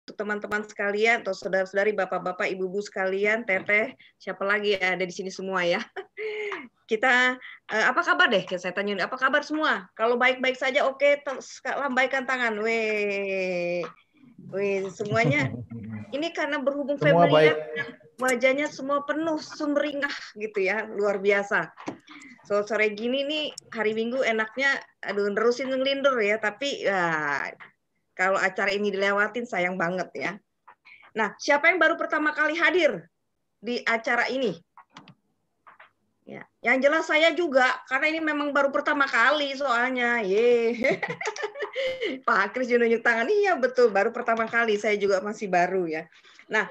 untuk teman-teman sekalian atau saudara-saudari, bapak-bapak, ibu-ibu sekalian, teteh, siapa lagi ya, ada di sini semua ya. Kita apa kabar deh? Saya tanya, apa kabar semua? Kalau baik-baik saja, oke, lambaikan tangan. Weh, semuanya. Ini karena berhubung Semua Februari, baik. wajahnya semua penuh sumringah gitu ya, luar biasa. So, sore gini nih, hari Minggu enaknya, aduh, nerusin ngelindur ya, tapi ya, kalau acara ini dilewatin sayang banget ya. Nah, siapa yang baru pertama kali hadir di acara ini? Ya, yang jelas saya juga, karena ini memang baru pertama kali soalnya. Pak Kris nunjuk tangan, iya betul, baru pertama kali, saya juga masih baru ya. Nah,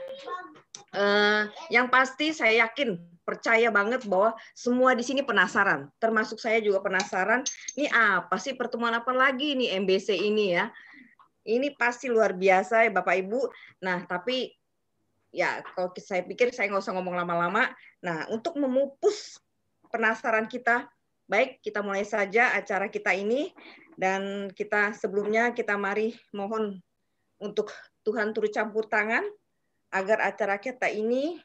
yang pasti saya yakin, percaya banget bahwa semua di sini penasaran, termasuk saya juga penasaran, ini apa sih pertemuan apa lagi nih MBC ini ya. Ini pasti luar biasa ya Bapak Ibu. Nah, tapi ya kalau saya pikir saya nggak usah ngomong lama-lama. Nah, untuk memupus penasaran kita, baik kita mulai saja acara kita ini, dan kita sebelumnya kita mari mohon untuk Tuhan turut campur tangan agar acara kita ini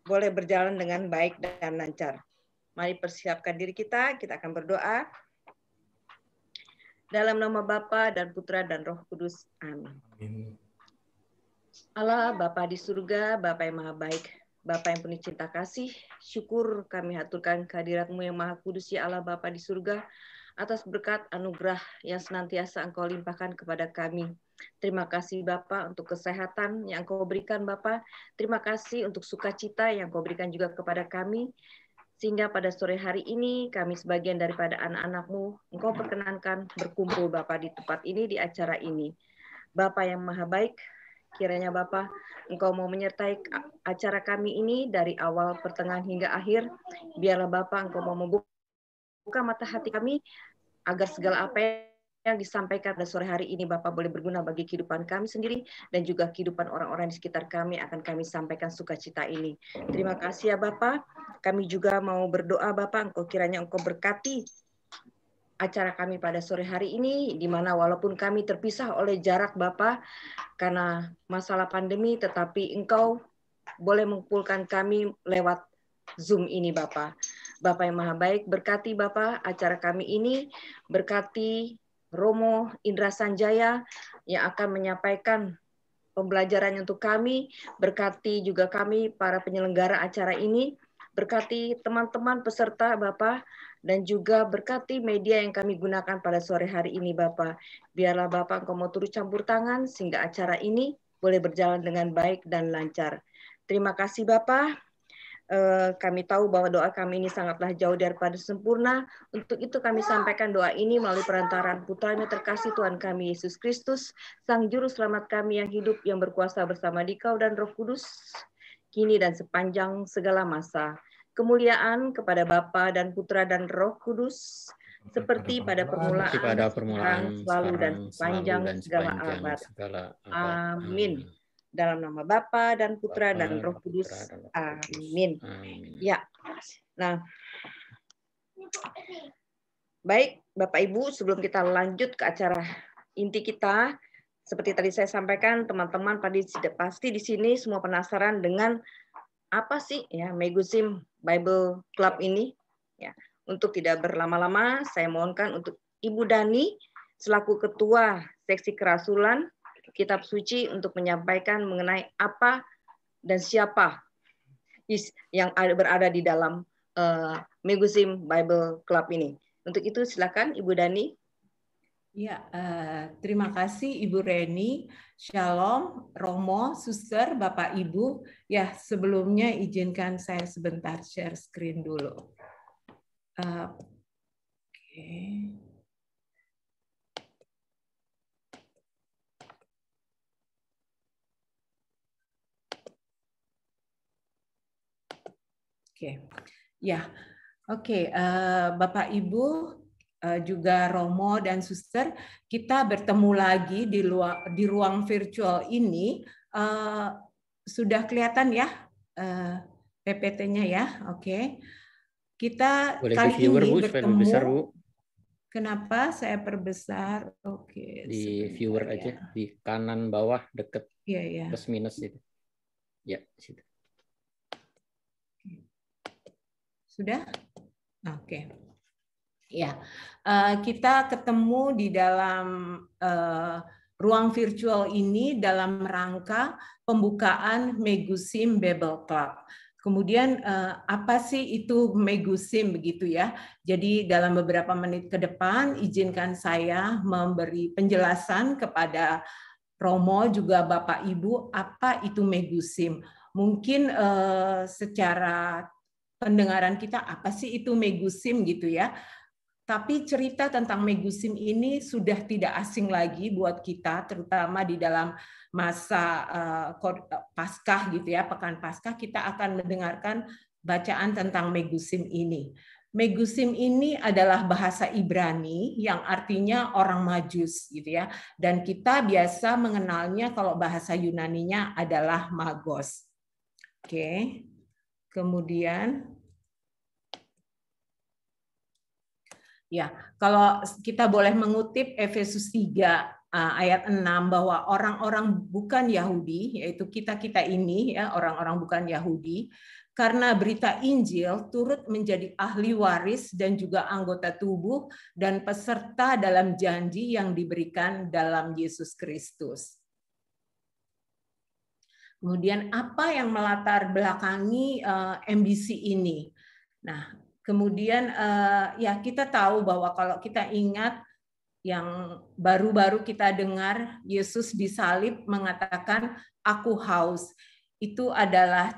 boleh berjalan dengan baik dan lancar. Mari persiapkan diri kita akan berdoa. Dalam nama Bapa dan Putra dan Roh Kudus. Amin. Allah, Bapa di surga, Bapa yang maha baik, Bapa yang penuh cinta kasih, syukur kami haturkan kehadirat-Mu yang maha kudus ya Allah Bapa di surga, atas berkat anugerah yang senantiasa Engkau limpahkan kepada kami. Terima kasih Bapa untuk kesehatan yang Engkau berikan Bapa. Terima kasih untuk sukacita yang Engkau berikan juga kepada kami. Sehingga pada sore hari ini kami sebagian daripada anak-anak-Mu, Engkau perkenankan berkumpul Bapa di tempat ini, di acara ini. Bapa yang maha baik, kiranya Bapa, Engkau mau menyertai acara kami ini dari awal, pertengahan, hingga akhir. Biarlah Bapa, Engkau mau membuka mata hati kami, agar segala apa yang disampaikan pada sore hari ini Bapa boleh berguna bagi kehidupan kami sendiri, dan juga kehidupan orang-orang di sekitar kami akan kami sampaikan sukacita ini. Terima kasih ya Bapa. Kami juga mau berdoa Bapa, Engkau kiranya Engkau berkati acara kami pada sore hari ini, di mana walaupun kami terpisah oleh jarak Bapa, karena masalah pandemi, tetapi Engkau boleh mengumpulkan kami lewat Zoom ini Bapa. Bapa yang maha baik, berkati Bapa acara kami ini, berkati Romo Indra Sanjaya yang akan menyampaikan pembelajaran untuk kami, berkati juga kami para penyelenggara acara ini, berkati teman-teman peserta Bapa, dan juga berkati media yang kami gunakan pada sore hari ini Bapa. Biarlah Bapa Engkau mau turut campur tangan sehingga acara ini boleh berjalan dengan baik dan lancar. Terima kasih Bapa. Kami tahu bahwa doa kami ini sangatlah jauh daripada sempurna. Untuk itu kami sampaikan doa ini melalui perantaraan Putra-Nya terkasih Tuhan kami Yesus Kristus, Sang Juru Selamat kami yang hidup, yang berkuasa bersama Dikau dan Roh Kudus, kini dan sepanjang segala masa. Kemuliaan kepada Bapa dan Putra dan Roh Kudus, seperti pada permulaan, selalu dan sepanjang segala abad. Amin. Dalam nama Bapa dan Putra dan Roh Kudus. Amin. Ya. Nah, baik Bapak Ibu, sebelum kita lanjut ke acara inti kita, seperti tadi saya sampaikan, teman-teman pasti di sini semua penasaran dengan apa sih ya Megusim Bible Club ini? Ya, untuk tidak berlama-lama, saya mohonkan untuk Ibu Dani selaku Ketua Seksi Kerasulan Kitab Suci untuk menyampaikan mengenai apa dan siapa yang berada di dalam Megusim Bible Club ini. Untuk itu silakan Ibu Dani. Ya, terima kasih Ibu Reni. Shalom, Romo, Suster, Bapak Ibu. Ya, sebelumnya izinkan saya sebentar share screen dulu. Oke. Ya, oke. Bapak Ibu, juga Romo dan Suster, kita bertemu lagi di ruang virtual ini. Sudah kelihatan ya PPT-nya ya, oke. Kita boleh kali viewer, ini Bu, bertemu. besar, Bu. Kenapa saya perbesar? Oke. Di viewer aja, di kanan bawah deket Iya, iya. Plus minus itu. Ya, situ. Sudah? Oke. Ya, kita ketemu di dalam ruang virtual ini dalam rangka pembukaan Megusim Bible Club. Kemudian apa sih itu Megusim begitu ya? Jadi dalam beberapa menit ke depan izinkan saya memberi penjelasan kepada Romo juga Bapak Ibu apa itu Megusim. Mungkin secara pendengaran kita apa sih itu Megusim gitu ya. Tapi cerita tentang Megusim ini sudah tidak asing lagi buat kita, terutama di dalam masa Paskah gitu ya, Pekan Paskah kita akan mendengarkan bacaan tentang Megusim ini. Megusim ini adalah bahasa Ibrani yang artinya orang Majus gitu ya, dan kita biasa mengenalnya kalau bahasa Yunaninya adalah Magos. Oke, kemudian. Ya, kalau kita boleh mengutip Efesus 3 ayat 6 bahwa orang-orang bukan Yahudi, yaitu kita-kita ini ya, orang-orang bukan Yahudi, karena berita Injil turut menjadi ahli waris dan juga anggota tubuh dan peserta dalam janji yang diberikan dalam Yesus Kristus. Kemudian apa yang melatar belakangi MBC ini? Nah, kemudian ya kita tahu bahwa kalau kita ingat yang baru-baru kita dengar Yesus disalib mengatakan aku haus. Itu adalah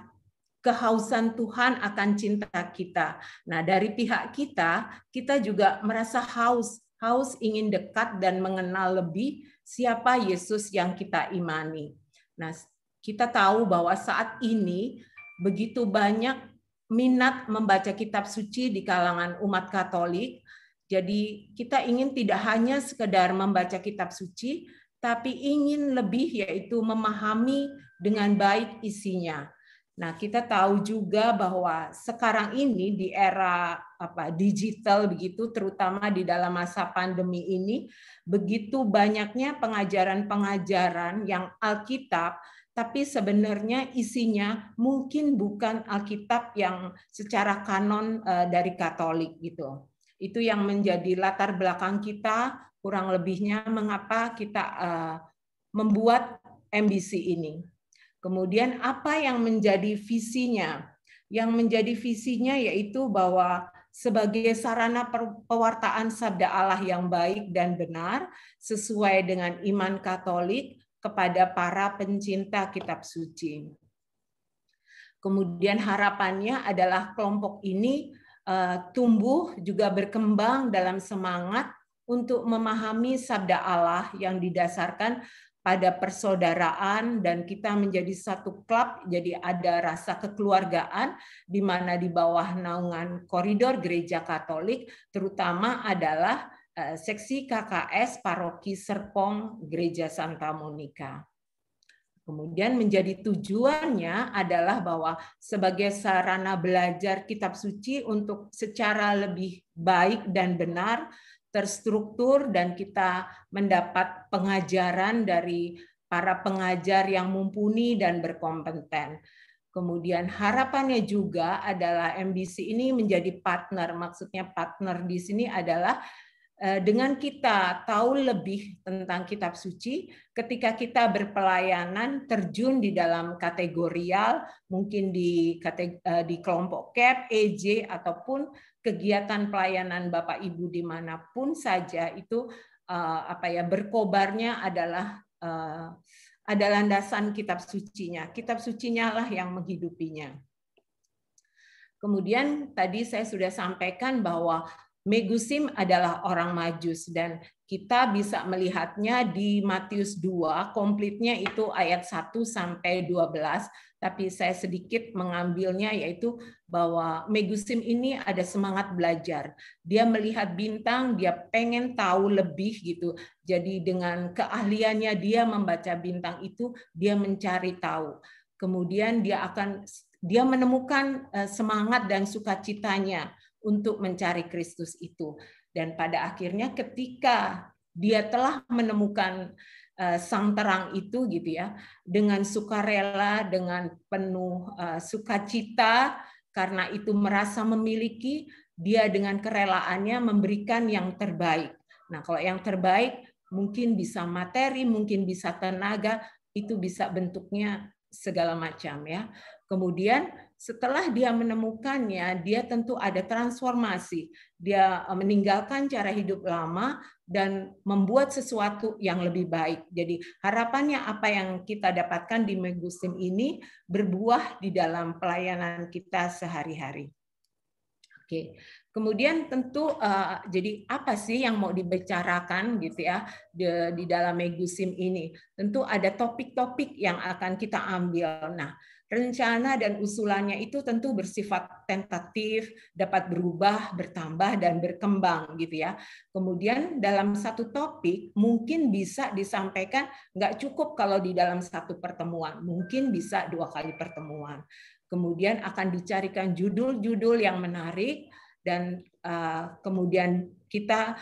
kehausan Tuhan akan cinta kita. Nah, dari pihak kita juga merasa haus ingin dekat dan mengenal lebih siapa Yesus yang kita imani. Nah, kita tahu bahwa saat ini begitu banyak minat membaca kitab suci di kalangan umat Katolik. Jadi kita ingin tidak hanya sekedar membaca kitab suci, tapi ingin lebih yaitu memahami dengan baik isinya. Nah, kita tahu juga bahwa sekarang ini di era digital begitu, terutama di dalam masa pandemi ini, begitu banyaknya pengajaran-pengajaran yang Alkitab, tapi sebenarnya isinya mungkin bukan Alkitab yang secara kanon dari Katolik gitu. Itu yang menjadi latar belakang kita, kurang lebihnya mengapa kita membuat MBC ini. Kemudian apa yang menjadi visinya? Yang menjadi visinya yaitu bahwa sebagai sarana pewartaan sabda Allah yang baik dan benar sesuai dengan iman Katolik kepada para pencinta kitab suci. Kemudian harapannya adalah kelompok ini tumbuh juga berkembang dalam semangat untuk memahami sabda Allah yang didasarkan pada persaudaraan dan kita menjadi satu klub, jadi ada rasa kekeluargaan di mana di bawah naungan koridor Gereja Katolik terutama adalah seksi KKS Paroki Serpong Gereja Santa Monica. Kemudian menjadi tujuannya adalah bahwa sebagai sarana belajar kitab suci untuk secara lebih baik dan benar, terstruktur, dan kita mendapat pengajaran dari para pengajar yang mumpuni dan berkompeten. Kemudian harapannya juga adalah MBC ini menjadi partner, maksudnya partner di sini adalah dengan kita tahu lebih tentang kitab suci, ketika kita berpelayanan terjun di dalam kategorial, mungkin di kelompok CAP, EJ, ataupun kegiatan pelayanan Bapak Ibu dimanapun saja itu berkobarnya adalah ada landasan kitab sucinya. Kitab sucinya lah yang menghidupinya. Kemudian tadi saya sudah sampaikan bahwa Megusim adalah orang Majus dan kita bisa melihatnya di Matius 2, komplitnya itu ayat 1 sampai 12, tapi saya sedikit mengambilnya yaitu bahwa Megusim ini ada semangat belajar. Dia melihat bintang, dia pengen tahu lebih gitu. Jadi dengan keahliannya dia membaca bintang itu, dia mencari tahu. Kemudian dia menemukan semangat dan sukacitanya untuk mencari Kristus itu. Dan pada akhirnya ketika dia telah menemukan sang terang itu gitu ya, dengan sukarela, dengan penuh sukacita, karena itu merasa memiliki, dia dengan kerelaannya memberikan yang terbaik. Nah, kalau yang terbaik mungkin bisa materi, mungkin bisa tenaga, itu bisa bentuknya segala macam ya. Kemudian setelah dia menemukannya, dia tentu ada transformasi. Dia meninggalkan cara hidup lama dan membuat sesuatu yang lebih baik. Jadi harapannya apa yang kita dapatkan di Megusim ini berbuah di dalam pelayanan kita sehari-hari. Oke, kemudian tentu jadi apa sih yang mau dibicarakan gitu ya di dalam Megusim ini? Tentu ada topik-topik yang akan kita ambil. Nah, rencana dan usulannya itu tentu bersifat tentatif, dapat berubah, bertambah dan berkembang gitu ya. Kemudian dalam satu topik mungkin bisa disampaikan nggak cukup kalau di dalam satu pertemuan, mungkin bisa 2 kali pertemuan. Kemudian akan dicarikan judul-judul yang menarik dan kemudian kita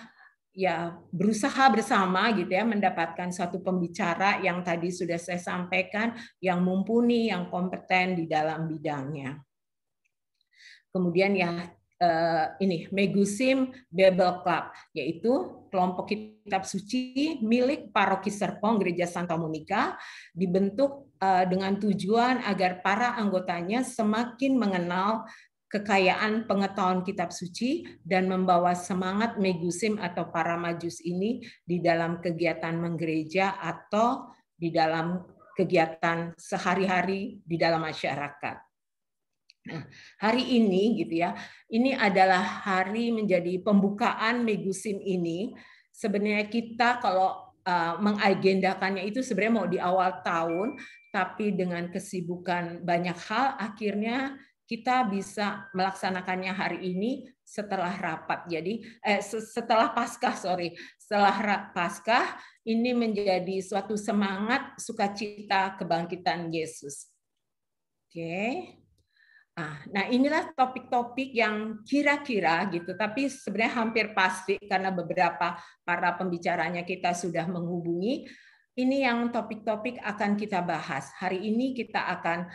ya berusaha bersama gitu ya mendapatkan satu pembicara yang tadi sudah saya sampaikan yang mumpuni, yang kompeten di dalam bidangnya. Kemudian ya ini Megusim Bible Club, yaitu kelompok kitab suci milik Paroki Serpong Gereja Santa Monica, dibentuk dengan tujuan agar para anggotanya semakin mengenal kekayaan pengetahuan kitab suci dan membawa semangat Megusim atau para majus ini di dalam kegiatan menggereja atau di dalam kegiatan sehari-hari di dalam masyarakat. Nah, hari ini gitu ya, ini adalah hari menjadi pembukaan Megusim ini. Sebenarnya kita kalau mengagendakannya itu sebenarnya mau di awal tahun, tapi dengan kesibukan banyak hal, akhirnya kita bisa melaksanakannya hari ini setelah rapat. Jadi setelah Paskah, setelah Paskah ini menjadi suatu semangat sukacita kebangkitan Yesus. Oke. Nah, inilah topik-topik yang kira-kira gitu, tapi sebenarnya hampir pasti karena beberapa para pembicaranya kita sudah menghubungi. Ini yang topik-topik akan kita bahas. Hari ini kita akan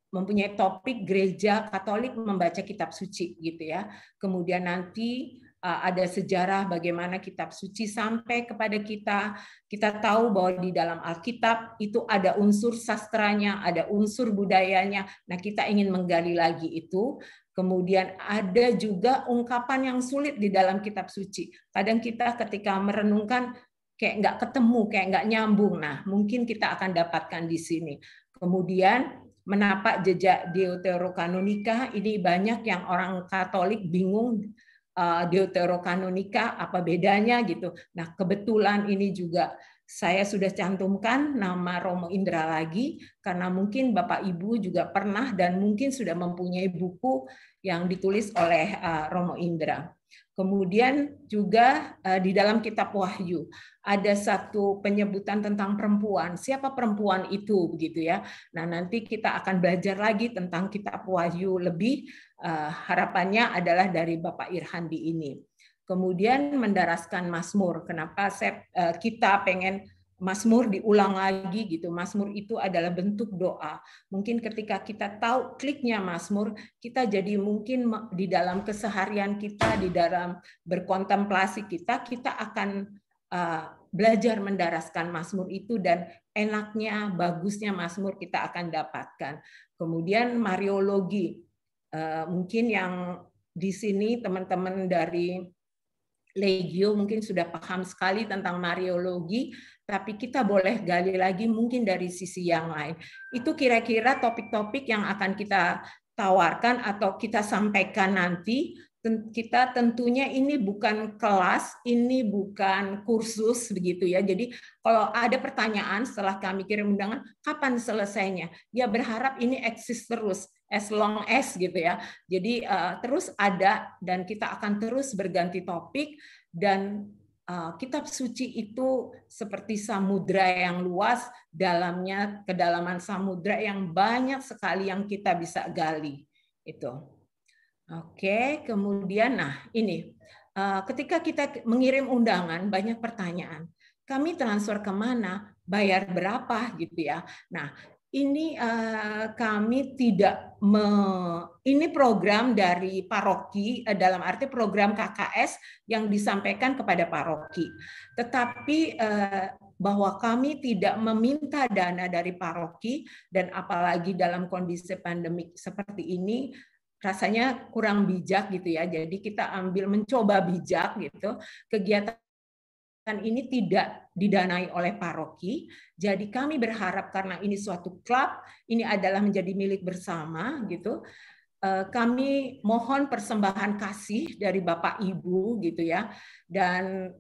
mempunyai topik gereja Katolik membaca kitab suci gitu ya. Kemudian nanti ada sejarah bagaimana kitab suci sampai kepada kita. Kita tahu bahwa di dalam Alkitab itu ada unsur sastranya, ada unsur budayanya. Nah, kita ingin menggali lagi itu. Kemudian ada juga ungkapan yang sulit di dalam kitab suci. Kadang kita ketika merenungkan kayak nggak ketemu, kayak nggak nyambung. Nah, mungkin kita akan dapatkan di sini. Kemudian menapak jejak Deuterokanonika, ini banyak yang orang Katolik bingung Deuterokanonika apa bedanya gitu. Nah, kebetulan ini juga saya sudah cantumkan nama Romo Indra lagi karena mungkin Bapak Ibu juga pernah dan mungkin sudah mempunyai buku yang ditulis oleh Romo Indra. Kemudian juga di dalam kitab Wahyu ada satu penyebutan tentang perempuan. Siapa perempuan itu begitu ya. Nah, nanti kita akan belajar lagi tentang kitab Wahyu lebih. Harapannya adalah dari Bapak Irhandi ini. Kemudian mendaraskan Mazmur. Kenapa kita pengen Mazmur diulang lagi gitu. Mazmur itu adalah bentuk doa. Mungkin ketika kita tahu kliknya Mazmur, kita jadi mungkin di dalam keseharian kita, di dalam berkontemplasi kita akan belajar mendaraskan Mazmur itu dan enaknya, bagusnya Mazmur kita akan dapatkan. Kemudian Mariologi. Mungkin yang di sini teman-teman dari Legio mungkin sudah paham sekali tentang Mariologi, tapi kita boleh gali lagi mungkin dari sisi yang lain. Itu kira-kira topik-topik yang akan kita tawarkan atau kita sampaikan nanti. Kita tentunya ini bukan kelas, ini bukan kursus begitu ya. Jadi kalau ada pertanyaan setelah kami kirim undangan, kapan selesainya? Ya berharap ini eksis terus, as long as gitu ya. Jadi terus ada dan kita akan terus berganti topik dan kitab suci itu seperti samudra yang luas, dalamnya kedalaman samudra yang banyak sekali yang kita bisa gali itu. Oke, kemudian nah ini ketika kita mengirim undangan banyak pertanyaan. kami transfer kemana, bayar berapa gitu ya. Nah, ini kami tidak ini program dari paroki, dalam arti program KKS yang disampaikan kepada paroki. Tetapi bahwa kami tidak meminta dana dari paroki, dan apalagi dalam kondisi pandemik seperti ini, rasanya kurang bijak gitu ya. Jadi kita mencoba bijak gitu. Kegiatan ini tidak didanai oleh paroki. Jadi kami berharap karena ini suatu klub, ini adalah menjadi milik bersama gitu. Kami mohon persembahan kasih dari Bapak Ibu gitu ya. Dan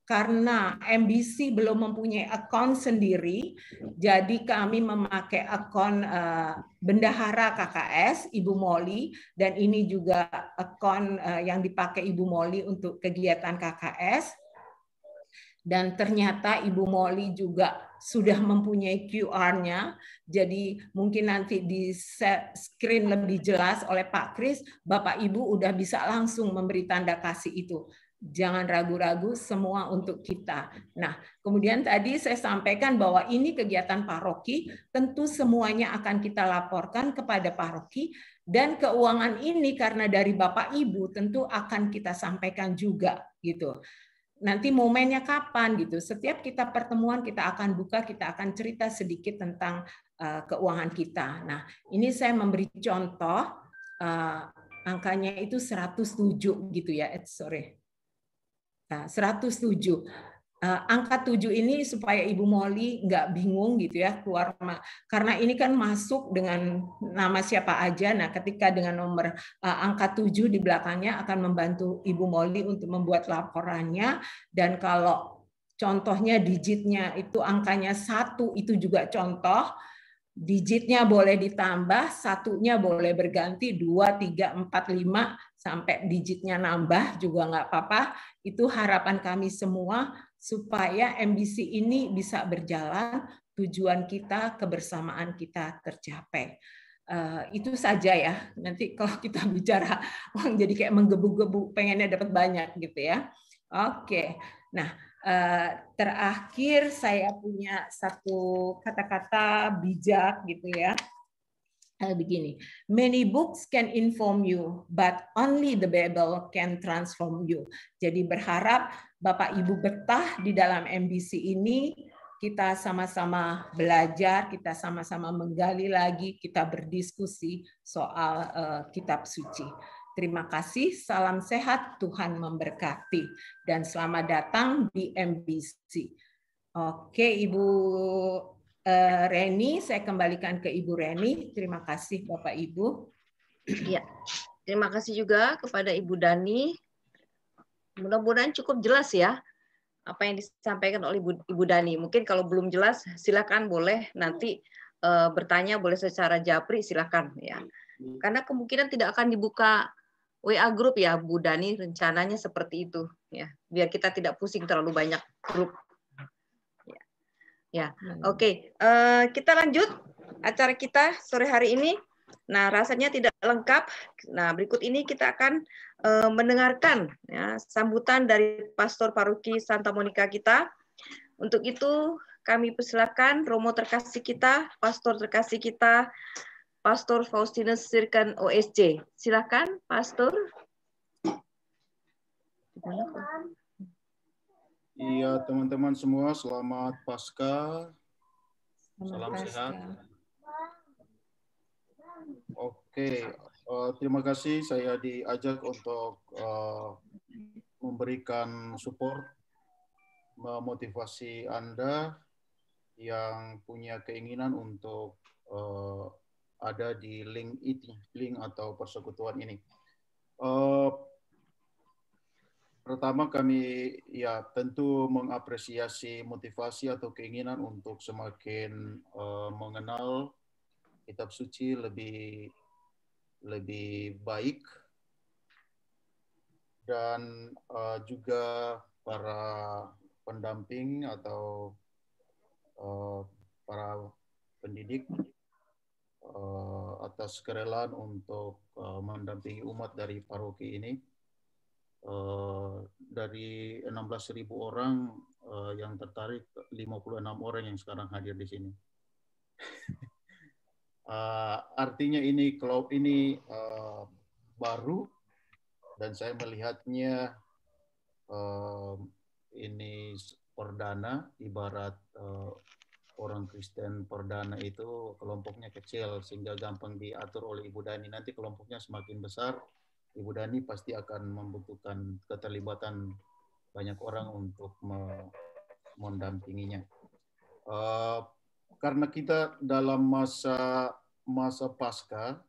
karena MBC belum mempunyai akun sendiri, jadi kami memakai akun Bendahara KKS Ibu Molly, dan ini juga akun yang dipakai Ibu Molly untuk kegiatan KKS. Dan ternyata Ibu Molly juga sudah mempunyai QR-nya, jadi mungkin nanti di screen lebih jelas oleh Pak Kris, Bapak Ibu udah bisa langsung memberi tanda kasih itu. Jangan ragu-ragu, semua untuk kita. Nah, kemudian tadi saya sampaikan bahwa ini kegiatan paroki, tentu semuanya akan kita laporkan kepada paroki, dan keuangan ini karena dari Bapak Ibu tentu akan kita sampaikan juga gitu. Nanti momennya kapan gitu. Setiap kita pertemuan kita akan buka, kita akan cerita sedikit tentang keuangan kita. Nah, ini saya memberi contoh angkanya itu 107 gitu ya. Sorry. Nah, 107. Angka 7 ini supaya Ibu Molly nggak bingung gitu ya keluar, karena ini kan masuk dengan nama siapa aja. Nah, ketika dengan nomor angka 7 di belakangnya akan membantu Ibu Molly untuk membuat laporannya. Dan kalau contohnya digitnya itu angkanya 1, itu juga contoh. Digitnya boleh ditambah, satunya boleh berganti 2, 3, 4, 5 sampai digitnya nambah juga nggak apa-apa. Itu harapan kami semua supaya MBC ini bisa berjalan, tujuan kita, kebersamaan kita tercapai. Itu saja ya. Nanti kalau kita bicara uang jadi kayak menggebu-gebu, pengennya dapat banyak gitu ya. Oke. Nah, terakhir saya punya satu kata-kata bijak gitu ya. Begini, many books can inform you, but only the Bible can transform you. Jadi berharap Bapak Ibu betah di dalam MBC ini, kita sama-sama belajar, kita sama-sama menggali lagi, kita berdiskusi soal kitab suci. Terima kasih, salam sehat, Tuhan memberkati, dan selamat datang di MBC. Oke, Ibu Reni, saya kembalikan ke Ibu Reni. Terima kasih Bapak Ibu. Ya, terima kasih juga kepada Ibu Dani. Mudah-mudahan cukup jelas ya apa yang disampaikan oleh Ibu Dani. Mungkin kalau belum jelas, silakan boleh nanti bertanya, boleh secara japri silakan ya. Karena kemungkinan tidak akan dibuka WA grup ya, Bu Dani, rencananya seperti itu ya. Biar kita tidak pusing terlalu banyak grup. Ya, oke. Kita lanjut acara kita sore hari ini. Nah, rasanya tidak lengkap. Nah, berikut ini kita akan mendengarkan ya, sambutan dari Pastor Paroki Santa Monica kita. Untuk itu, kami persilakan Romo terkasih kita, Pastor terkasih kita, Pastor Faustinus Sirkan OSC. Silakan, Pastor. Iya, teman-teman semua, selamat Paskah. Salam sehat. Oke, terima kasih saya diajak untuk memberikan support, memotivasi Anda yang punya keinginan untuk ada di link atau persekutuan ini. Pertama, kami ya tentu mengapresiasi motivasi atau keinginan untuk semakin mengenal kitab suci lebih baik, dan juga para pendamping atau para pendidik atas kerelaan untuk mendampingi umat dari paroki ini. Dari 16.000 orang yang tertarik 56 orang yang sekarang hadir di sini. Artinya ini baru, dan saya melihatnya ini perdana, ibarat orang Kristen perdana itu kelompoknya kecil sehingga gampang diatur oleh Ibu Dani. Nanti kelompoknya semakin besar, Ibu Dani pasti akan membutuhkan keterlibatan banyak orang untuk mendampinginya. Karena kita dalam masa Paskah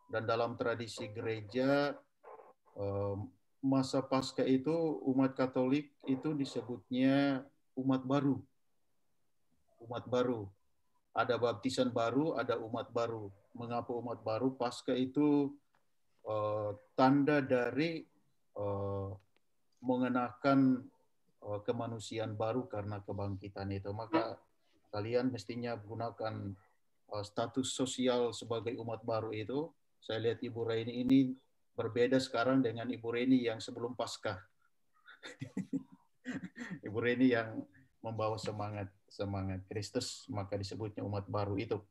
dan dalam tradisi gereja, masa Paskah itu umat Katolik itu disebutnya umat baru. Umat baru. Ada baptisan baru, ada umat baru. Mengapa umat baru? Paskah itu tanda dari mengenakan kemanusiaan baru karena kebangkitan itu. Maka kalian mestinya gunakan status sosial sebagai umat baru itu. Saya lihat Ibu Reni ini berbeda sekarang dengan Ibu Reni yang sebelum Paskah. Ibu Reni yang membawa semangat Kristus, maka disebutnya umat baru itu.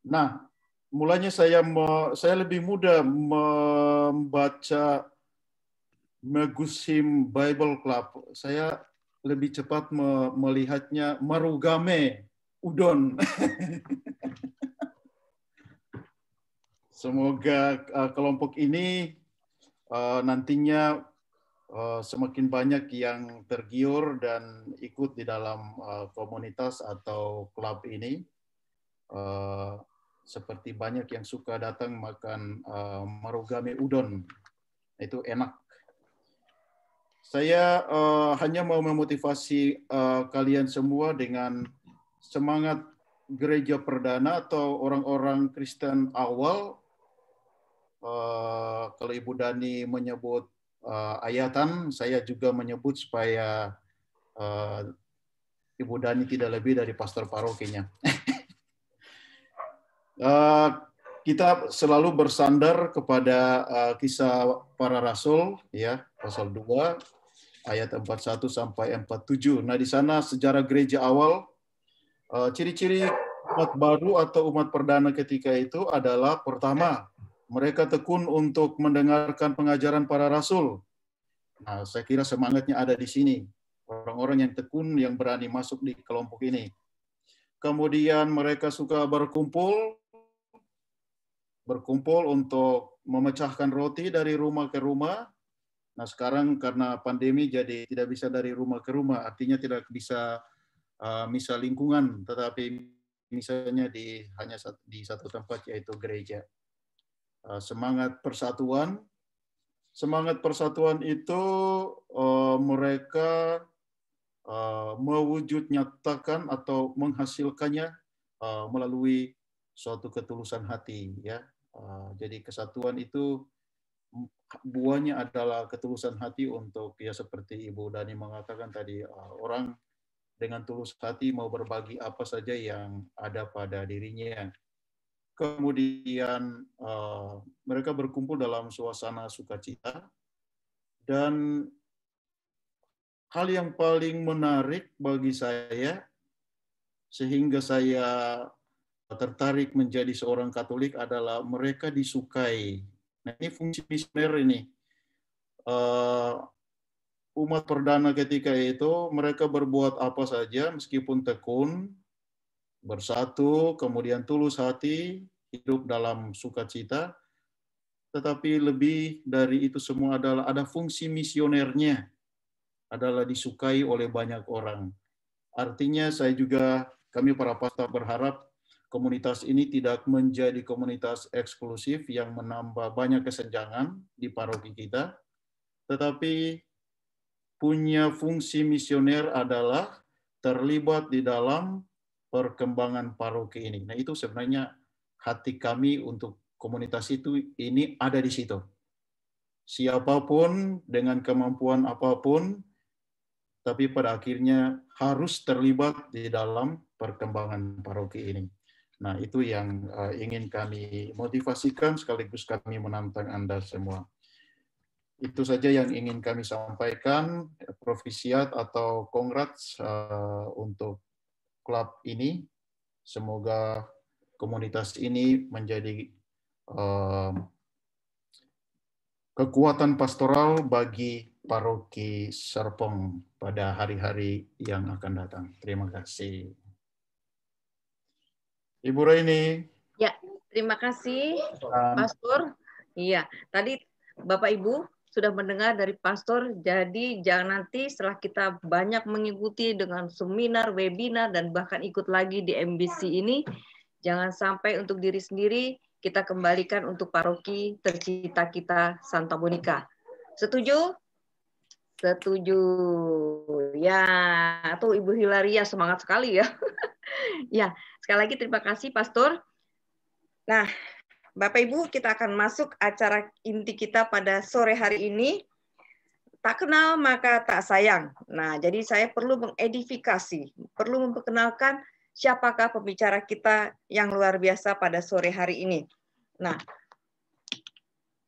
Nah, mulanya saya lebih mudah membaca Megusim Bible Club. Saya lebih cepat melihatnya Marugame Udon. Semoga kelompok ini nantinya semakin banyak yang tergiur dan ikut di dalam komunitas atau klub ini. Seperti banyak yang suka datang makan Marugame Udon. Itu enak. Saya hanya mau memotivasi kalian semua dengan semangat gereja perdana atau orang-orang Kristen awal. Kalau Ibu Dani menyebut ayatan, saya juga menyebut supaya Ibu Dani tidak lebih dari pastor parokinya. Kita selalu bersandar kepada kisah para rasul, ya, pasal 2 ayat 41 sampai 47. Nah, di sana sejarah gereja awal, ciri-ciri umat baru atau umat perdana ketika itu adalah pertama, mereka tekun untuk mendengarkan pengajaran para rasul. Nah, saya kira semangatnya ada di sini. Orang-orang yang tekun, yang berani masuk di kelompok ini. Kemudian mereka suka berkumpul untuk memecahkan roti dari rumah ke rumah. Nah, sekarang karena pandemi jadi tidak bisa dari rumah ke rumah, artinya tidak bisa misa lingkungan, tetapi misalnya hanya di satu tempat, yaitu gereja. Semangat persatuan itu mereka mewujud nyatakan atau menghasilkannya melalui suatu ketulusan hati, ya. Jadi kesatuan itu buahnya adalah ketulusan hati untuk, ya, seperti Ibu Dani mengatakan tadi, orang dengan tulus hati mau berbagi apa saja yang ada pada dirinya. Kemudian mereka berkumpul dalam suasana sukacita. Dan hal yang paling menarik bagi saya, sehingga saya tertarik menjadi seorang Katolik, adalah mereka disukai. Nah, ini fungsi misioner ini. Umat perdana ketika itu, mereka berbuat apa saja meskipun tekun, bersatu, kemudian tulus hati, hidup dalam sukacita, tetapi lebih dari itu semua adalah ada fungsi misionernya, adalah disukai oleh banyak orang. Artinya kami para pastor berharap komunitas ini tidak menjadi komunitas eksklusif yang menambah banyak kesenjangan di paroki kita, tetapi punya fungsi misioner adalah terlibat di dalam perkembangan paroki ini. Nah, itu sebenarnya hati kami untuk komunitas ini ada di situ. Siapapun dengan kemampuan apapun, tapi pada akhirnya harus terlibat di dalam perkembangan paroki ini. Nah, itu yang ingin kami motivasikan, sekaligus kami menantang Anda semua. Itu saja yang ingin kami sampaikan. Provisiat atau congrats untuk klub ini. Semoga komunitas ini menjadi kekuatan pastoral bagi Paroki Serpong pada hari-hari yang akan datang. Terima kasih. Ibu Raini. Ya, terima kasih, Pastor. Iya, tadi Bapak Ibu sudah mendengar dari Pastor, jadi jangan nanti setelah kita banyak mengikuti dengan seminar, webinar, dan bahkan ikut lagi di MBC ini, jangan sampai untuk diri sendiri, kita kembalikan untuk paroki tercinta kita, Santa Monica. Setuju? Setuju. Ya, atau Ibu Hilaria semangat sekali ya. Ya, sekali lagi terima kasih Pastor. Nah, Bapak Ibu, kita akan masuk acara inti kita pada sore hari ini. Tak kenal maka tak sayang. Nah, jadi saya perlu mengedifikasi, perlu memperkenalkan siapakah pembicara kita yang luar biasa pada sore hari ini. Nah,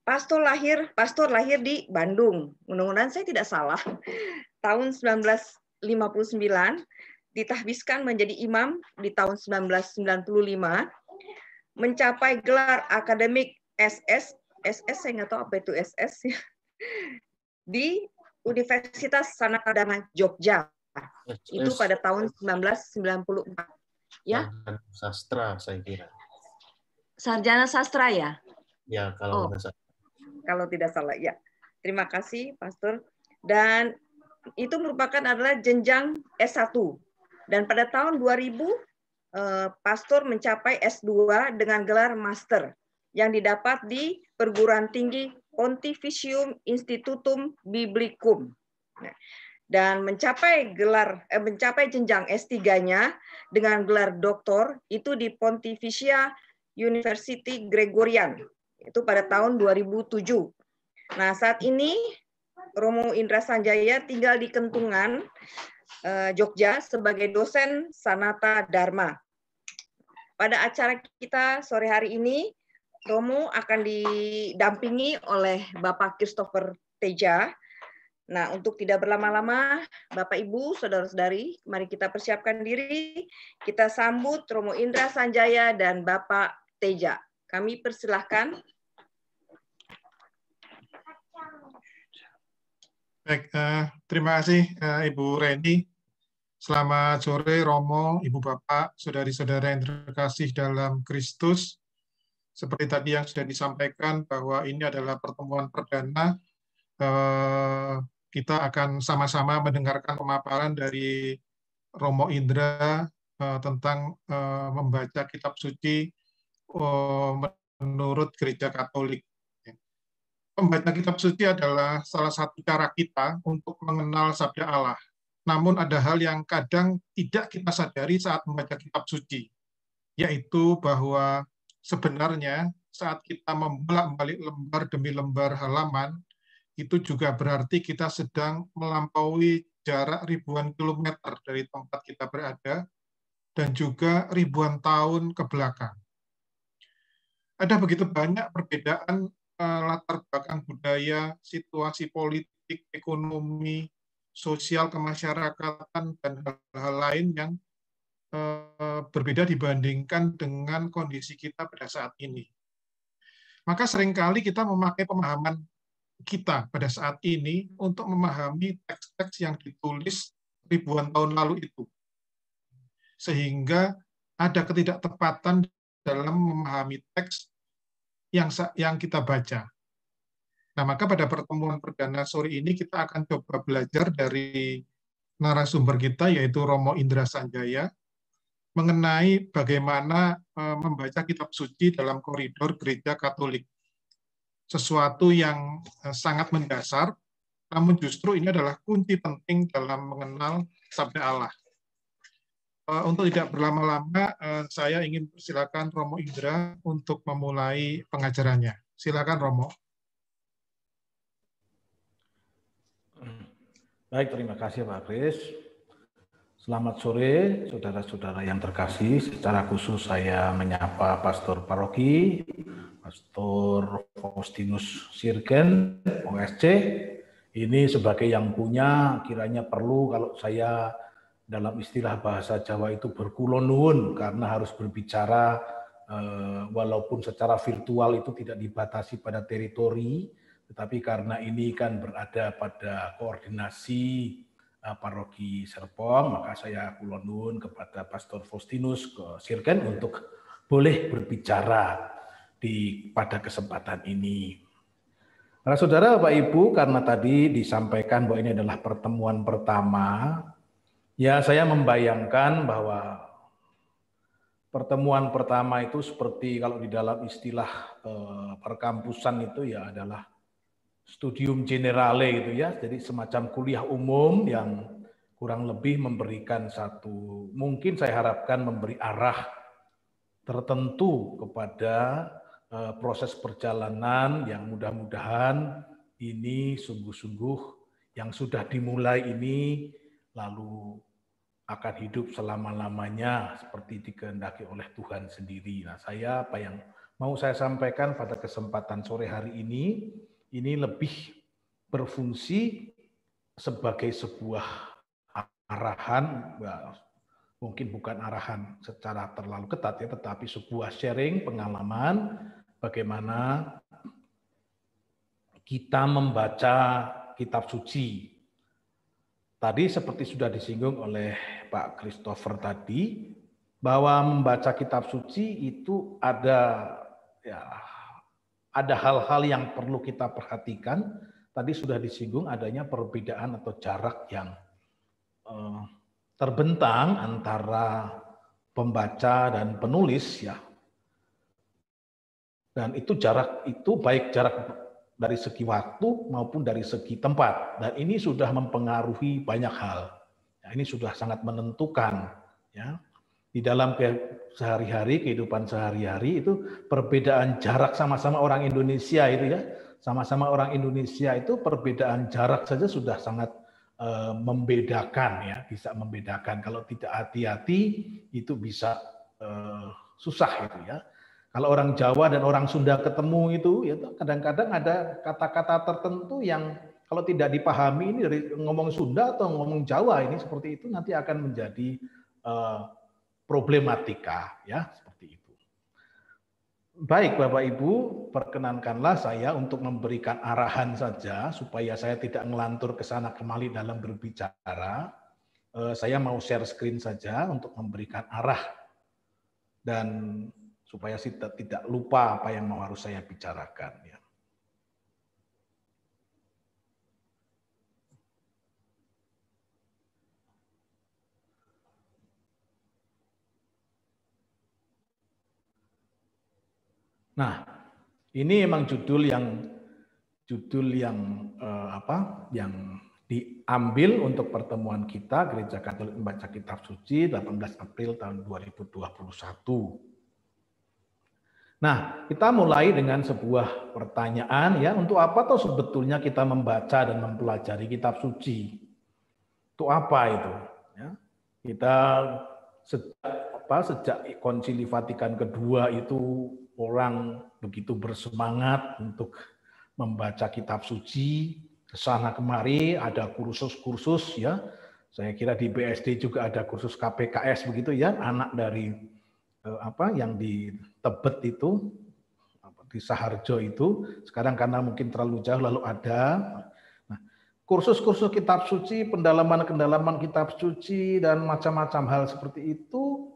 Pastor lahir di Bandung. Mudah-mudahan saya tidak salah. Tahun 1959, ditahbiskan menjadi imam di tahun 1995, mencapai gelar akademik SS saya nggak tahu apa itu SS, di Universitas Sanata Dharma Jogja. Itu pada tahun 1994. Ya? Sarjana sastra, saya kira. Sarjana sastra ya? Ya, kalau tidak salah. Kalau tidak salah, ya. Terima kasih, Pastor. Dan itu merupakan adalah jenjang S1. Dan pada tahun 2000, Pastor mencapai S2 dengan gelar Master yang didapat di Perguruan Tinggi Pontificium Institutum Biblicum. Dan mencapai jenjang S3-nya dengan gelar doktor itu di Pontificia University Gregorian. Itu pada tahun 2007. Nah, saat ini Romo Indra Sanjaya tinggal di Kentungan, Jogja sebagai dosen Sanata Dharma. Pada acara kita sore hari ini, Romo akan didampingi oleh Bapak Christopher Teja. Nah, untuk tidak berlama-lama, Bapak Ibu, saudara-saudari, mari kita persiapkan diri. Kita sambut Romo Indra Sanjaya dan Bapak Teja. Kami persilahkan. Baik, terima kasih Ibu Reni. Selamat sore Romo, Ibu Bapak, saudari-saudara yang terkasih dalam Kristus. Seperti tadi yang sudah disampaikan bahwa ini adalah pertemuan perdana, kita akan sama-sama mendengarkan pemaparan dari Romo Indra tentang membaca kitab suci menurut Gereja Katolik. Membaca kitab suci adalah salah satu cara kita untuk mengenal sabda Allah. Namun ada hal yang kadang tidak kita sadari saat membaca kitab suci, yaitu bahwa sebenarnya saat kita membolak-balik lembar demi lembar halaman, itu juga berarti kita sedang melampaui jarak ribuan kilometer dari tempat kita berada dan juga ribuan tahun ke belakang. Ada begitu banyak perbedaan latar belakang budaya, situasi politik, ekonomi, sosial, kemasyarakatan, dan hal-hal lain yang berbeda dibandingkan dengan kondisi kita pada saat ini. Maka seringkali kita memakai pemahaman kita pada saat ini untuk memahami teks-teks yang ditulis ribuan tahun lalu itu. Sehingga ada ketidaktepatan dalam memahami teks yang kita baca. Nah, maka pada pertemuan perdana sore ini kita akan coba belajar dari narasumber kita, yaitu Romo Indra Sanjaya, mengenai bagaimana membaca kitab suci dalam koridor Gereja Katolik. Sesuatu yang sangat mendasar, namun justru ini adalah kunci penting dalam mengenal sabda Allah. Untuk tidak berlama-lama, saya ingin persilakan Romo Indra untuk memulai pengajarannya. Silakan Romo. Baik, terima kasih Pak Kris. Selamat sore saudara-saudara yang terkasih. Secara khusus saya menyapa Pastor Paroki, Pastor Faustinus Sirgen, OSC, ini sebagai yang punya kiranya perlu kalau saya dalam istilah bahasa Jawa itu berkulon nuwun, karena harus berbicara walaupun secara virtual itu tidak dibatasi pada teritori, tetapi karena ini kan berada pada koordinasi paroki Serpong, maka saya kulon nuwun kepada Pastor Faustinus Sirgen untuk boleh berbicara pada kesempatan ini. Nah, saudara, Bapak Ibu, karena tadi disampaikan bahwa ini adalah pertemuan pertama, ya saya membayangkan bahwa pertemuan pertama itu seperti kalau di dalam istilah perkampusan itu ya adalah studium generale gitu ya, jadi semacam kuliah umum yang kurang lebih memberikan satu, mungkin saya harapkan memberi arah tertentu kepada proses perjalanan yang mudah-mudahan ini sungguh-sungguh yang sudah dimulai ini lalu akan hidup selama-lamanya seperti dikehendaki oleh Tuhan sendiri. Nah, apa yang mau saya sampaikan pada kesempatan sore hari ini lebih berfungsi sebagai sebuah arahan, mungkin bukan arahan secara terlalu ketat ya, tetapi sebuah sharing pengalaman bagaimana kita membaca kitab suci. Tadi seperti sudah disinggung oleh Pak Christopher tadi, bahwa membaca kitab suci itu ada hal-hal yang perlu kita perhatikan. Tadi sudah disinggung adanya perbedaan atau jarak yang terbentang antara pembaca dan penulis ya. Dan itu jarak itu baik jarak dari segi waktu maupun dari segi tempat, dan ini sudah mempengaruhi banyak hal. Ya, ini sudah sangat menentukan ya. Di dalam sehari-hari, kehidupan sehari-hari itu perbedaan jarak sama-sama orang Indonesia itu ya. Sama-sama orang Indonesia itu perbedaan jarak saja sudah sangat membedakan ya, bisa membedakan. Kalau tidak hati-hati itu bisa susah gitu ya. Kalau orang Jawa dan orang Sunda ketemu itu, ya kadang-kadang ada kata-kata tertentu yang kalau tidak dipahami ini dari ngomong Sunda atau ngomong Jawa ini seperti itu nanti akan menjadi problematika ya seperti itu. Baik Bapak Ibu, perkenankanlah saya untuk memberikan arahan saja supaya saya tidak ngelantur ke sana kemari dalam berbicara. Saya mau share screen saja untuk memberikan arah dan supaya tidak lupa apa yang harus saya bicarakan ya. Nah, ini emang judul yang diambil untuk pertemuan kita Gereja Katolik Membaca Kitab Suci 18 April tahun 2021. Nah, kita mulai dengan sebuah pertanyaan ya, untuk apa toh sebetulnya kita membaca dan mempelajari kitab suci? Itu apa itu? Ya, kita sejak Konsili Vatikan kedua itu orang begitu bersemangat untuk membaca kitab suci, kesana kemari ada kursus-kursus ya. Saya kira di BSD juga ada kursus KPKS begitu ya, anak dari yang di Tebet itu, di Saharjo itu, sekarang karena mungkin terlalu jauh lalu ada. Nah, kursus-kursus kitab suci, pendalaman kitab suci dan macam-macam hal seperti itu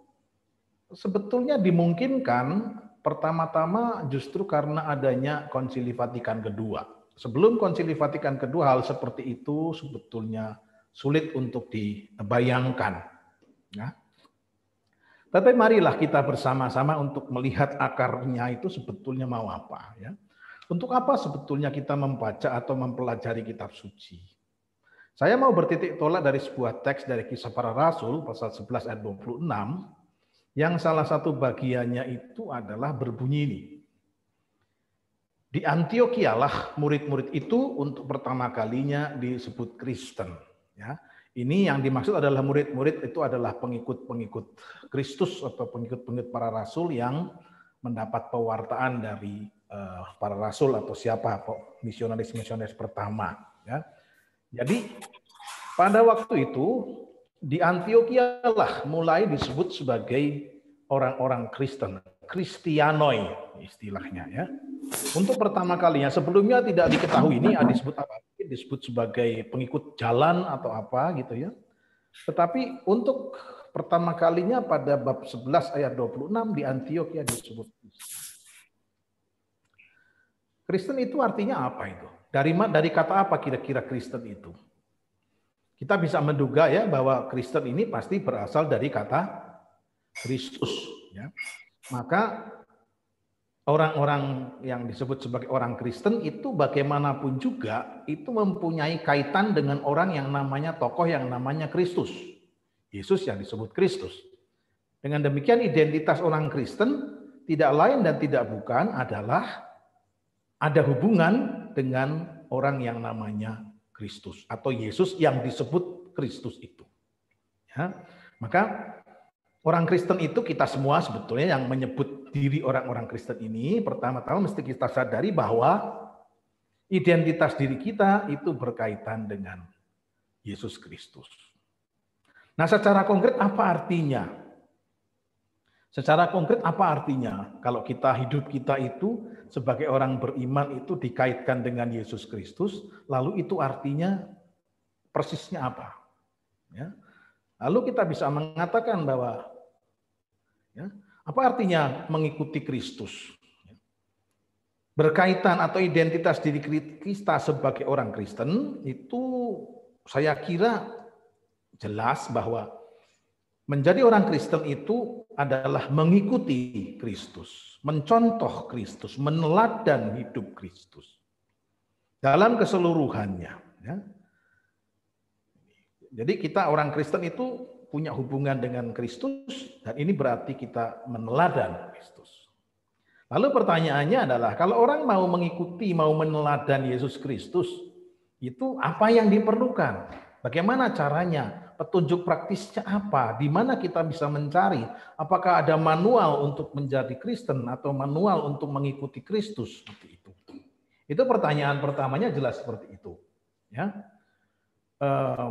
sebetulnya dimungkinkan pertama-tama justru karena adanya Konsili Vatikan kedua. Sebelum Konsili Vatikan kedua hal seperti itu sebetulnya sulit untuk dibayangkan. Ya. Tapi marilah kita bersama-sama untuk melihat akarnya itu sebetulnya mau apa ya. Untuk apa sebetulnya kita membaca atau mempelajari kitab suci? Saya mau bertitik tolak dari sebuah teks dari Kisah Para Rasul pasal 11 ayat 26 yang salah satu bagiannya itu adalah berbunyi ini. Di Antiokhia lah murid-murid itu untuk pertama kalinya disebut Kristen ya. Ini yang dimaksud adalah murid-murid itu adalah pengikut-pengikut Kristus atau pengikut-pengikut para rasul yang mendapat pewartaan dari para rasul atau siapa misionaris pertama. Ya. Jadi pada waktu itu di Antiokhia lah mulai disebut sebagai orang-orang Kristen, Kristianoi istilahnya ya. Untuk pertama kalinya, sebelumnya tidak diketahui ini disebut apa? Disebut sebagai pengikut jalan atau apa gitu ya. Tetapi untuk pertama kalinya pada bab 11 ayat 26 di Antiokhia disebut Kristen itu artinya apa itu? Dari kata apa kira-kira Kristen itu? Kita bisa menduga ya bahwa Kristen ini pasti berasal dari kata Kristus ya. Maka orang-orang yang disebut sebagai orang Kristen itu bagaimanapun juga itu mempunyai kaitan dengan orang yang namanya tokoh yang namanya Kristus. Yesus yang disebut Kristus. Dengan demikian identitas orang Kristen tidak lain dan tidak bukan adalah ada hubungan dengan orang yang namanya Kristus atau Yesus yang disebut Kristus itu. Ya. Maka orang Kristen itu kita semua sebetulnya yang menyebut diri orang-orang Kristen ini pertama-tama mesti kita sadari bahwa identitas diri kita itu berkaitan dengan Yesus Kristus. Nah, secara konkret apa artinya? Secara konkret apa artinya kalau hidup kita itu sebagai orang beriman itu dikaitkan dengan Yesus Kristus, lalu itu artinya persisnya apa? Ya. Lalu kita bisa mengatakan bahwa ya, apa artinya mengikuti Kristus? Berkaitan atau identitas diri kita sebagai orang Kristen itu saya kira jelas bahwa menjadi orang Kristen itu adalah mengikuti Kristus, mencontoh Kristus, meneladan hidup Kristus dalam keseluruhannya. Ya. Jadi kita orang Kristen itu punya hubungan dengan Kristus dan ini berarti kita meneladan Kristus. Lalu pertanyaannya adalah kalau orang mau mengikuti, mau meneladan Yesus Kristus, itu apa yang diperlukan? Bagaimana caranya? Petunjuk praktisnya apa? Di mana kita bisa mencari? Apakah ada manual untuk menjadi Kristen atau manual untuk mengikuti Kristus? Seperti itu. Itu pertanyaan pertamanya jelas seperti itu. Ya.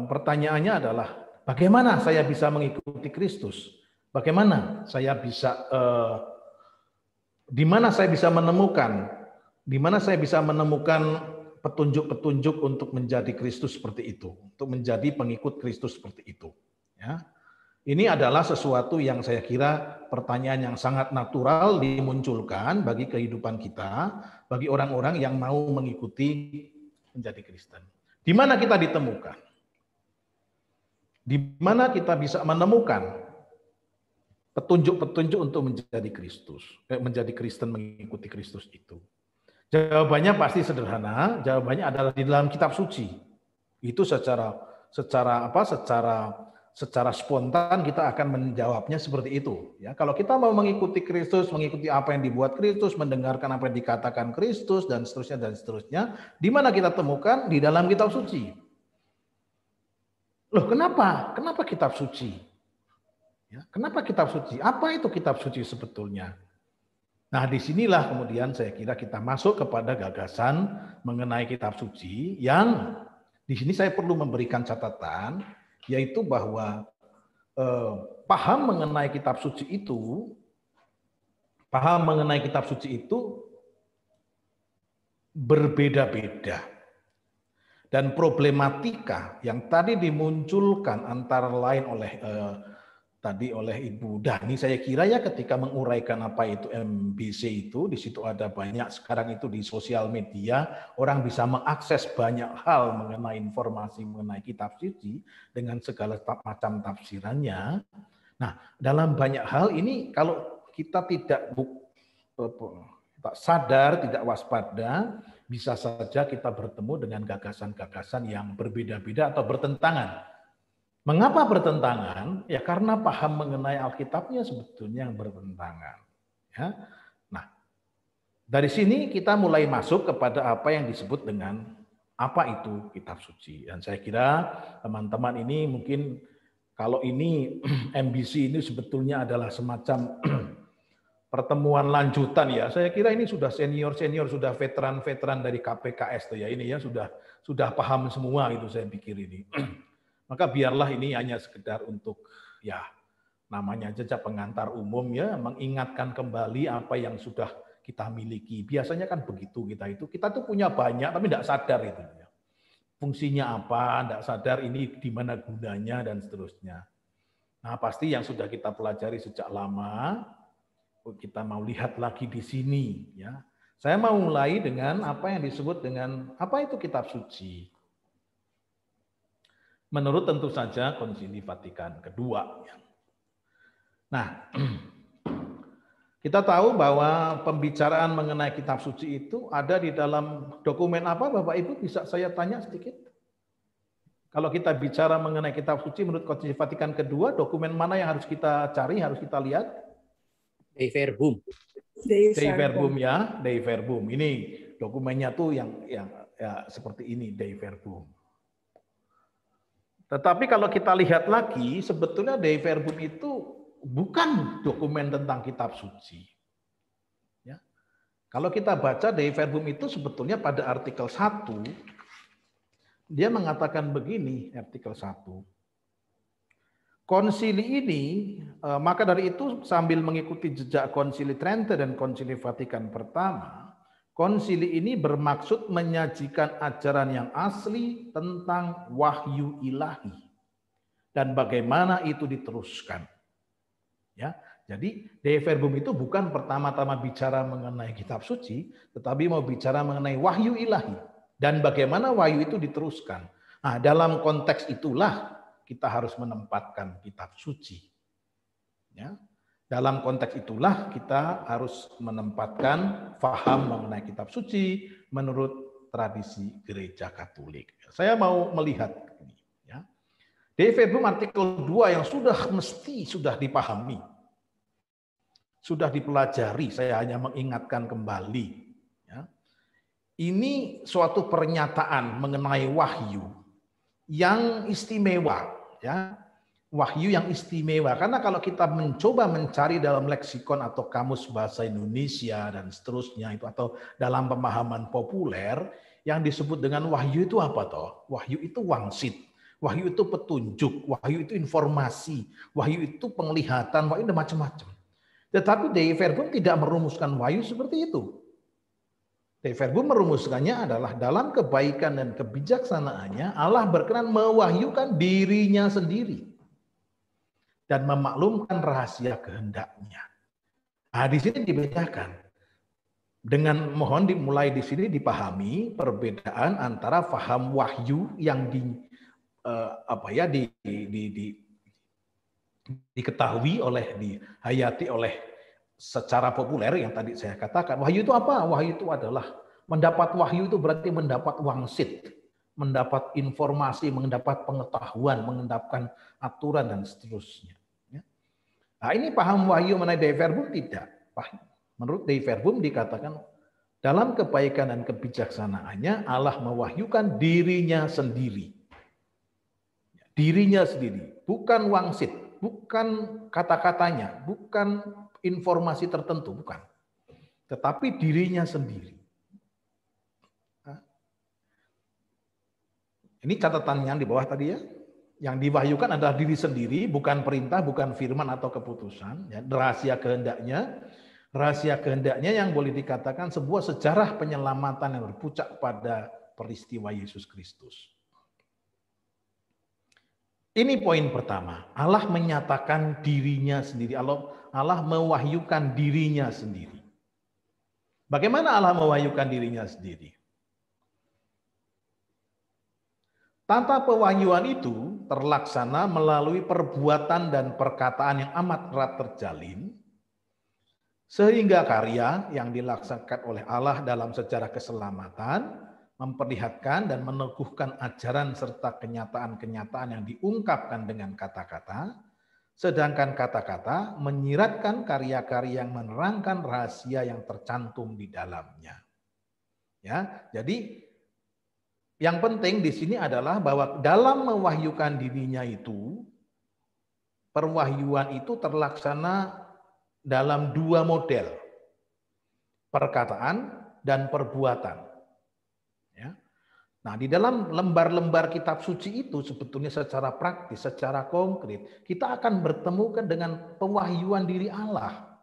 Pertanyaannya adalah bagaimana saya bisa mengikuti Kristus? Bagaimana saya bisa di mana saya bisa menemukan petunjuk-petunjuk untuk menjadi Kristus seperti itu, untuk menjadi pengikut Kristus seperti itu. Ya. Ini adalah sesuatu yang saya kira pertanyaan yang sangat natural dimunculkan bagi kehidupan kita, bagi orang-orang yang mau mengikuti menjadi Kristen. Di mana kita ditemukan? Di mana kita bisa menemukan petunjuk-petunjuk untuk menjadi Kristus, menjadi Kristen mengikuti Kristus itu? Jawabannya pasti sederhana, jawabannya adalah di dalam kitab suci. Itu secara spontan kita akan menjawabnya seperti itu. Ya, kalau kita mau mengikuti Kristus, mengikuti apa yang dibuat Kristus, mendengarkan apa yang dikatakan Kristus dan seterusnya, di mana kita temukan? Di dalam kitab suci. Loh, kenapa? Kenapa kitab suci? Ya, kenapa kitab suci? Apa itu kitab suci sebetulnya? Nah, disinilah kemudian saya kira kita masuk kepada gagasan mengenai kitab suci yang di sini saya perlu memberikan catatan, yaitu bahwa paham mengenai kitab suci itu berbeda-beda. Dan problematika yang tadi dimunculkan antara lain oleh Ibu Dani, saya kira ya ketika menguraikan apa itu MBC itu, di situ ada banyak sekarang itu di sosial media, orang bisa mengakses banyak hal mengenai informasi mengenai kitab suci dengan segala macam tafsirannya. Nah, dalam banyak hal ini kalau kita tidak sadar, tidak waspada, bisa saja kita bertemu dengan gagasan-gagasan yang berbeda-beda atau bertentangan. Mengapa bertentangan? Ya karena paham mengenai Alkitabnya sebetulnya yang bertentangan. Ya. Nah, dari sini kita mulai masuk kepada apa yang disebut dengan apa itu kitab suci. Dan saya kira teman-teman ini mungkin kalau ini MBC ini sebetulnya adalah semacam pertemuan lanjutan ya. Saya kira ini sudah senior-senior, sudah veteran-veteran dari KPKS tuh ya, ini ya sudah paham semua itu saya pikir ini. Maka biarlah ini hanya sekedar untuk ya namanya jejak pengantar umum ya, mengingatkan kembali apa yang sudah kita miliki. Biasanya kan begitu kita tuh punya banyak tapi tidak sadar itu ya. Fungsinya apa, tidak sadar ini di mana gunanya dan seterusnya. Nah, pasti yang sudah kita pelajari sejak lama, kita mau lihat lagi di sini ya. Saya mau mulai dengan apa yang disebut dengan apa itu kitab suci. Menurut tentu saja Konsili Vatikan kedua. Nah, kita tahu bahwa pembicaraan mengenai kitab suci itu ada di dalam dokumen apa, Bapak Ibu? Bisa saya tanya sedikit? Kalau kita bicara mengenai kitab suci menurut Konsili Vatikan kedua, dokumen mana yang harus kita cari, harus kita lihat? Dei Verbum. Dei Verbum ya, Dei Verbum. Ini dokumennya tuh yang ya, seperti ini, Dei Verbum. Tetapi kalau kita lihat lagi, sebetulnya Dei Verbum itu bukan dokumen tentang kitab suci. Ya. Kalau kita baca Dei Verbum itu sebetulnya pada artikel 1, dia mengatakan begini, artikel 1. Konsili ini, maka dari itu sambil mengikuti jejak Konsili Trente dan Konsili Vatikan pertama, konsili ini bermaksud menyajikan ajaran yang asli tentang wahyu ilahi dan bagaimana itu diteruskan. Ya, jadi Dei Verbum itu bukan pertama-tama bicara mengenai kitab suci, tetapi mau bicara mengenai wahyu ilahi dan bagaimana wahyu itu diteruskan. Nah, dalam konteks itulah kita harus menempatkan kitab suci. Ya, dalam konteks itulah kita harus menempatkan faham mengenai kitab suci menurut tradisi Gereja Katolik. Saya mau melihat ini. Dei Verbum artikel 2 yang sudah dipahami, sudah dipelajari, saya hanya mengingatkan kembali. Ya. Ini suatu pernyataan mengenai wahyu yang istimewa. Ya. Wahyu yang istimewa, karena kalau kita mencoba mencari dalam leksikon atau kamus bahasa Indonesia dan seterusnya itu atau dalam pemahaman populer, yang disebut dengan wahyu itu apa toh? Wahyu itu wangsit. Wahyu itu petunjuk, wahyu itu informasi, wahyu itu penglihatan, wahyu itu macam-macam. Tetapi Dei Verbum tidak merumuskan wahyu seperti itu. Dei Verbum merumuskannya adalah dalam kebaikan dan kebijaksanaannya Allah berkenan mewahyukan dirinya sendiri dan memaklumkan rahasia kehendaknya. Nah, di sini dibedakan. Dengan mohon dimulai di sini dipahami perbedaan antara faham wahyu yang diketahui dihayati oleh secara populer yang tadi saya katakan. Wahyu itu apa? Wahyu itu adalah mendapat wahyu itu berarti mendapat wangsit, mendapat informasi, mendapat pengetahuan, mendapatkan aturan dan seterusnya. Nah, ini paham wahyu mengenai Dei Verbum tidak. Menurut Dei Verbum dikatakan dalam kebaikan dan kebijaksanaannya Allah mewahyukan dirinya sendiri. Dirinya sendiri, bukan wangsit, bukan kata-katanya, bukan informasi tertentu, bukan. Tetapi dirinya sendiri. Ini catatan yang di bawah tadi ya. Yang diwahyukan adalah diri sendiri, bukan perintah, bukan firman atau keputusan. Ya, rahasia kehendaknya yang boleh dikatakan sebuah sejarah penyelamatan yang berpuncak pada peristiwa Yesus Kristus. Ini poin pertama. Allah menyatakan dirinya sendiri. Allah mewahyukan dirinya sendiri. Bagaimana Allah mewahyukan dirinya sendiri? Tata pewahyuan itu terlaksana melalui perbuatan dan perkataan yang amat erat terjalin, sehingga karya yang dilaksanakan oleh Allah dalam sejarah keselamatan memperlihatkan dan meneguhkan ajaran serta kenyataan-kenyataan yang diungkapkan dengan kata-kata, sedangkan kata-kata menyiratkan karya-karya yang menerangkan rahasia yang tercantum di dalamnya. Ya, jadi yang penting di sini adalah bahwa dalam mewahyukan dirinya itu, perwahyuan itu terlaksana dalam dua model, perkataan dan perbuatan. Ya. Nah, di dalam lembar-lembar kitab suci itu sebetulnya secara praktis, secara konkret, kita akan bertemu dengan pewahyuan diri Allah.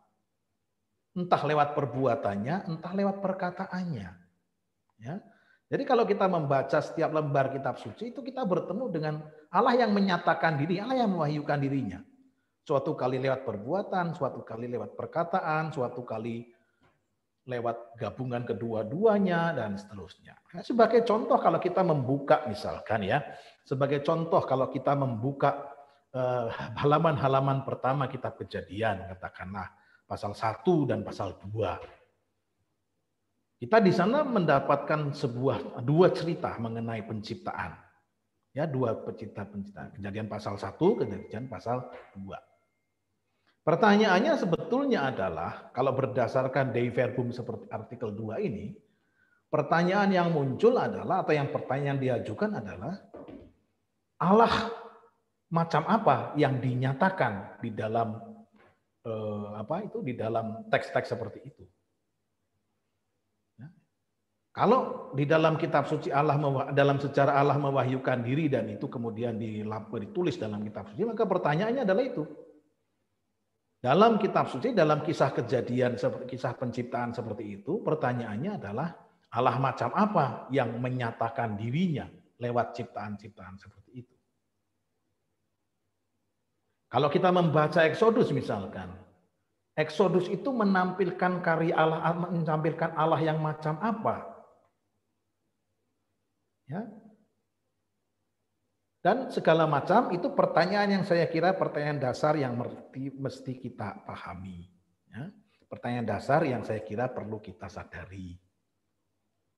Entah lewat perbuatannya, entah lewat perkataannya. Ya. Jadi kalau kita membaca setiap lembar kitab suci itu kita bertemu dengan Allah yang menyatakan diri, Allah yang mewahyukan dirinya. Suatu kali lewat perbuatan, suatu kali lewat perkataan, suatu kali lewat gabungan kedua-duanya, dan seterusnya. Nah, sebagai contoh kalau kita membuka misalkan ya, sebagai contoh kalau kita membuka halaman-halaman pertama kitab Kejadian, katakanlah pasal 1 dan pasal 2. Kita di sana mendapatkan dua cerita mengenai penciptaan. Ya, dua penciptaan. Kejadian pasal 1, Kejadian pasal 2. Pertanyaannya sebetulnya adalah, kalau berdasarkan Dei Verbum seperti artikel 2 ini, pertanyaan yang muncul adalah, atau yang pertanyaan diajukan adalah, Allah macam apa yang dinyatakan di dalam di dalam teks-teks seperti itu. Ya. Kalau di dalam kitab suci dalam sejarah Allah mewahyukan diri dan itu kemudian ditulis dalam kitab suci, maka pertanyaannya adalah itu. Dalam kitab suci, dalam kisah kejadian, kisah penciptaan seperti itu, pertanyaannya adalah Allah macam apa yang menyatakan dirinya lewat ciptaan-ciptaan seperti itu. Kalau kita membaca Exodus misalkan, Exodus itu menampilkan karya Allah, menampilkan Allah yang macam apa? Ya. Dan segala macam itu pertanyaan yang saya kira pertanyaan dasar yang mesti kita pahami. Ya. Pertanyaan dasar yang saya kira perlu kita sadari.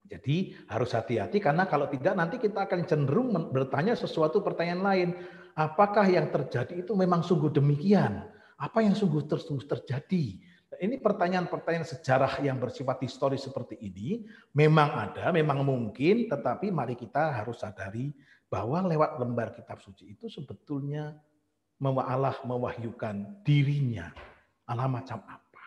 Jadi harus hati-hati karena kalau tidak nanti kita akan cenderung bertanya sesuatu pertanyaan lain. Apakah yang terjadi itu memang sungguh demikian? Apa yang sungguh terjadi? Ini pertanyaan-pertanyaan sejarah yang bersifat historis seperti ini memang ada, memang mungkin, tetapi mari kita harus sadari bahwa lewat lembar kitab suci itu sebetulnya Allah mewahyukan dirinya. Allah macam apa?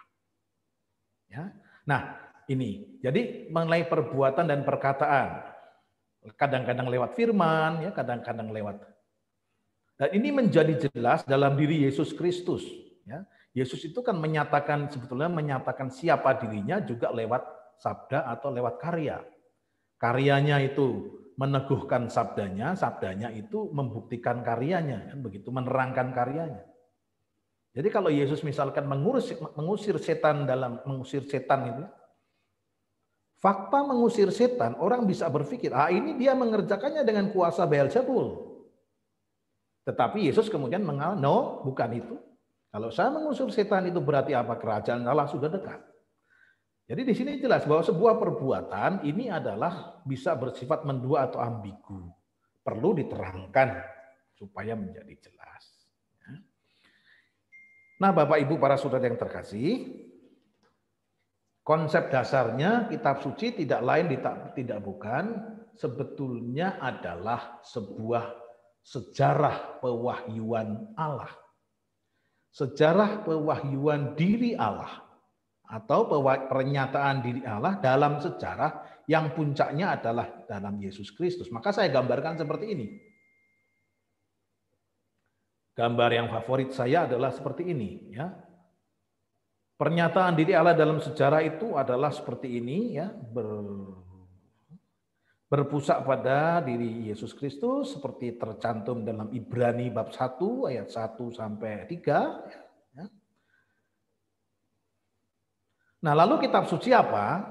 Ya. Nah, ini. Jadi mengenai perbuatan dan perkataan. Kadang-kadang lewat firman, ya, kadang-kadang lewat. Dan ini menjadi jelas dalam diri Yesus Kristus. Ya. Yesus itu kan sebetulnya menyatakan siapa dirinya juga lewat sabda atau lewat karya. Karyanya itu meneguhkan sabdanya, sabdanya itu membuktikan karyanya, kan begitu, menerangkan karyanya. Jadi kalau Yesus misalkan mengusir setan itu, fakta mengusir setan, orang bisa berpikir, ini dia mengerjakannya dengan kuasa Beelzebul. Tetapi Yesus kemudian mengatakan, no, bukan itu. Kalau saya mengusir setan itu berarti apa? Kerajaan Allah sudah dekat. Jadi di sini jelas bahwa sebuah perbuatan ini adalah bisa bersifat mendua atau ambigu. Perlu diterangkan supaya menjadi jelas. Nah, Bapak Ibu para saudara yang terkasih, konsep dasarnya kitab suci tidak lain tidak bukan sebetulnya adalah sebuah sejarah pewahyuan Allah. Sejarah pewahyuan diri Allah. Atau pernyataan diri Allah dalam sejarah yang puncaknya adalah dalam Yesus Kristus. Maka saya gambarkan seperti ini. Gambar yang favorit saya adalah seperti ini. Ya. Pernyataan diri Allah dalam sejarah itu adalah seperti ini. Ya. Berpusat pada diri Yesus Kristus seperti tercantum dalam Ibrani bab 1 ayat 1 sampai 3. Nah, lalu kitab suci apa?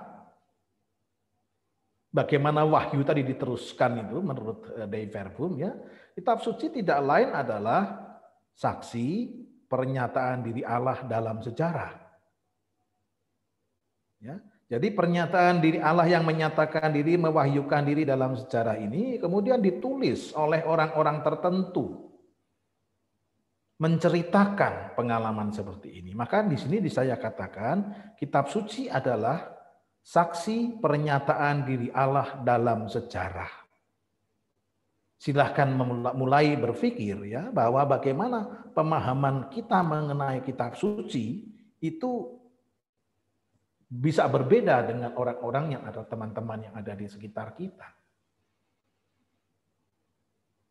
Bagaimana wahyu tadi diteruskan itu menurut Dei Verbum ya. Kitab suci tidak lain adalah saksi pernyataan diri Allah dalam sejarah. Ya. Jadi pernyataan diri Allah yang menyatakan diri, mewahyukan diri dalam sejarah ini kemudian ditulis oleh orang-orang tertentu. Menceritakan pengalaman seperti ini. Maka di sini saya katakan kitab suci adalah saksi pernyataan diri Allah dalam sejarah. Silahkan mulai berpikir ya bahwa bagaimana pemahaman kita mengenai kitab suci itu bisa berbeda dengan orang-orang yang ada, teman-teman yang ada di sekitar kita.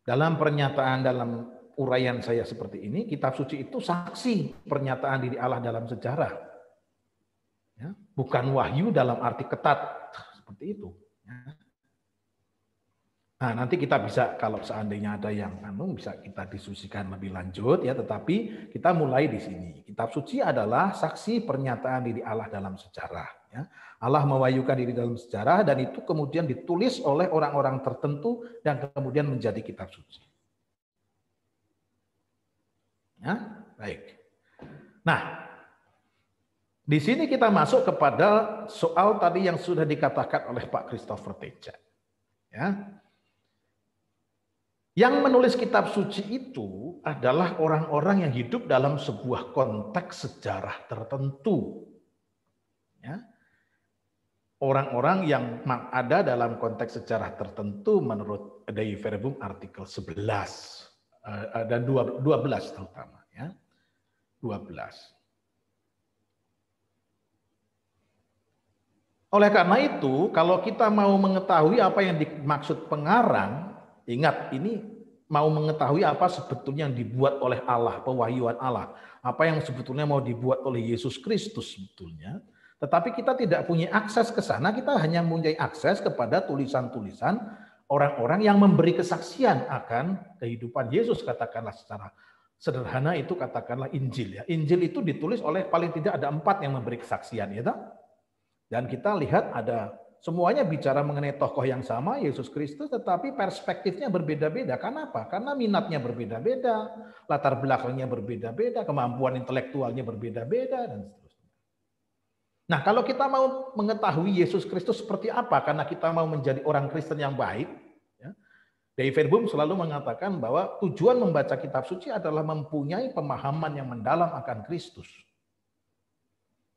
Dalam pernyataan, dalam uraian saya seperti ini, kitab suci itu saksi pernyataan diri Allah dalam sejarah. Ya, bukan wahyu dalam arti ketat seperti itu. Ya. Nah, nanti kita bisa, kalau seandainya ada yang bisa kita diskusikan lebih lanjut ya, tetapi kita mulai di sini. Kitab suci adalah saksi pernyataan diri Allah dalam sejarah. Ya. Allah mewahyukan diri dalam sejarah dan itu kemudian ditulis oleh orang-orang tertentu dan kemudian menjadi kitab suci. Ya, baik. Nah, di sini kita masuk kepada soal tadi yang sudah dikatakan oleh Pak Christopher Teja. Ya. Yang menulis kitab suci itu adalah orang-orang yang hidup dalam sebuah konteks sejarah tertentu. Ya. Orang-orang yang ada dalam konteks sejarah tertentu menurut Dei Verbum artikel 11 dan 12 terutama. Ya. 12. Oleh karena itu, kalau kita mau mengetahui apa yang dimaksud pengarang, ingat ini mau mengetahui apa sebetulnya yang dibuat oleh Allah, pewahyuan Allah, apa yang sebetulnya mau dibuat oleh Yesus Kristus sebetulnya. Tetapi kita tidak punya akses ke sana, kita hanya mempunyai akses kepada tulisan-tulisan orang-orang yang memberi kesaksian akan kehidupan Yesus, katakanlah secara sederhana itu katakanlah Injil ya. Injil itu ditulis oleh paling tidak ada 4 yang memberi kesaksian ya toh? Dan kita lihat ada semuanya bicara mengenai tokoh yang sama, Yesus Kristus, tetapi perspektifnya berbeda-beda. Kenapa? Karena minatnya berbeda-beda, latar belakangnya berbeda-beda, kemampuan intelektualnya berbeda-beda, dan seterusnya. Nah, kalau kita mau mengetahui Yesus Kristus seperti apa, karena kita mau menjadi orang Kristen yang baik, ya, Dei Verbum selalu mengatakan bahwa tujuan membaca kitab suci adalah mempunyai pemahaman yang mendalam akan Kristus.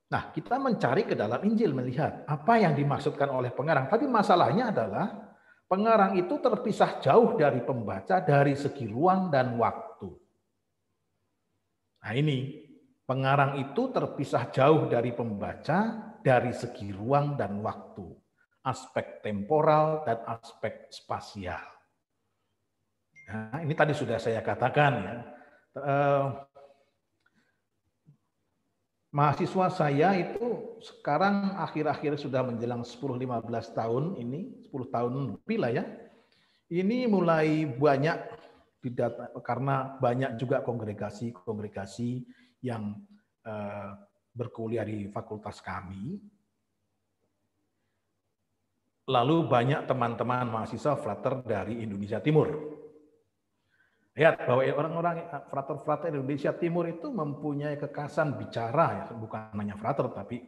Nah, kita mencari ke dalam Injil, melihat apa yang dimaksudkan oleh pengarang. Tapi masalahnya adalah pengarang itu terpisah jauh dari pembaca dari segi ruang dan waktu. Nah ini, pengarang itu terpisah jauh dari pembaca dari segi ruang dan waktu. Aspek temporal dan aspek spasial. Nah, ini tadi sudah saya katakan ya. Mahasiswa saya itu sekarang akhir-akhir sudah menjelang 10-15 tahun ini, 10 tahun lebih lah ya. Ini mulai banyak karena banyak juga kongregasi yang berkuliah di fakultas kami. Lalu banyak teman-teman mahasiswa frater dari Indonesia Timur. Lihat bahwa orang-orang frater-frater Indonesia Timur itu mempunyai kekhasan bicara, ya, bukan hanya frater, tapi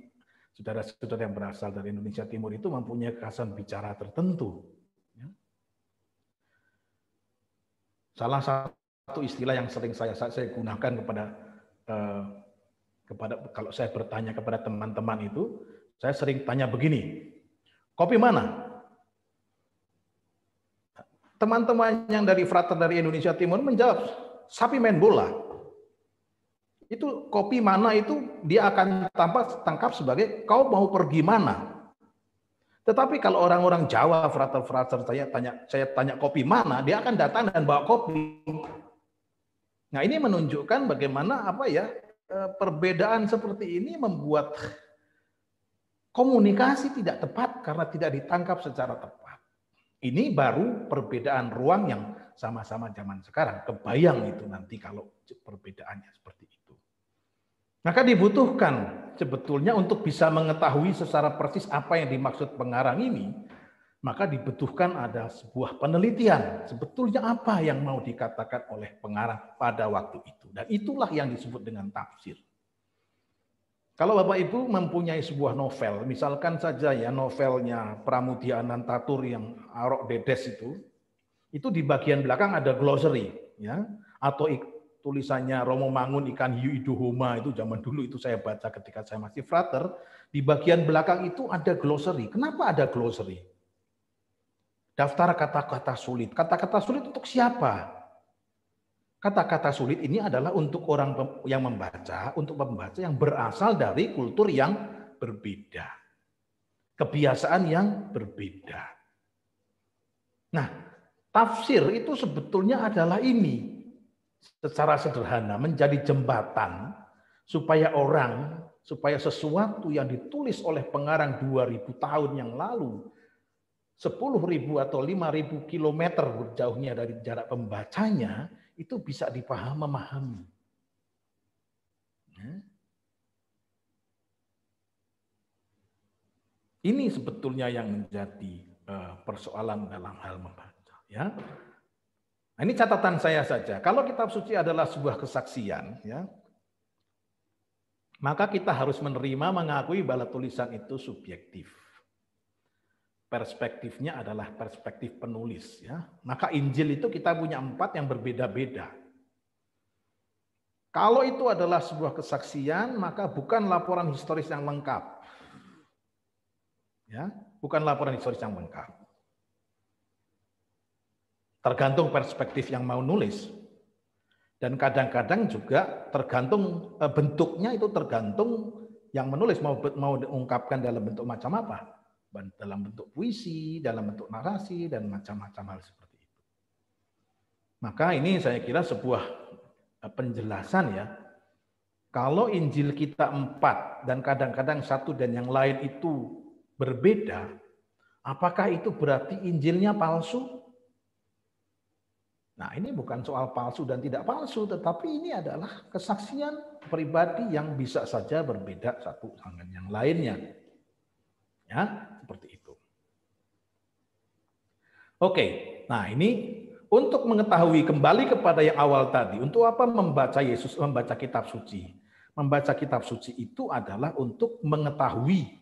saudara-saudara yang berasal dari Indonesia Timur itu mempunyai kekhasan bicara tertentu. Ya. Salah satu istilah yang sering saya gunakan kepada kalau saya bertanya kepada teman-teman itu, saya sering tanya begini, kopi mana? Teman-teman yang dari frater dari Indonesia Timur menjawab, sapi main bola. Itu kopi mana itu dia akan tangkap sebagai kau mau pergi mana. Tetapi kalau orang-orang Jawa, frater-frater saya tanya kopi mana, dia akan datang dan bawa kopi. Nah ini menunjukkan bagaimana perbedaan seperti ini membuat komunikasi tidak tepat karena tidak ditangkap secara tepat. Ini baru perbedaan ruang yang sama-sama zaman sekarang. Kebayang itu nanti kalau perbedaannya seperti itu. Maka dibutuhkan sebetulnya untuk bisa mengetahui secara persis apa yang dimaksud pengarang ini, maka dibutuhkan ada sebuah penelitian. Sebetulnya apa yang mau dikatakan oleh pengarang pada waktu itu. Dan itulah yang disebut dengan tafsir. Kalau Bapak Ibu mempunyai sebuah novel, misalkan saja ya novelnya Pramudia Anantatur yang Arok Dedes itu di bagian belakang ada glossary, ya, atau tulisannya Romo Mangun Ikan Hiu Idohoma itu zaman dulu itu saya baca ketika saya masih frater, di bagian belakang itu ada glossary. Kenapa ada glossary? Daftar kata-kata sulit. Kata-kata sulit untuk siapa? Kata-kata sulit ini adalah untuk orang yang membaca, untuk pembaca yang berasal dari kultur yang berbeda. Kebiasaan yang berbeda. Nah, tafsir itu sebetulnya adalah ini. Secara sederhana menjadi jembatan supaya sesuatu yang ditulis oleh pengarang 2000 tahun yang lalu, 10.000 atau 5.000 kilometer berjauhnya dari jarak pembacanya, itu bisa memahami. Ini sebetulnya yang menjadi persoalan dalam hal membaca. Ya. Nah, ini catatan saya saja. Kalau kitab suci adalah sebuah kesaksian, ya, maka kita harus menerima, mengakui bahwa tulisan itu subjektif. Perspektifnya adalah perspektif penulis. Ya. Maka Injil itu kita punya 4 yang berbeda-beda. Kalau itu adalah sebuah kesaksian, maka bukan laporan historis yang lengkap. Ya, bukan laporan historis yang lengkap. Tergantung perspektif yang mau nulis. Dan kadang-kadang juga tergantung bentuknya, itu tergantung yang menulis mau diungkapkan dalam bentuk macam apa. Dalam bentuk puisi, dalam bentuk narasi, dan macam-macam hal seperti itu. Maka ini saya kira sebuah penjelasan ya. Kalau Injil kita 4 dan kadang-kadang satu dan yang lain itu berbeda, apakah itu berarti Injilnya palsu? Nah, ini bukan soal palsu dan tidak palsu, tetapi ini adalah kesaksian pribadi yang bisa saja berbeda satu dengan yang lainnya. Ya, seperti itu. Oke, nah ini untuk mengetahui kembali kepada yang awal tadi, untuk apa membaca kitab suci? Membaca kitab suci itu adalah untuk mengetahui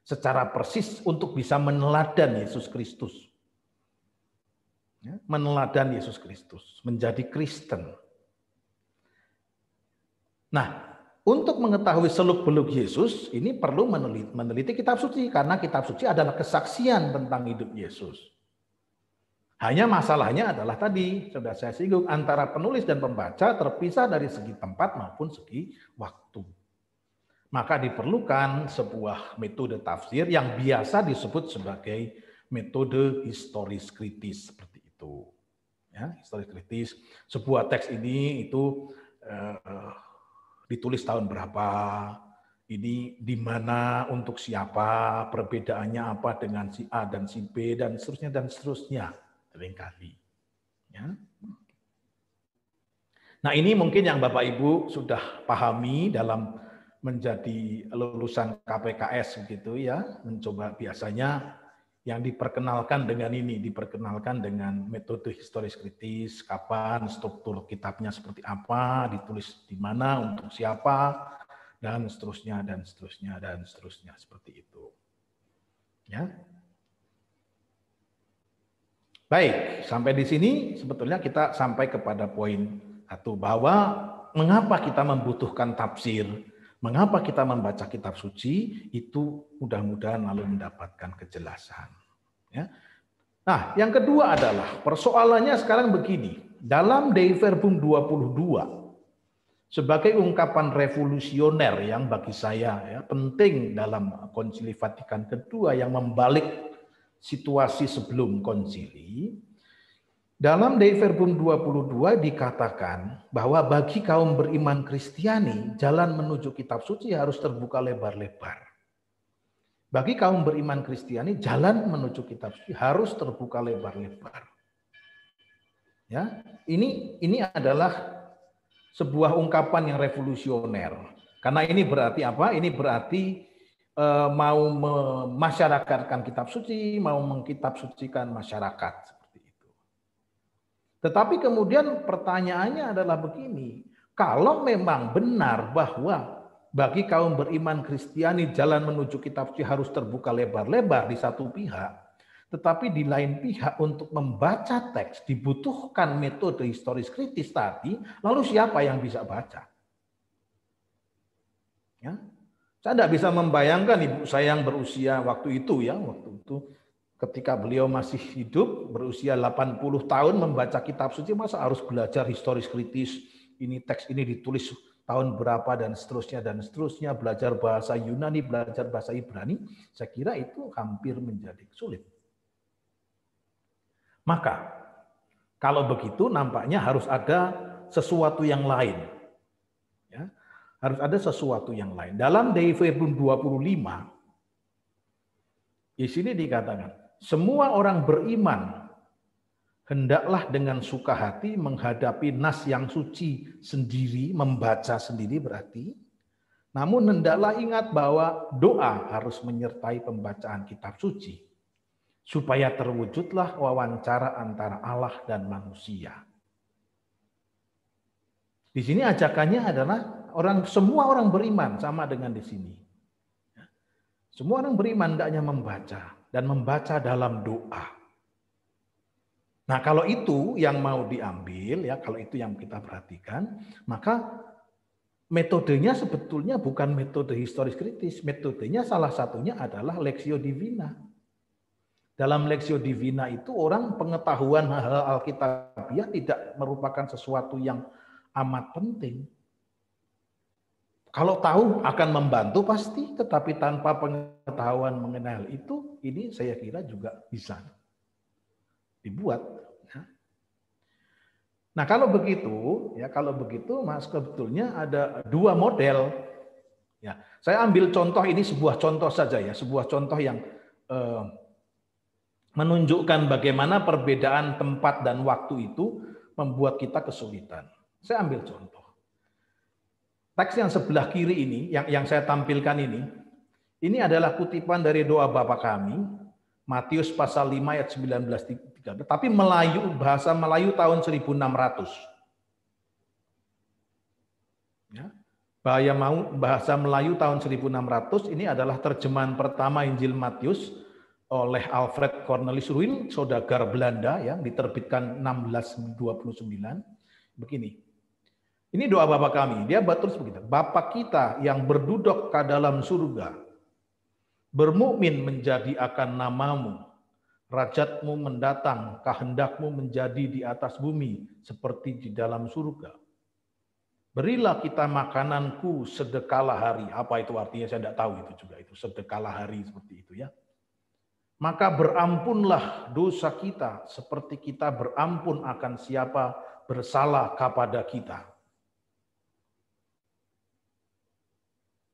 secara persis, untuk bisa meneladan Yesus Kristus. Ya, meneladan Yesus Kristus, menjadi Kristen. Nah, untuk mengetahui seluk-beluk Yesus, ini perlu meneliti kitab suci, karena kitab suci adalah kesaksian tentang hidup Yesus. Hanya masalahnya adalah tadi, sudah saya singgung, antara penulis dan pembaca terpisah dari segi tempat maupun segi waktu. Maka diperlukan sebuah metode tafsir yang biasa disebut sebagai metode historis kritis, seperti itu. Ya, historis kritis, sebuah teks ini itu ditulis tahun berapa, ini di mana, untuk siapa, perbedaannya apa dengan si A dan si B, dan seterusnya seringkali. Ya. Nah, ini mungkin yang Bapak Ibu sudah pahami dalam menjadi lulusan KPKS gitu ya, mencoba biasanya yang diperkenalkan dengan ini, diperkenalkan dengan metode historis kritis, kapan, struktur kitabnya seperti apa, ditulis di mana, untuk siapa, dan seterusnya, dan seterusnya, dan seterusnya, seperti itu. Ya. Baik, sampai di sini sebetulnya kita sampai kepada poin satu, bahwa mengapa kita membutuhkan tafsir, mengapa kita membaca kitab suci, itu mudah-mudahan lalu mendapatkan kejelasan. Ya. Nah, yang kedua adalah persoalannya sekarang begini. Dalam Dei Verbum 22, sebagai ungkapan revolusioner yang bagi saya ya, penting dalam Konsili Vatikan kedua yang membalik situasi sebelum konsili, dalam Dei Verbum 22 dikatakan bahwa bagi kaum beriman Kristiani, jalan menuju kitab suci harus terbuka lebar-lebar. Bagi kaum beriman Kristiani, jalan menuju kitab suci harus terbuka lebar-lebar. Ya, ini adalah sebuah ungkapan yang revolusioner. Karena ini berarti apa? Ini berarti mau memasyarakatkan kitab suci, mau mengkitab sucikan masyarakat, seperti itu. Tetapi kemudian pertanyaannya adalah begini, kalau memang benar bahwa bagi kaum beriman Kristiani jalan menuju kitab suci harus terbuka lebar-lebar di satu pihak, tetapi di lain pihak untuk membaca teks dibutuhkan metode historis kritis tadi, lalu siapa yang bisa baca? Ya. Saya tidak bisa membayangkan ibu saya yang berusia waktu itu ya, waktu itu ketika beliau masih hidup, berusia 80 tahun membaca kitab suci, masa harus belajar historis kritis, ini teks ini ditulis tahun berapa dan seterusnya, belajar bahasa Yunani, belajar bahasa Ibrani, saya kira itu hampir menjadi sulit. Maka, kalau begitu nampaknya harus ada sesuatu yang lain. Ya, harus ada sesuatu yang lain. Dalam Dei Verbum 25, di sini dikatakan, semua orang beriman hendaklah dengan suka hati menghadapi nas yang suci sendiri, membaca sendiri berarti. Namun hendaklah ingat bahwa doa harus menyertai pembacaan kitab suci, supaya terwujudlah wawancara antara Allah dan manusia. Di sini ajakannya adalah semua orang beriman, sama dengan di sini. Semua orang beriman hendaknya membaca dan membaca dalam doa. Nah, kalau itu yang mau diambil, ya, kalau itu yang kita perhatikan, maka metodenya sebetulnya bukan metode historis kritis. Metodenya salah satunya adalah Lectio Divina. Dalam Lectio Divina itu orang pengetahuan hal-hal Alkitabiah tidak merupakan sesuatu yang amat penting. Kalau tahu akan membantu pasti, tetapi tanpa pengetahuan mengenai hal itu, ini saya kira juga bisa dibuat. Nah, kalau begitu, Mas, sebetulnya ada dua model. Ya, saya ambil contoh ini, sebuah contoh saja ya, sebuah contoh yang menunjukkan bagaimana perbedaan tempat dan waktu itu membuat kita kesulitan. Saya ambil contoh. Teks yang sebelah kiri ini, yang saya tampilkan ini adalah kutipan dari doa Bapa kami, Matius pasal 5 ayat 19-13, tapi bahasa Melayu tahun 1600. Ya. Bahasa Melayu tahun 1600 ini adalah terjemahan pertama Injil Matius oleh Alfred Cornelis Ruil, saudagar Belanda, yang diterbitkan 1629. Begini. Ini doa Bapa kami. Dia terus begitu. Bapa kita yang berduduk ke dalam surga, bermukmin menjadi akan namamu. Rajatmu mendatang, kehendakmu menjadi di atas bumi seperti di dalam surga. Berilah kita makananku sedekala hari. Apa itu artinya saya tidak tahu itu juga. Itu sedekala hari seperti itu ya. Maka berampunlah dosa kita seperti kita berampun akan siapa bersalah kepada kita.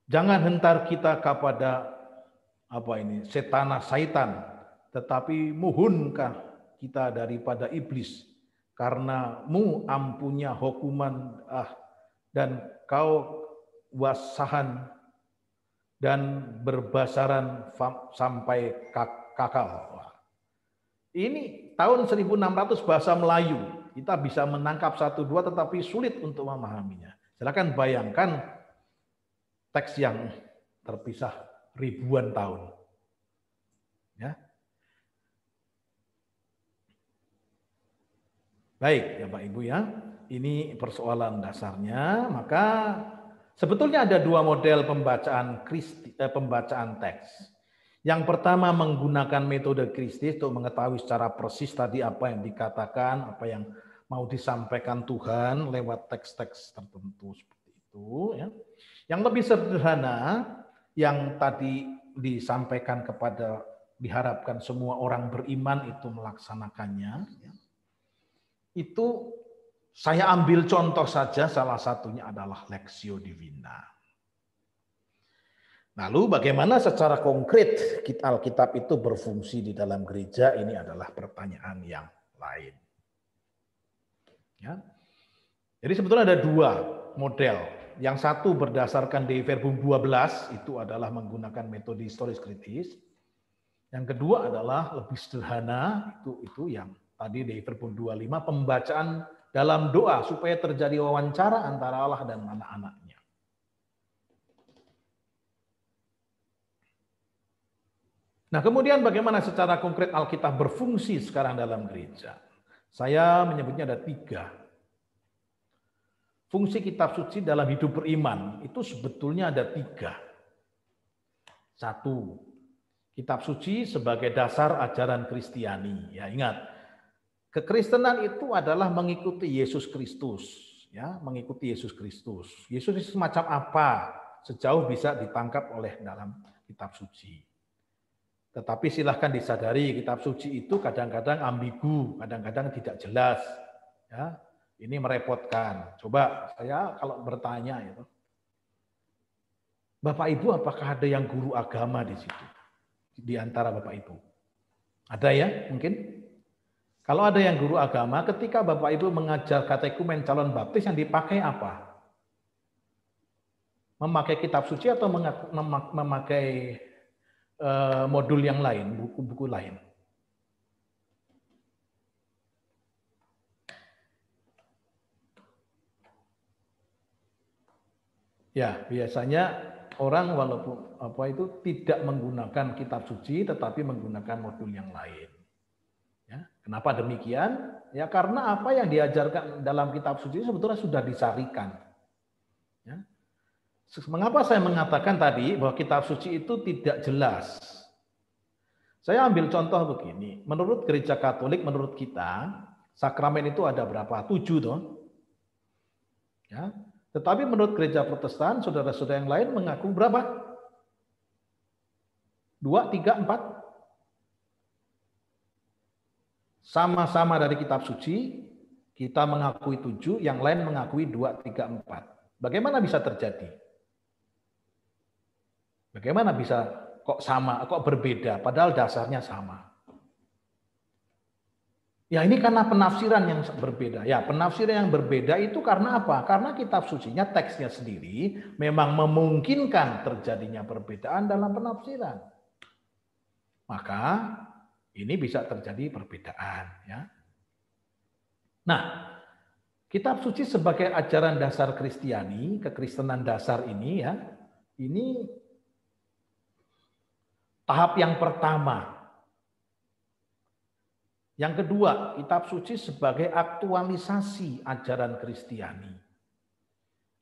Jangan hentar kita kepada saitan, tetapi mohonkan kita daripada iblis, karena mu ampunya hukuman dan kau wasahan dan berbasaran sampai kakal. Ini tahun 1600 bahasa Melayu. Kita bisa menangkap satu dua tetapi sulit untuk memahaminya. Silakan bayangkan teks yang terpisah ribuan tahun. Ya. Baik, ya Pak Ibu ya. Ini persoalan dasarnya. Maka sebetulnya ada dua model pembacaan teks. Yang pertama menggunakan metode Kristus untuk mengetahui secara persis tadi apa yang dikatakan, apa yang mau disampaikan Tuhan lewat teks-teks tertentu seperti itu. Ya. Yang lebih sederhana, yang tadi disampaikan diharapkan semua orang beriman itu melaksanakannya, itu saya ambil contoh saja, salah satunya adalah Lectio Divina. Lalu bagaimana secara konkret Alkitab itu berfungsi di dalam gereja, ini adalah pertanyaan yang lain. Ya. Jadi sebetulnya ada dua model. Yang satu berdasarkan Dei Verbum 12, itu adalah menggunakan metode historis kritis. Yang kedua adalah lebih sederhana, itu yang tadi Dei Verbum 25, pembacaan dalam doa supaya terjadi wawancara antara Allah dan anak-anaknya. Nah, kemudian bagaimana secara konkret Alkitab berfungsi sekarang dalam gereja? Saya menyebutnya ada 3. Fungsi kitab suci dalam hidup beriman itu sebetulnya ada 3. 1, Kitab suci sebagai dasar ajaran Kristiani. Ya, ingat, kekristenan itu adalah mengikuti Yesus Kristus, ya, mengikuti Yesus Kristus. Yesus itu semacam apa? Sejauh bisa ditangkap oleh dalam kitab suci. Tetapi silahkan disadari, kitab suci itu kadang-kadang ambigu, kadang-kadang tidak jelas. Ya, ini merepotkan. Coba saya kalau bertanya itu, Bapak Ibu, apakah ada yang guru agama di situ? Di antara Bapak Ibu. Ada ya mungkin? Kalau ada yang guru agama, ketika Bapak Ibu mengajar katekumen calon baptis yang dipakai apa? Memakai kitab suci atau memakai modul yang lain, buku-buku lain? Ya, biasanya orang walaupun tidak menggunakan kitab suci tetapi menggunakan modul yang lain. Ya, kenapa demikian? Ya karena apa yang diajarkan dalam kitab suci sebetulnya sudah disarikan. Ya. Mengapa saya mengatakan tadi bahwa kitab suci itu tidak jelas? Saya ambil contoh begini. Menurut Gereja Katolik, menurut kita, sakramen itu ada berapa? 7 toh. Ya. Tetapi menurut gereja Protestan, saudara-saudara yang lain mengaku berapa? 2, 3, 4? Sama-sama dari kitab suci, kita mengakui 7, yang lain mengakui 2, 3, 4. Bagaimana bisa terjadi? Bagaimana bisa kok sama, kok berbeda, padahal dasarnya sama? Ya ini karena penafsiran yang berbeda. Ya penafsiran yang berbeda itu karena apa? Karena kitab sucinya, teksnya sendiri memang memungkinkan terjadinya perbedaan dalam penafsiran. Maka ini bisa terjadi perbedaan. Ya. Nah, kitab suci sebagai ajaran dasar Kristiani, kekristenan dasar ini ya, ini tahap yang pertama. Yang kedua, kitab suci sebagai aktualisasi ajaran Kristiani.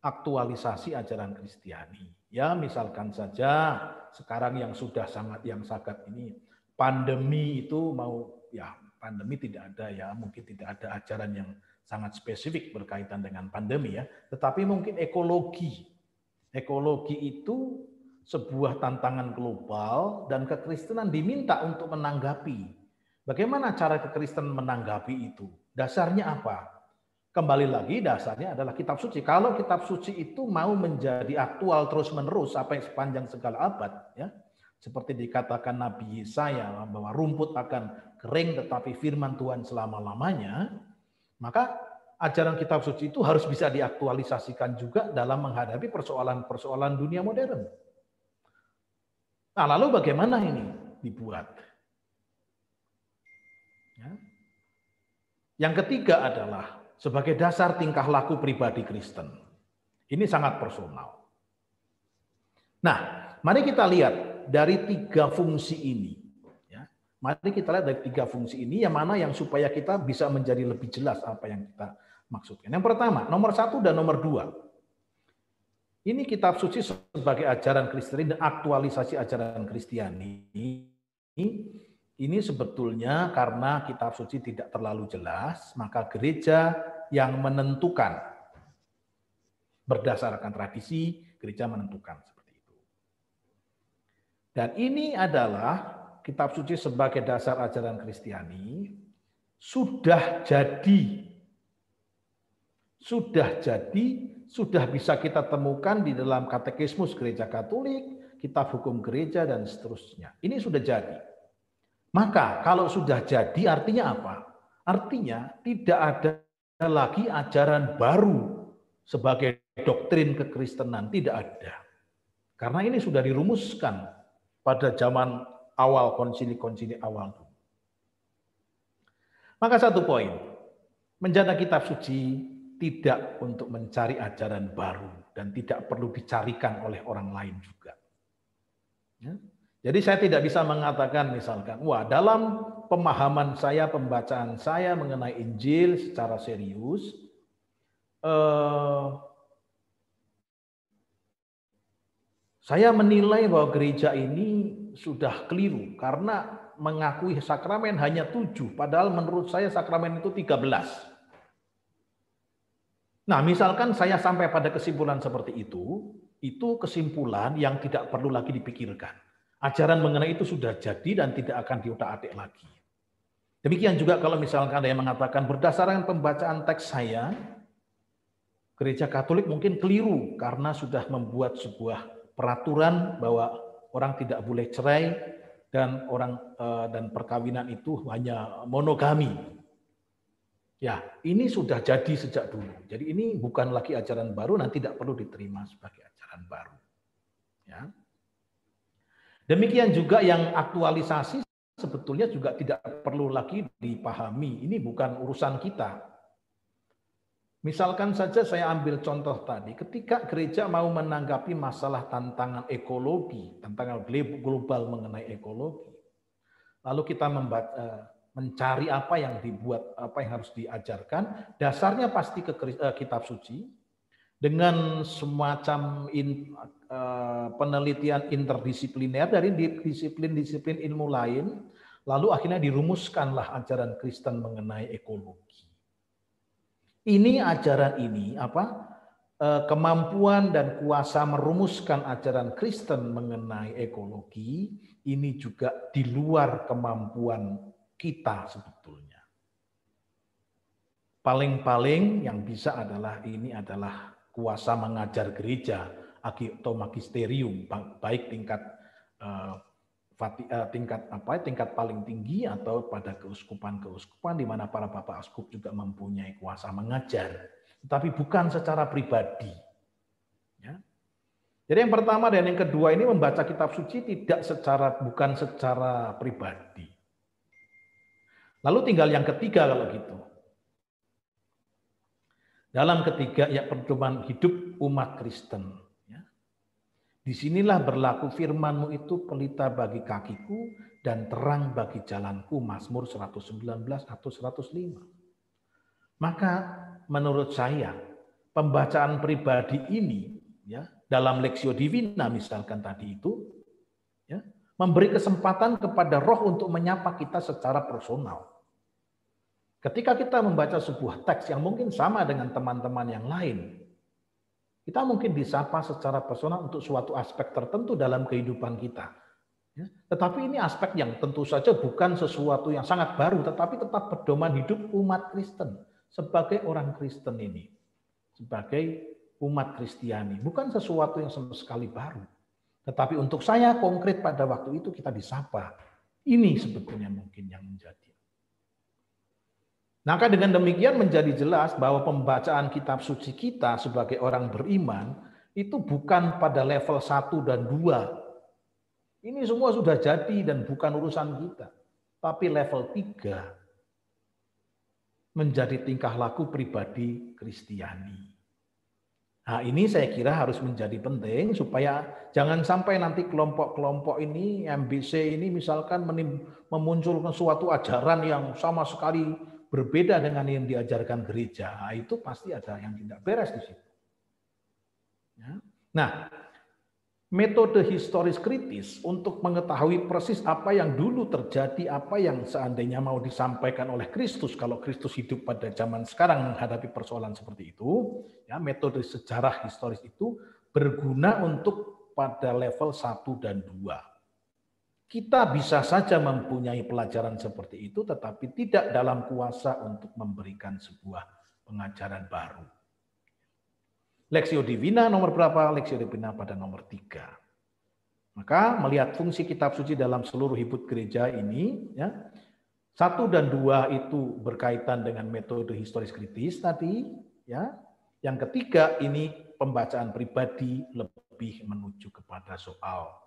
Aktualisasi ajaran Kristiani. Ya, misalkan saja sekarang yang sudah sangat ini pandemi itu pandemi tidak ada ya, mungkin tidak ada ajaran yang sangat spesifik berkaitan dengan pandemi ya, tetapi mungkin ekologi. Ekologi itu sebuah tantangan global dan kekristenan diminta untuk menanggapi. Bagaimana cara kekristenan menanggapi itu? Dasarnya apa? Kembali lagi dasarnya adalah kitab suci. Kalau kitab suci itu mau menjadi aktual terus-menerus sampai sepanjang segala abad, ya, seperti dikatakan Nabi Yesaya bahwa rumput akan kering tetapi firman Tuhan selama-lamanya, maka ajaran kitab suci itu harus bisa diaktualisasikan juga dalam menghadapi persoalan-persoalan dunia modern. Nah, lalu bagaimana ini dibuat? Ya. Yang ketiga adalah sebagai dasar tingkah laku pribadi Kristen. Ini sangat personal. Nah, mari kita lihat dari 3 fungsi ini. Ya. Mari kita lihat dari 3 fungsi ini yang mana yang supaya kita bisa menjadi lebih jelas apa yang kita maksudkan. Yang pertama, nomor 1 dan nomor 2. Ini kitab suci sebagai ajaran Kristiani dan aktualisasi ajaran Kristiani. Ini sebetulnya karena kitab suci tidak terlalu jelas, maka gereja yang menentukan. Berdasarkan tradisi, gereja menentukan seperti itu. Dan ini adalah kitab suci sebagai dasar ajaran Kristiani, sudah bisa kita temukan di dalam katekismus gereja Katolik, kitab hukum gereja, dan seterusnya. Ini sudah jadi. Maka kalau sudah jadi artinya apa? Artinya tidak ada lagi ajaran baru sebagai doktrin kekristenan, tidak ada. Karena ini sudah dirumuskan pada zaman awal konsili-konsili awal. Maka satu poin, menjaga kitab suci tidak untuk mencari ajaran baru dan tidak perlu dicarikan oleh orang lain juga. Ya. Jadi saya tidak bisa mengatakan misalkan, wah dalam pemahaman saya, pembacaan saya mengenai Injil secara serius, Saya menilai bahwa gereja ini sudah keliru karena mengakui sakramen hanya 7, padahal menurut saya sakramen itu 13. Nah, misalkan saya sampai pada kesimpulan seperti itu kesimpulan yang tidak perlu lagi dipikirkan. Ajaran mengenai itu sudah jadi dan tidak akan diutak-atik lagi. Demikian juga kalau misalkan ada yang mengatakan berdasarkan pembacaan teks saya, Gereja Katolik mungkin keliru karena sudah membuat sebuah peraturan bahwa orang tidak boleh cerai dan dan perkawinan itu hanya monogami. Ya, ini sudah jadi sejak dulu. Jadi ini bukan lagi ajaran baru dan tidak perlu diterima sebagai ajaran baru. Ya. Demikian juga yang aktualisasi sebetulnya juga tidak perlu lagi dipahami. Ini bukan urusan kita. Misalkan saja saya ambil contoh tadi, ketika gereja mau menanggapi masalah tantangan ekologi, tantangan global mengenai ekologi, lalu kita mencari apa yang dibuat, apa yang harus diajarkan, dasarnya pasti ke kitab suci, dengan semacam penelitian interdisipliner dari disiplin-disiplin ilmu lain, lalu akhirnya dirumuskanlah ajaran Kristen mengenai ekologi. Ini ajaran ini kemampuan dan kuasa merumuskan ajaran Kristen mengenai ekologi ini juga di luar kemampuan kita sebetulnya. Paling-paling yang bisa adalah kuasa mengajar gereja atau magisterium, baik tingkat paling tinggi atau pada keuskupan di mana para bapak askup juga mempunyai kuasa mengajar, tetapi bukan secara pribadi. Ya. Jadi yang pertama dan yang kedua ini membaca kitab suci bukan secara pribadi. Lalu tinggal yang ketiga kalau gitu. Dalam ketiga ya pedoman hidup umat Kristen. Disinilah berlaku firman-Mu itu pelita bagi kakiku dan terang bagi jalanku, Mazmur 119 atau 105. Maka menurut saya pembacaan pribadi ini ya dalam Lectio Divina misalkan tadi itu ya memberi kesempatan kepada Roh untuk menyapa kita secara personal. Ketika kita membaca sebuah teks yang mungkin sama dengan teman-teman yang lain, kita mungkin disapa secara personal untuk suatu aspek tertentu dalam kehidupan kita. Ya, tetapi ini aspek yang tentu saja bukan sesuatu yang sangat baru, tetapi tetap pedoman hidup umat Kristen. Sebagai orang Kristen ini, sebagai umat Kristiani, bukan sesuatu yang sama sekali baru. Tetapi untuk saya konkret pada waktu itu kita disapa. Ini sebetulnya mungkin yang menjadi. Maka dengan demikian menjadi jelas bahwa pembacaan kitab suci kita sebagai orang beriman itu bukan pada level 1 dan 2. Ini semua sudah jadi dan bukan urusan kita. Tapi level 3 menjadi tingkah laku pribadi Kristiani. Nah ini saya kira harus menjadi penting supaya jangan sampai nanti kelompok-kelompok ini, MBC ini misalkan memunculkan suatu ajaran yang sama sekali berbeda dengan yang diajarkan gereja, itu pasti ada yang tidak beres di situ. Ya. Nah, metode historis kritis untuk mengetahui persis apa yang dulu terjadi, apa yang seandainya mau disampaikan oleh Kristus kalau Kristus hidup pada zaman sekarang menghadapi persoalan seperti itu, ya metode sejarah historis itu berguna untuk pada level 1 dan 2. Kita bisa saja mempunyai pelajaran seperti itu, tetapi tidak dalam kuasa untuk memberikan sebuah pengajaran baru. Lectio Divina nomor berapa? Lectio Divina pada nomor 3. Maka melihat fungsi kitab suci dalam seluruh hidup gereja ini, ya, 1 dan 2 itu berkaitan dengan metode historis kritis tadi, ya. Yang ketiga ini pembacaan pribadi lebih menuju kepada soal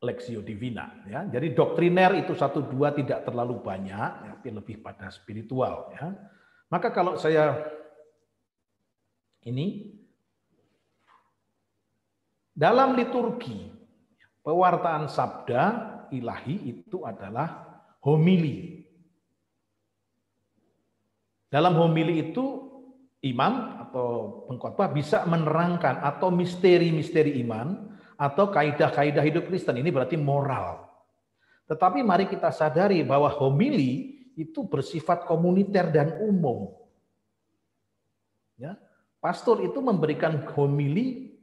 Lectio Divina, ya. Jadi doktriner itu 1-2 tidak terlalu banyak, tapi lebih pada spiritual, ya. Maka kalau saya ini dalam liturgi pewartaan sabda ilahi itu adalah homili. Dalam homili itu imam atau pengkhotbah bisa menerangkan atau misteri-misteri iman atau kaidah-kaidah hidup Kristen. Ini berarti moral. Tetapi mari kita sadari bahwa homili itu bersifat komuniter dan umum. Ya, pastor itu memberikan homili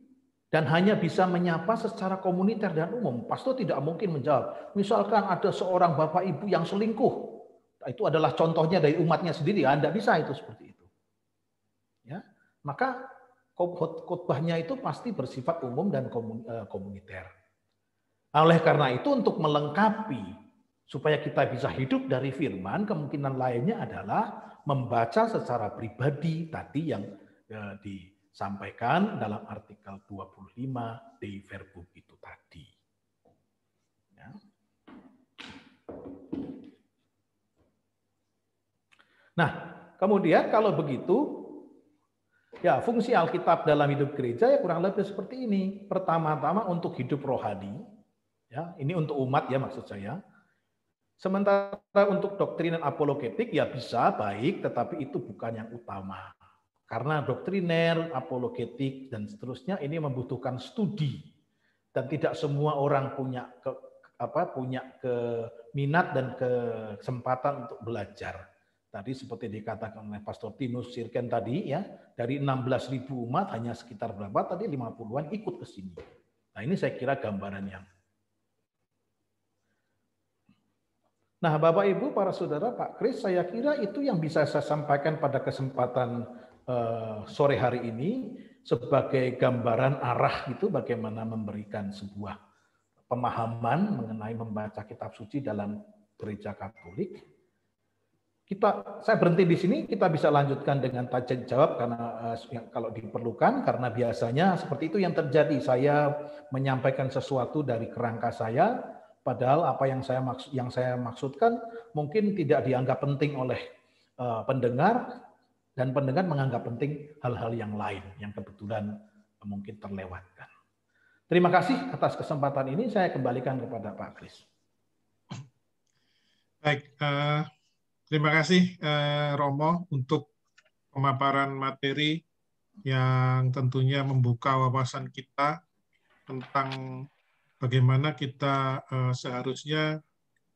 dan hanya bisa menyapa secara komuniter dan umum. Pastor tidak mungkin menjawab. Misalkan ada seorang bapak ibu yang selingkuh, itu adalah contohnya dari umatnya sendiri. Anda bisa itu seperti itu. Ya, maka khotbahnya itu pasti bersifat umum dan komuniter. Oleh karena itu, untuk melengkapi supaya kita bisa hidup dari firman, kemungkinan lainnya adalah membaca secara pribadi tadi yang disampaikan dalam artikel 25 Dei Verbum itu tadi. Ya. Nah, kemudian kalau begitu, ya fungsi Alkitab dalam hidup gereja ya kurang lebih seperti ini. Pertama-tama untuk hidup rohani, ya ini untuk umat ya maksud saya. Sementara untuk doktrin dan apologetik ya bisa baik, tetapi itu bukan yang utama. Karena doktriner, apologetik, dan seterusnya ini membutuhkan studi. Dan tidak semua orang punya minat dan kesempatan untuk belajar. Tadi seperti dikatakan oleh Pastor Tinus Sirken tadi, ya dari 16.000 umat hanya sekitar berapa tadi 50-an ikut ke sini. Nah ini saya kira gambaran yang. Nah Bapak Ibu, para saudara, Pak Kris, saya kira itu yang bisa saya sampaikan pada kesempatan sore hari ini sebagai gambaran arah itu bagaimana memberikan sebuah pemahaman mengenai membaca kitab suci dalam gereja Katolik. Saya berhenti di sini, kita bisa lanjutkan dengan tanya jawab karena kalau diperlukan, karena biasanya seperti itu yang terjadi. Saya menyampaikan sesuatu dari kerangka saya, padahal apa yang saya maksudkan mungkin tidak dianggap penting oleh pendengar, dan pendengar menganggap penting hal-hal yang lain yang kebetulan mungkin terlewatkan. Terima kasih atas kesempatan ini. Saya kembalikan kepada Pak Kris. Baik, terima kasih Romo untuk pemaparan materi yang tentunya membuka wawasan kita tentang bagaimana kita seharusnya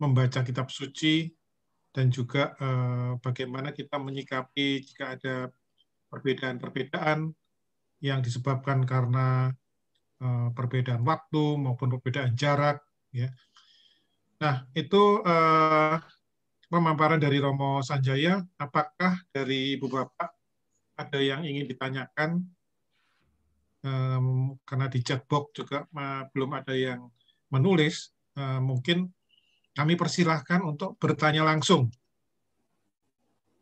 membaca kitab suci dan juga bagaimana kita menyikapi jika ada perbedaan-perbedaan yang disebabkan karena perbedaan waktu maupun perbedaan jarak. Ya. Nah, itu pemaparan dari Romo Sanjaya. Apakah dari Ibu Bapak ada yang ingin ditanyakan? Karena di chat box juga belum ada yang menulis, mungkin kami persilahkan untuk bertanya langsung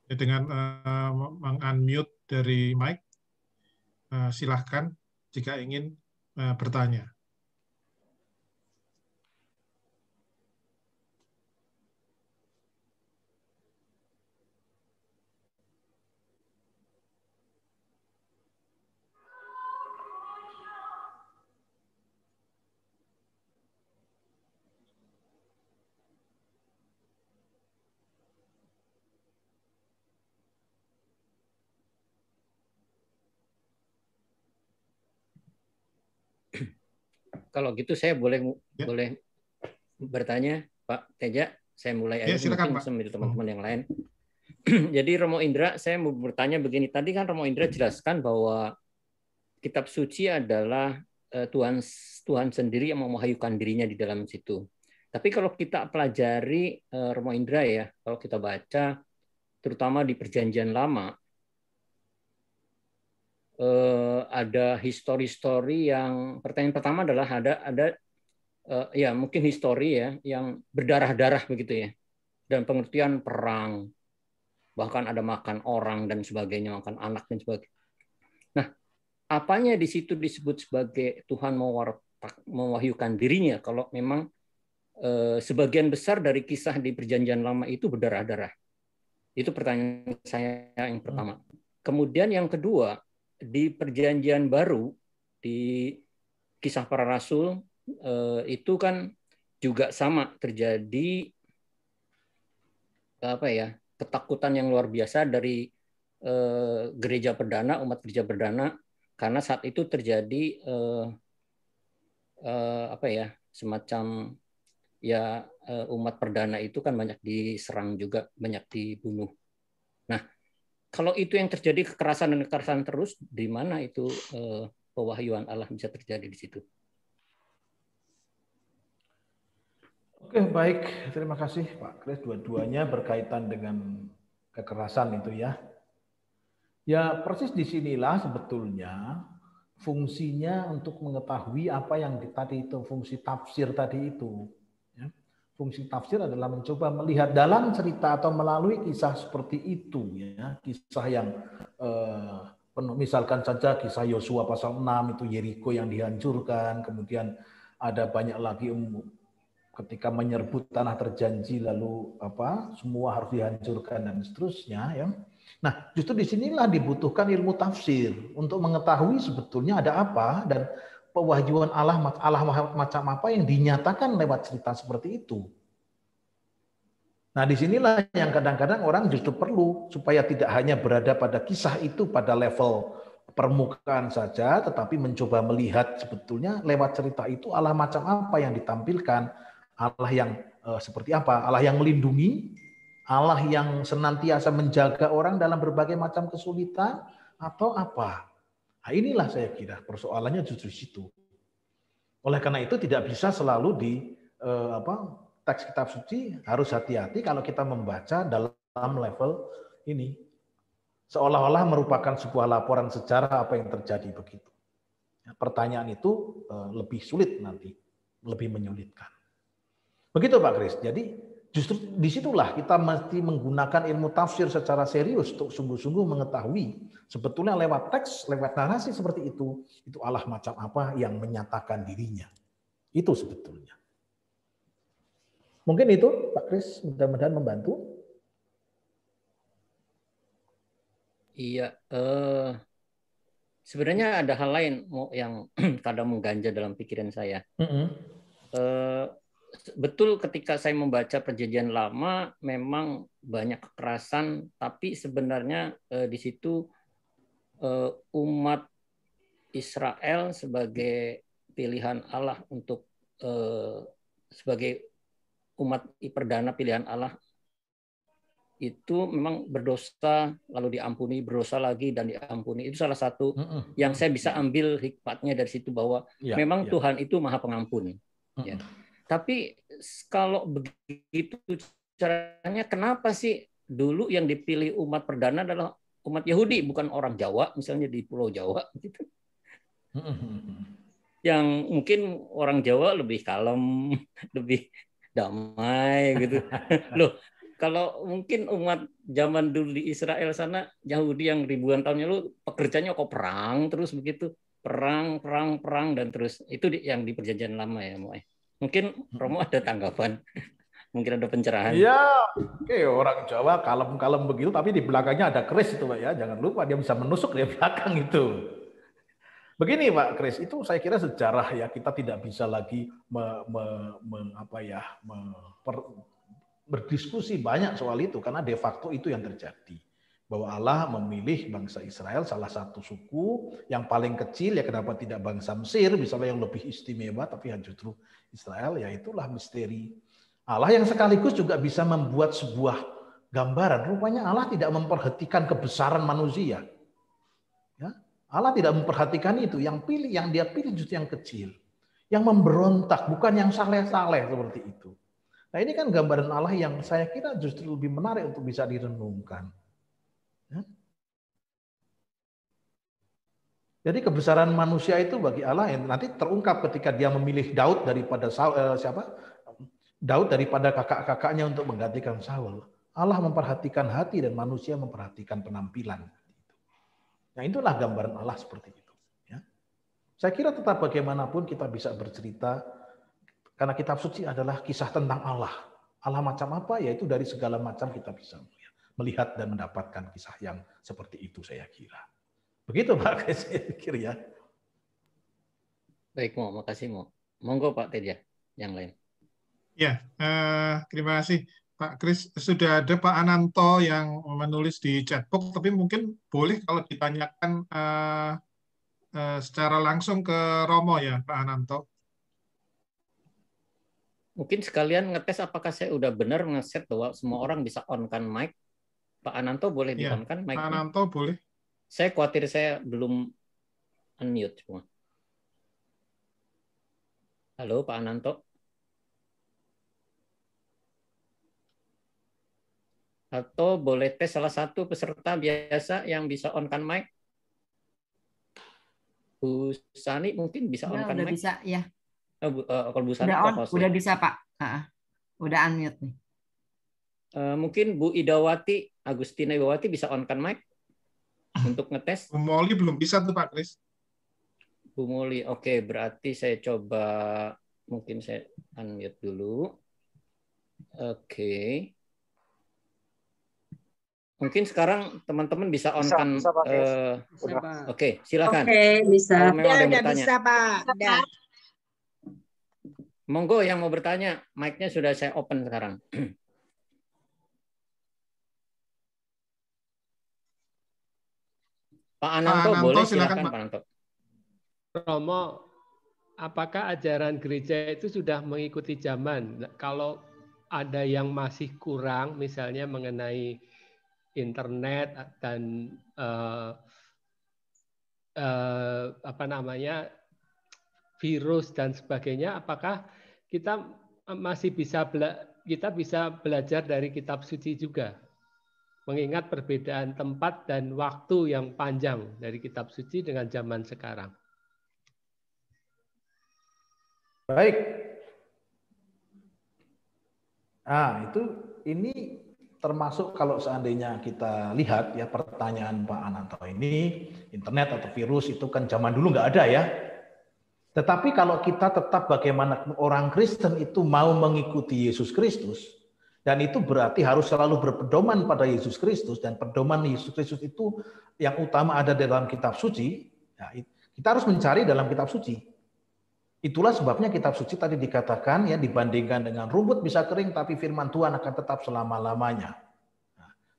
dengan meng-unmute dari mic. Silahkan jika ingin bertanya. Kalau gitu saya boleh bertanya, Pak Teja. Saya mulai aja, silakan, mungkin sambil teman-teman yang lain. Jadi Romo Indra, saya mau bertanya begini. Tadi kan Romo Indra jelaskan bahwa kitab suci adalah Tuhan sendiri yang memahyukan dirinya di dalam situ. Tapi kalau kita pelajari Romo Indra ya, kalau kita baca, terutama di Perjanjian Lama, ada histori-histori yang pertanyaan pertama adalah ada ya mungkin histori ya yang berdarah-darah begitu ya, dan pengertian perang, bahkan ada makan orang dan sebagainya, makan anak dan sebagainya. Nah, apanya di situ disebut sebagai Tuhan mewahyukan dirinya kalau memang sebagian besar dari kisah di Perjanjian Lama itu berdarah-darah? Itu pertanyaan saya yang pertama. Kemudian yang kedua, di Perjanjian Baru, di Kisah Para Rasul, itu kan juga sama terjadi ketakutan yang luar biasa dari gereja perdana, umat gereja perdana, karena saat itu terjadi apa ya, semacam ya umat perdana itu kan banyak diserang juga, banyak dibunuh. Nah, kalau itu yang terjadi kekerasan dan kekerasan terus, di mana itu pewahyuan Allah bisa terjadi di situ? Oke, baik. Terima kasih Pak Kris. Dua-duanya berkaitan dengan kekerasan itu ya. Ya, persis disinilah sebetulnya fungsinya untuk mengetahui apa yang tadi itu, fungsi tafsir tadi itu. Ya. Fungsi tafsir adalah mencoba melihat dalam cerita atau melalui kisah seperti itu, ya, kisah yang misalkan saja kisah Yosua pasal 6 itu Yeriko yang dihancurkan, kemudian ada banyak lagi ketika menyerbu tanah terjanji lalu semua harus dihancurkan dan seterusnya, ya. Nah, justru disinilah dibutuhkan ilmu tafsir untuk mengetahui sebetulnya ada apa dan pewahyuan Allah macam apa yang dinyatakan lewat cerita seperti itu. Nah, disinilah yang kadang-kadang orang justru perlu supaya tidak hanya berada pada kisah itu pada level permukaan saja, tetapi mencoba melihat sebetulnya lewat cerita itu Allah macam apa yang ditampilkan, Allah yang seperti apa, Allah yang melindungi, Allah yang senantiasa menjaga orang dalam berbagai macam kesulitan atau apa? Nah, inilah saya kira persoalannya justru situ. Oleh karena itu tidak bisa selalu di teks kitab suci, harus hati-hati kalau kita membaca dalam level ini seolah-olah merupakan sebuah laporan sejarah apa yang terjadi begitu. Pertanyaan itu lebih sulit nanti, lebih menyulitkan. Begitu Pak Kris. Jadi justru disitulah kita mesti menggunakan ilmu tafsir secara serius untuk sungguh-sungguh mengetahui sebetulnya lewat teks, lewat narasi seperti itu Allah macam apa yang menyatakan dirinya. Itu sebetulnya. Mungkin itu Pak Kris, mudah-mudahan membantu. Iya, sebenarnya ada hal lain yang kadang mengganjal dalam pikiran saya. Betul ketika saya membaca Perjanjian Lama memang banyak kekerasan, tapi sebenarnya di situ umat Israel sebagai pilihan Allah untuk sebagai umat perdana pilihan Allah itu memang berdosa lalu diampuni, berdosa lagi dan diampuni. Itu salah satu yang saya bisa ambil hikmatnya dari situ bahwa memang Tuhan itu Maha Pengampun. Ya. Tapi kalau begitu caranya, kenapa sih dulu yang dipilih umat perdana adalah umat Yahudi, bukan orang Jawa, misalnya di Pulau Jawa, gitu. Yang mungkin orang Jawa lebih kalem, lebih damai, gitu. Loh, kalau mungkin umat zaman dulu di Israel sana, Yahudi yang ribuan tahun lalu, pekerjaannya kok perang terus begitu, perang, dan terus itu yang di Perjanjian Lama ya, Moe. Mungkin Romo ada tanggapan, mungkin ada pencerahan. Iya, oke, orang Jawa kalem-kalem begitu, tapi di belakangnya ada keris itu Pak ya. Jangan lupa dia bisa menusuk di belakang itu. Begini Pak Kris, itu saya kira sejarah ya, kita tidak bisa lagi berdiskusi banyak soal itu karena de facto itu yang terjadi. Bahwa Allah memilih bangsa Israel, salah satu suku yang paling kecil, ya kenapa tidak bangsa Mesir, misalnya yang lebih istimewa, tapi yang justru Israel, ya itulah misteri Allah yang sekaligus juga bisa membuat sebuah gambaran. Rupanya Allah tidak memperhatikan kebesaran manusia. Ya, Allah tidak memperhatikan itu, yang dia pilih justru yang kecil, yang memberontak, bukan yang saleh-saleh seperti itu. Nah ini kan gambaran Allah yang saya kira justru lebih menarik untuk bisa direnungkan. Jadi kebesaran manusia itu bagi Allah yang nanti terungkap ketika dia memilih Daud daripada Daud daripada kakak-kakaknya untuk menggantikan Saul. Allah memperhatikan hati dan manusia memperhatikan penampilan. Nah itulah gambaran Allah seperti itu. Ya. Saya kira tetap bagaimanapun kita bisa bercerita karena kitab suci adalah kisah tentang Allah. Allah macam apa? Yaitu dari segala macam kita bisa melihat dan mendapatkan kisah yang seperti itu saya kira. Begitu Pak, saya pikir ya. Baik, Mo, makasih Mo. Monggo Pak Teja, yang lain. Ya, terima kasih Pak Kris, sudah ada Pak Ananto yang menulis di chatbox, tapi mungkin boleh kalau ditanyakan secara langsung ke Romo ya, Pak Ananto. Mungkin sekalian ngetes apakah saya udah benar ngeset bahwa semua orang bisa on-kan mic. Pak Ananto boleh Ya, di-on-kan mic-nya? Pak Ananto boleh. Saya khawatir saya belum unmute semua. Halo Pak Ananto. Atau boleh tes salah satu peserta biasa yang bisa on-kan mic? Bu Sani mungkin bisa on-kan udah mic? bisa, ya. Kalau Bu Sani Udah on, co-host udah ya? bisa Pak. Udah unmute nih. Mungkin Bu Idawati, Agustina Idawati bisa on-kan mic untuk ngetes? Bu Moli belum bisa tuh Pak Kris. Bu Moli, oke, berarti saya coba, mungkin saya unmute dulu. Oke. Mungkin sekarang teman-teman bisa on-kan. Oke, silakan. Oke, bisa. Kalau memang ada yang Udah bertanya. bisa, Pak. Udah. Monggo yang mau bertanya, mic-nya sudah saya open sekarang. Pak Ananto, boleh silakan Pak Ananto. Romo, apakah ajaran gereja itu sudah mengikuti zaman? Kalau ada yang masih kurang, misalnya mengenai internet dan virus dan sebagainya, apakah kita masih bisa belajar dari kitab suci juga, mengingat perbedaan tempat dan waktu yang panjang dari kitab suci dengan zaman sekarang? Baik. Nah, ini termasuk kalau seandainya kita lihat ya pertanyaan Pak Ananto ini, internet atau virus itu kan zaman dulu nggak ada ya. Tetapi kalau kita tetap bagaimana orang Kristen itu mau mengikuti Yesus Kristus, dan itu berarti harus selalu berpedoman pada Yesus Kristus, dan pedoman Yesus Kristus itu yang utama ada dalam kitab suci, ya, kita harus mencari dalam kitab suci. Itulah sebabnya kitab suci tadi dikatakan ya dibandingkan dengan rumput bisa kering tapi firman Tuhan akan tetap selama-lamanya.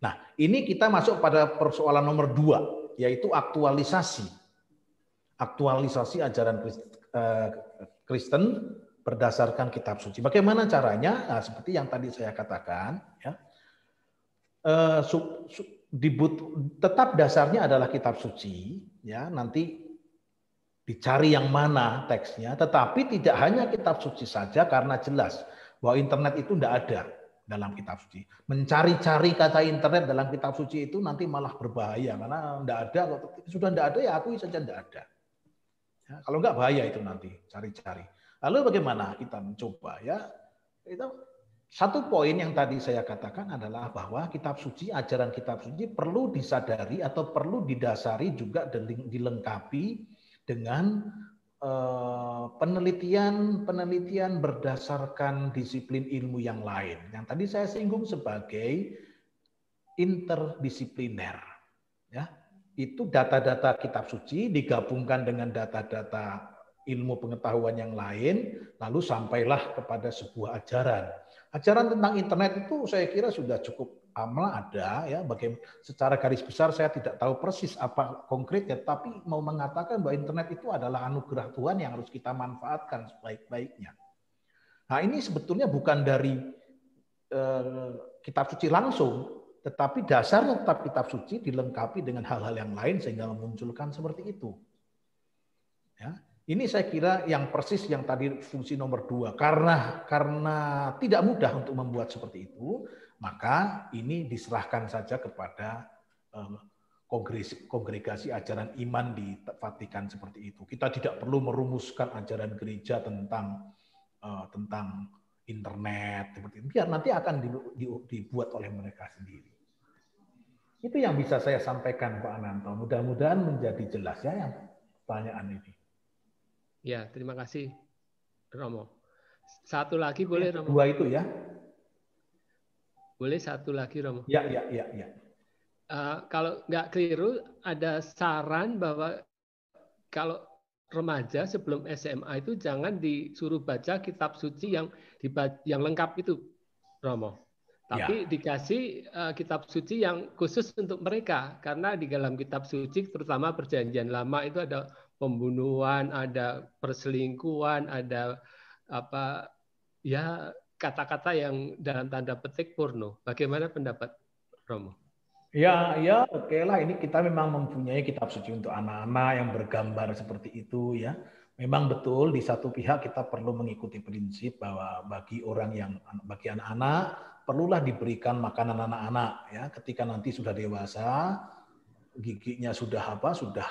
Nah, ini kita masuk pada persoalan nomor 2 yaitu aktualisasi. Aktualisasi ajaran Kristen berdasarkan kitab suci. Bagaimana caranya? Nah, seperti yang tadi saya katakan ya. Tetap dasarnya adalah kitab suci ya, nanti dicari yang mana teksnya, tetapi tidak hanya kitab suci saja karena jelas bahwa internet itu tidak ada dalam kitab suci. Mencari-cari kata internet dalam kitab suci itu nanti malah berbahaya karena tidak ada, sudah tidak ada ya akui saja tidak ada. Ya, kalau enggak bahaya itu nanti cari-cari. Lalu bagaimana kita mencoba ya? Itu satu poin yang tadi saya katakan adalah bahwa kitab suci, ajaran kitab suci perlu disadari atau perlu didasari juga dilengkapi dengan penelitian berdasarkan disiplin ilmu yang lain. Yang tadi saya singgung sebagai interdisipliner. Ya, itu data-data kitab suci digabungkan dengan data-data ilmu pengetahuan yang lain, lalu sampailah kepada sebuah ajaran. Ajaran tentang internet itu saya kira sudah cukup lama ada ya, bagaimana secara garis besar saya tidak tahu persis apa konkretnya, tapi mau mengatakan bahwa internet itu adalah anugerah Tuhan yang harus kita manfaatkan sebaik-baiknya. Nah, ini sebetulnya bukan dari kitab suci langsung, tetapi dasarnya tetap kitab suci dilengkapi dengan hal-hal yang lain sehingga memunculkan seperti itu. Ya. Ini saya kira yang persis yang tadi fungsi nomor 2. Karena tidak mudah untuk membuat seperti itu, maka ini diserahkan saja kepada kongregasi ajaran iman di Vatikan seperti itu. Kita tidak perlu merumuskan ajaran gereja tentang internet seperti itu. Biar nanti akan dibuat oleh mereka sendiri. Itu yang bisa saya sampaikan Pak Ananto. Mudah-mudahan menjadi jelas ya yang pertanyaan ini. Ya, terima kasih Romo. Satu lagi boleh Romo? 2 itu ya. Boleh satu lagi Romo? Ya. Kalau nggak keliru, ada saran bahwa kalau remaja sebelum SMA itu jangan disuruh baca kitab suci yang lengkap itu, Romo. Tapi dikasih kitab suci yang khusus untuk mereka, karena di dalam kitab suci, terutama Perjanjian Lama itu ada pembunuhan, ada perselingkuhan, ada apa ya kata-kata yang dalam tanda petik porno. Bagaimana pendapat Romo? Ya, oke lah. Ini kita memang mempunyai kitab suci untuk anak-anak yang bergambar seperti itu ya. Memang betul di satu pihak kita perlu mengikuti prinsip bahwa bagi anak-anak perlulah diberikan makanan anak-anak ya. Ketika nanti sudah dewasa, giginya sudah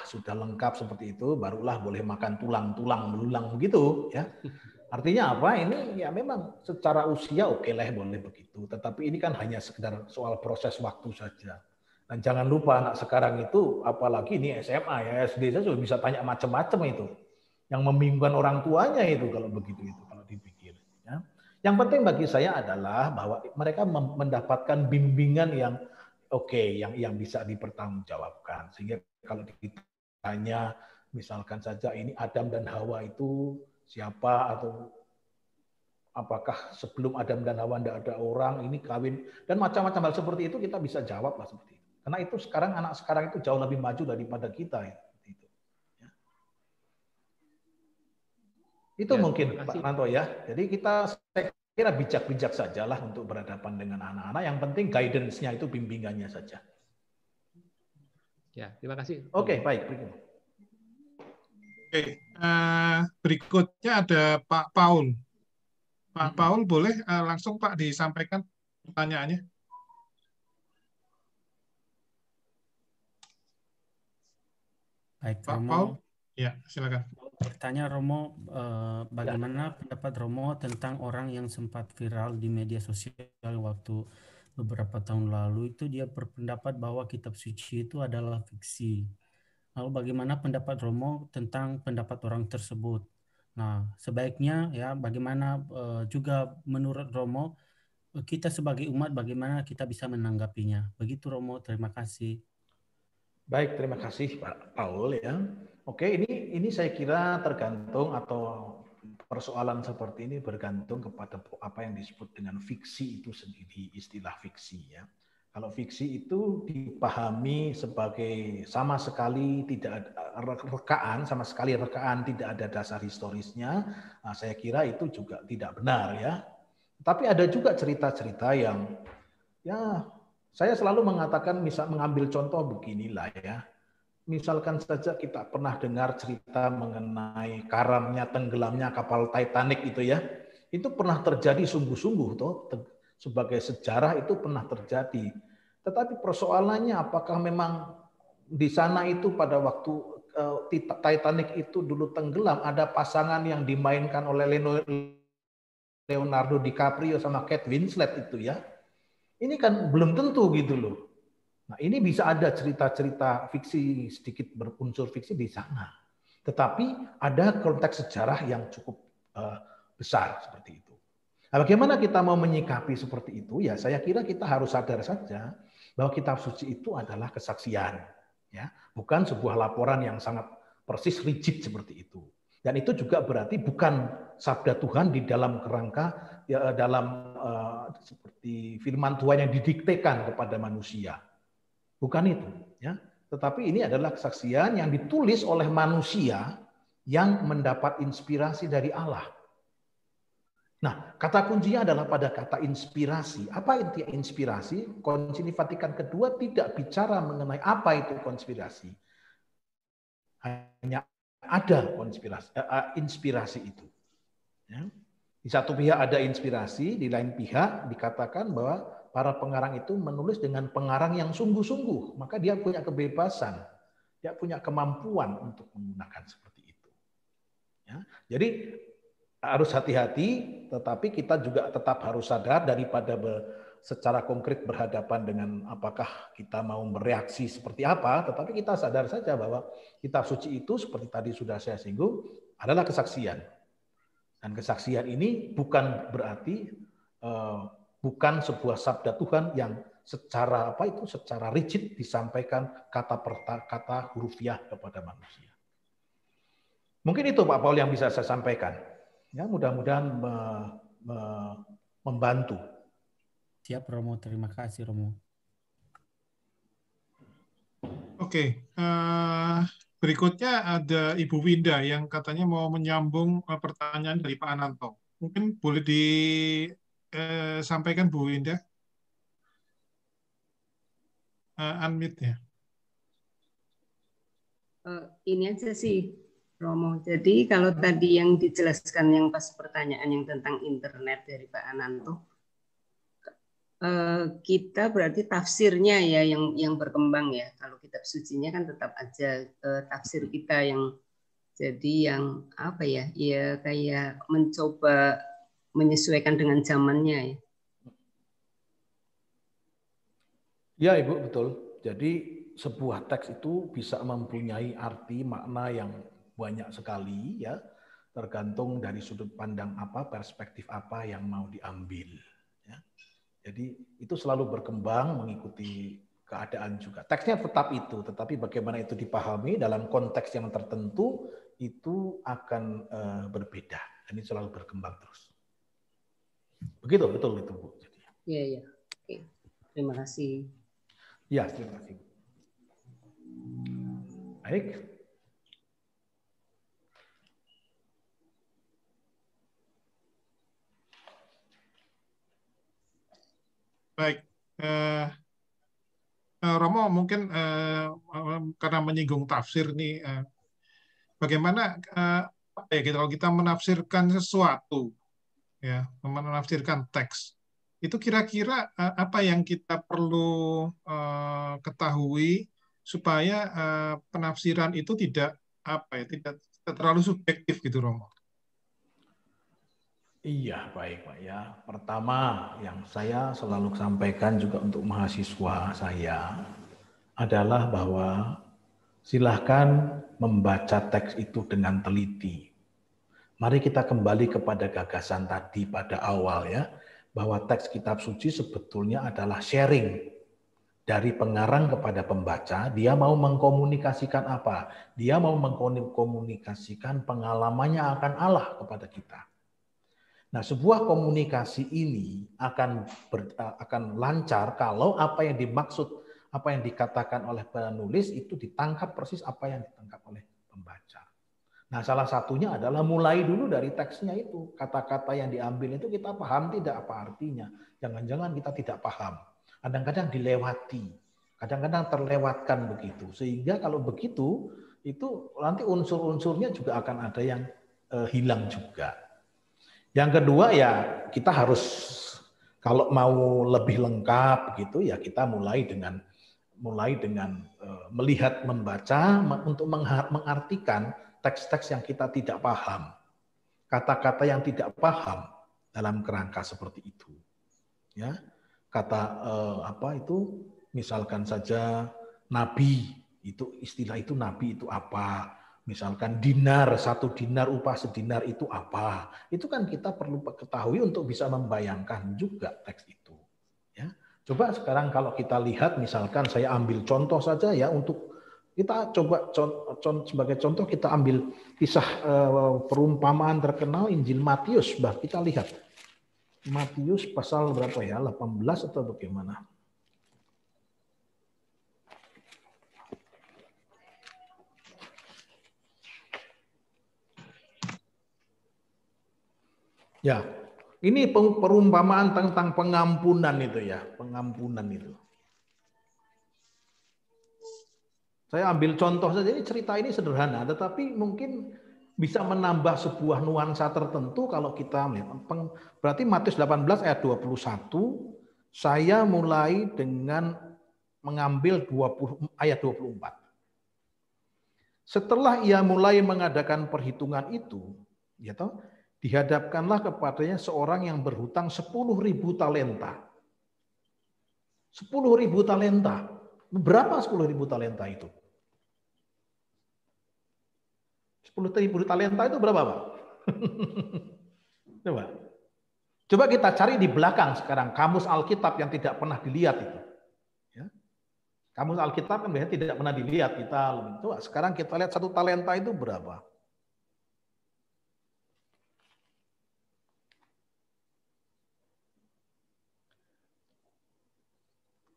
sudah lengkap seperti itu, barulah boleh makan tulang-tulang belulang begitu ya. Artinya apa? Ini ya memang secara usia oke lah boleh begitu. Tetapi ini kan hanya sekedar soal proses waktu saja. Dan jangan lupa anak sekarang itu, apalagi ini SMA ya, SD saja sudah bisa tanya macam-macam itu. Yang membingungkan orang tuanya itu kalau begitu itu kalau dipikir. Ya. Yang penting bagi saya adalah bahwa mereka mendapatkan bimbingan yang oke, yang bisa dipertanggungjawabkan. Sehingga kalau ditanya misalkan saja ini Adam dan Hawa itu siapa, atau apakah sebelum Adam dan Hawa tidak ada orang, ini kawin, dan macam-macam hal seperti itu kita bisa jawab lah seperti itu. Karena itu sekarang anak sekarang itu jauh lebih maju daripada kita. Itu ya, mungkin Pak Nanto ya. Jadi saya kira bijak-bijak sajalah untuk berhadapan dengan anak-anak. Yang penting guidance-nya itu bimbingannya saja. Ya, terima kasih. Oke, baik. Oke, berikutnya ada Pak Paul. Pak Paul, boleh langsung Pak disampaikan pertanyaannya? Baik, Pak Romo. Paul, ya silakan. Bertanya Romo, bagaimana pendapat Romo tentang orang yang sempat viral di media sosial waktu beberapa tahun lalu itu dia berpendapat bahwa kitab suci itu adalah fiksi. Lalu bagaimana pendapat Romo tentang pendapat orang tersebut? Nah, sebaiknya ya bagaimana juga menurut Romo kita sebagai umat bagaimana kita bisa menanggapinya? Begitu Romo, terima kasih. Baik, terima kasih Pak Paul ya. Oke, ini saya kira tergantung atau persoalan seperti ini bergantung kepada apa yang disebut dengan fiksi itu sendiri, istilah fiksi ya. Kalau fiksi itu dipahami sebagai sama sekali tidak ada rekaan, sama sekali rekaan tidak ada dasar historisnya, nah, saya kira itu juga tidak benar ya. Tapi ada juga cerita-cerita yang ya saya selalu mengatakan, misal mengambil contoh beginilah ya. Misalkan saja kita pernah dengar cerita mengenai karamnya tenggelamnya kapal Titanic itu ya. Itu pernah terjadi sungguh-sungguh toh, sebagai sejarah itu pernah terjadi. Tetapi persoalannya apakah memang di sana itu pada waktu Titanic itu dulu tenggelam ada pasangan yang dimainkan oleh Leonardo DiCaprio sama Kate Winslet itu ya. Ini kan belum tentu gitu loh. Nah, ini bisa ada cerita-cerita fiksi, sedikit berunsur fiksi di sana. Tetapi ada konteks sejarah yang cukup besar seperti itu. Nah, bagaimana kita mau menyikapi seperti itu? Ya, saya kira kita harus sadar saja bahwa kitab suci itu adalah kesaksian, ya, bukan sebuah laporan yang sangat persis rigid seperti itu. Dan itu juga berarti bukan sabda Tuhan di dalam kerangka ya, dalam seperti firman Tuhan yang didiktekan kepada manusia. Bukan itu, ya. Tetapi ini adalah kesaksian yang ditulis oleh manusia yang mendapat inspirasi dari Allah. Nah, kata kuncinya adalah pada kata inspirasi. Apa inti inspirasi? Konsili Vatikan kedua tidak bicara mengenai apa itu konspirasi. Hanya ada inspirasi itu. Ya. Di satu pihak ada inspirasi, di lain pihak dikatakan bahwa para pengarang itu menulis dengan pengarang yang sungguh-sungguh, maka dia punya kebebasan, dia punya kemampuan untuk menggunakan seperti itu. Ya. Jadi harus hati-hati, tetapi kita juga tetap harus sadar daripada secara konkret berhadapan dengan apakah kita mau bereaksi seperti apa, tetapi kita sadar saja bahwa kitab suci itu seperti tadi sudah saya singgung adalah kesaksian. Dan kesaksian ini bukan berarti bukan sebuah sabda Tuhan yang secara secara rigid disampaikan kata per kata hurufiah kepada manusia. Mungkin itu Pak Paul yang bisa saya sampaikan. Ya, mudah-mudahan membantu. Siap Romo, terima kasih Romo. Oke, berikutnya ada Ibu Winda yang katanya mau menyambung pertanyaan dari Pak Ananto. Mungkin boleh disampaikan Bu Winda? Unmute ya. Ini aja sih Romo. Jadi kalau tadi yang dijelaskan yang pas pertanyaan yang tentang internet dari Pak Ananto, kita berarti tafsirnya ya yang berkembang ya. Kalau kitab sucinya kan tetap aja tafsir kita yang jadi yang apa ya? Ya kayak mencoba menyesuaikan dengan zamannya ya. Ya Ibu, betul. Jadi sebuah teks itu bisa mempunyai arti makna yang banyak sekali ya, tergantung dari sudut pandang apa, perspektif apa yang mau diambil ya. Jadi itu selalu berkembang mengikuti keadaan juga. Teksnya tetap itu, tetapi bagaimana itu dipahami dalam konteks yang tertentu itu akan berbeda. Dan ini selalu berkembang terus. Begitu, betul itu Bu. Iya, iya. Oke. Terima kasih. Ya, terima kasih. Baik. Baik. Romo mungkin karena menyinggung tafsir nih, bagaimana ya kalau kita menafsirkan sesuatu, ya, menafsirkan teks, itu kira-kira apa yang kita perlu ketahui supaya penafsiran itu tidak tidak terlalu subjektif gitu, Romo? Iya, baik Pak ya. Pertama yang saya selalu sampaikan juga untuk mahasiswa saya adalah bahwa silahkan membaca teks itu dengan teliti. Mari kita kembali kepada gagasan tadi pada awal ya, bahwa teks kitab suci sebetulnya adalah sharing dari pengarang kepada pembaca. Dia mau mengkomunikasikan apa? Dia mau mengkomunikasikan pengalamannya akan Allah kepada kita. Nah, sebuah komunikasi ini akan lancar kalau apa yang dimaksud, apa yang dikatakan oleh penulis itu ditangkap persis apa yang ditangkap oleh pembaca. Nah, salah satunya adalah mulai dulu dari teksnya itu. Kata-kata yang diambil itu kita paham tidak apa artinya. Jangan-jangan kita tidak paham. Kadang-kadang dilewati, kadang-kadang terlewatkan begitu. Sehingga kalau begitu, itu nanti unsur-unsurnya juga akan ada yang hilang juga. Yang kedua ya kita harus kalau mau lebih lengkap gitu ya kita mulai dengan melihat, membaca untuk mengartikan teks-teks yang kita tidak paham, kata-kata yang tidak paham dalam kerangka seperti itu. Ya, kata apa itu? Misalkan saja nabi itu istilah itu nabi itu apa? Misalkan dinar, 1 dinar upah sedinar itu apa? Itu kan kita perlu ketahui untuk bisa membayangkan juga teks itu. Ya, coba sekarang kalau kita lihat, misalkan saya ambil contoh saja ya untuk kita coba sebagai contoh kita ambil kisah perumpamaan terkenal Injil Matius. Kita lihat Matius pasal berapa ya? 18 atau bagaimana? Ya, ini perumpamaan tentang pengampunan itu ya, pengampunan itu. Saya ambil contoh saja, ini cerita ini sederhana, tetapi mungkin bisa menambah sebuah nuansa tertentu kalau kita melihat. Berarti Matius 18 ayat 21, saya mulai dengan mengambil ayat 24. Setelah ia mulai mengadakan perhitungan itu, ya toh, dihadapkanlah kepadanya seorang yang berhutang 10.000 talenta. 10.000 talenta. Berapa 10.000 talenta itu? 10.000 talenta itu berapa, Pak? Coba kita cari di belakang sekarang kamus Alkitab yang tidak pernah dilihat itu. Ya. Kamus Alkitab kan biasanya tidak pernah dilihat. Coba sekarang kita lihat 1 talenta itu berapa?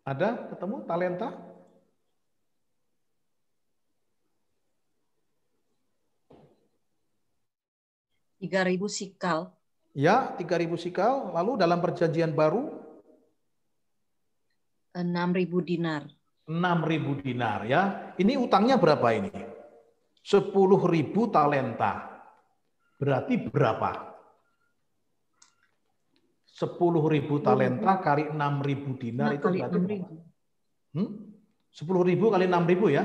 Ada ketemu talenta? $3.000 sikal. Ya, 3.000 sikal. Lalu dalam perjanjian baru? 6.000 dinar. 6.000 dinar ya. Ini utangnya berapa ini? 10.000 talenta. Berarti berapa? 10.000 talenta kali 6.000 dinar itu berarti berapa? 10.000 kali 6.000 ya?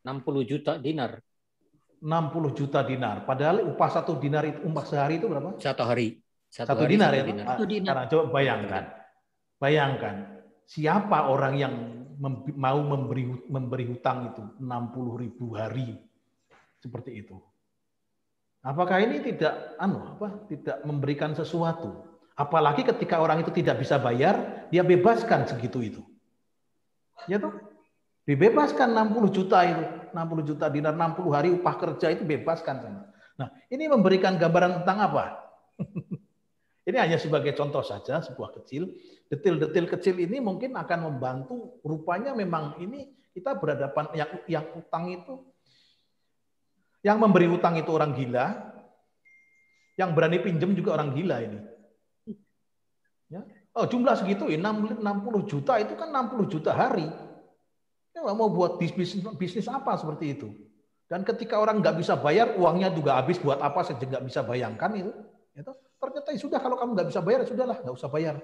60 juta dinar. 60 juta dinar. Padahal upah 1 dinar itu, upah sehari itu berapa? Satu hari. Satu dinar ya? Dinar. Sekarang coba bayangkan. Bayangkan, siapa orang yang mau memberi hutang itu 60.000 hari seperti itu? Apakah ini tidak tidak memberikan sesuatu? Apalagi ketika orang itu tidak bisa bayar, dia bebaskan segitu itu. Ya toh? Dibebaskan 60 juta itu, 60 juta dinar, 60 hari upah kerja itu bebaskan sana. Nah, ini memberikan gambaran tentang apa? Ini hanya sebagai contoh saja, sebuah kecil. Detil-detil kecil ini mungkin akan membantu. Rupanya memang ini kita berhadapan yang utang itu, yang memberi utang itu orang gila, yang berani pinjam juga orang gila ini. Ya. Oh, jumlah segitu, 60 juta itu kan 60 juta hari. Ya, mau buat bisnis apa seperti itu. Dan ketika orang nggak bisa bayar, uangnya juga habis buat apa saja nggak bisa bayangkan itu. Ternyata sudah, kalau kamu nggak bisa bayar, sudahlah, nggak usah bayar.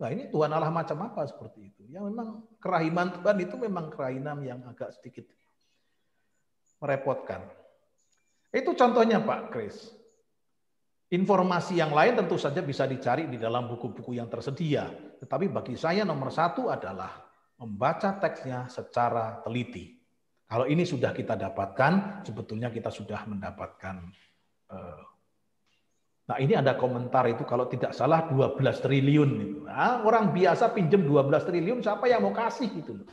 Nah, ini Tuhan Allah macam apa seperti itu? Ya memang kerahiman Tuhan itu memang kerahiman yang agak sedikit merepotkan. Itu contohnya Pak Chris. Informasi yang lain tentu saja bisa dicari di dalam buku-buku yang tersedia. Tetapi bagi saya nomor satu adalah membaca teksnya secara teliti. Kalau ini sudah kita dapatkan, sebetulnya kita sudah mendapatkan. Nah, ini ada komentar itu kalau tidak salah 12 triliun. Itu. Nah, orang biasa pinjam 12 triliun, siapa yang mau kasih gitu.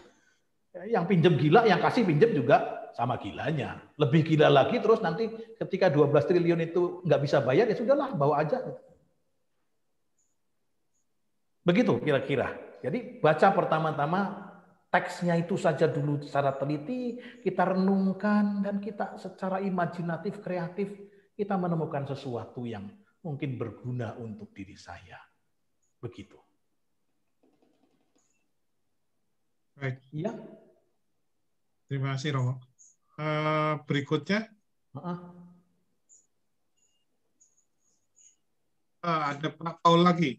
Yang pinjam gila, yang kasih pinjam juga sama gilanya. Lebih gila lagi, terus nanti ketika 12 triliun itu nggak bisa bayar, ya sudahlah, bawa aja. Begitu kira-kira. Jadi baca pertama-tama teksnya itu saja dulu secara teliti, kita renungkan, dan kita secara imajinatif, kreatif, kita menemukan sesuatu yang mungkin berguna untuk diri saya. Begitu. Baik. Iya. Terima kasih, Romo. Berikutnya. Ada Pak Paul lagi.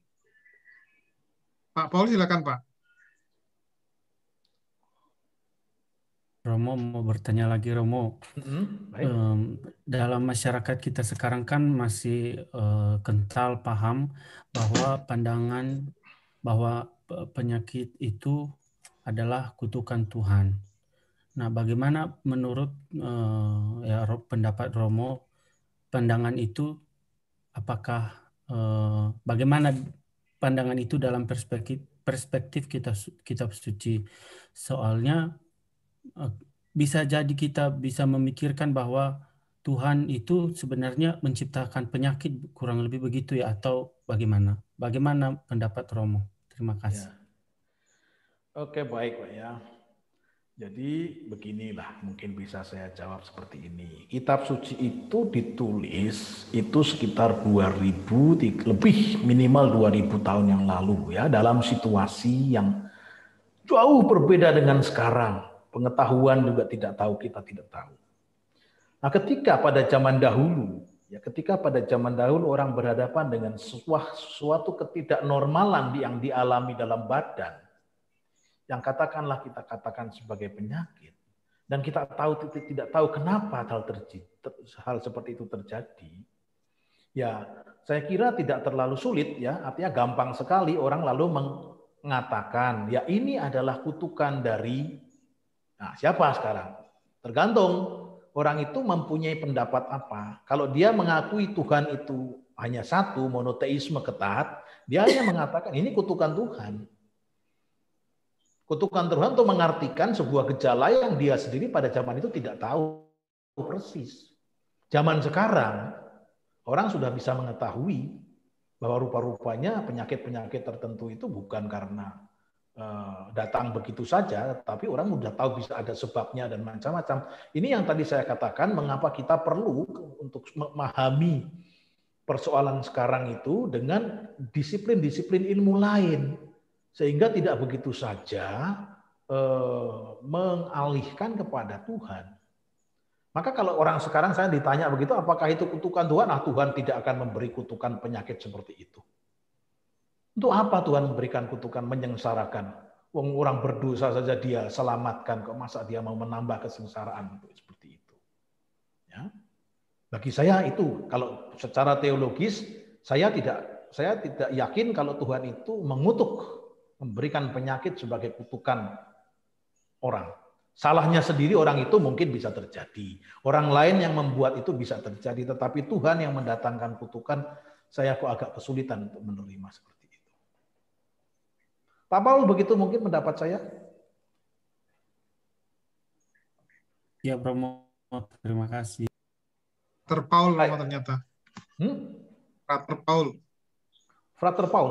Pak Paul, silakan Pak. Romo mau bertanya lagi, Romo. Dalam masyarakat kita sekarang kan masih kental paham bahwa pandangan bahwa penyakit itu adalah kutukan Tuhan. Nah, bagaimana menurut pendapat Romo pandangan itu? Apakah bagaimana pandangan itu dalam perspektif kitab suci? Soalnya bisa jadi kita bisa memikirkan bahwa Tuhan itu sebenarnya menciptakan penyakit, kurang lebih begitu ya, atau bagaimana? Bagaimana pendapat Romo? Terima kasih. Ya. Oke, baik Pak ya. Jadi beginilah, mungkin bisa saya jawab seperti ini. Kitab suci itu ditulis itu sekitar 2000, lebih minimal 2000 tahun yang lalu ya, dalam situasi yang jauh berbeda dengan sekarang. Pengetahuan juga tidak tahu, kita tidak tahu. Nah, ketika pada zaman dahulu orang berhadapan dengan suatu ketidaknormalan yang dialami dalam badan, yang katakanlah kita katakan sebagai penyakit, dan kita tidak tahu kenapa hal seperti itu terjadi. Ya, saya kira tidak terlalu sulit ya, artinya gampang sekali orang lalu mengatakan, ya ini adalah kutukan dari siapa sekarang? Tergantung orang itu mempunyai pendapat apa. Kalau dia mengakui Tuhan itu hanya satu, monoteisme ketat, dia hanya mengatakan ini kutukan Tuhan. Kutukan Tuhan itu mengartikan sebuah gejala yang dia sendiri pada zaman itu tidak tahu persis. Zaman sekarang, orang sudah bisa mengetahui bahwa rupa-rupanya penyakit-penyakit tertentu itu bukan karena datang begitu saja, tapi orang sudah tahu bisa ada sebabnya dan macam-macam. Ini yang tadi saya katakan, mengapa kita perlu untuk memahami persoalan sekarang itu dengan disiplin-disiplin ilmu lain, sehingga tidak begitu saja mengalihkan kepada Tuhan. Maka kalau orang sekarang saya ditanya begitu, apakah itu kutukan Tuhan? Nah, Tuhan tidak akan memberi kutukan penyakit seperti itu. Untuk apa Tuhan memberikan kutukan menyengsarakan? Wong orang berdosa saja dia selamatkan, kok masa dia mau menambah kesengsaraan seperti itu? Ya. Bagi saya itu, kalau secara teologis, saya tidak yakin kalau Tuhan itu mengutuk, memberikan penyakit sebagai kutukan orang. Salahnya sendiri orang itu mungkin bisa terjadi. Orang lain yang membuat itu bisa terjadi, tetapi Tuhan yang mendatangkan kutukan, saya kok agak kesulitan untuk menerima seperti itu. Pak Paul, begitu mungkin pendapat saya? Ya, Bromo, terima kasih. Frater Paul ternyata. Frater Paul. Frater Paul?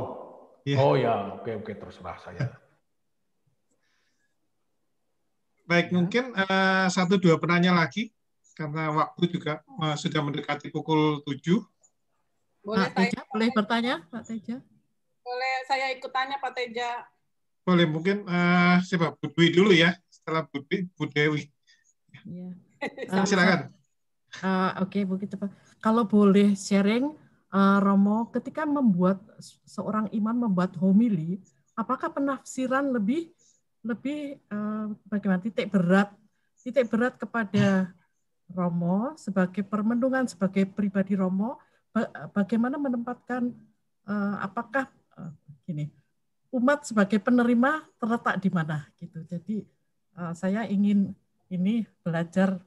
Ya. Oh ya, oke, terserah saya. Baik, mungkin 1-2 penanya lagi, karena waktu juga sudah mendekati pukul 7. Boleh Pak Teja, boleh bertanya, Pak Teja? Boleh saya ikut tanya, Pak Teja? Boleh, mungkin siapa? Bu Dewi dulu ya, setelah Bu Dewi. Ya. Silakan. Oke, begitu Pak. Kalau boleh sharing, Romo, ketika seorang imam membuat homili, apakah penafsiran lebih bagaimana titik berat kepada Romo sebagai permenungan, sebagai pribadi Romo, bagaimana menempatkan apakah gini, umat sebagai penerima terletak di mana gitu. Jadi saya ingin ini belajar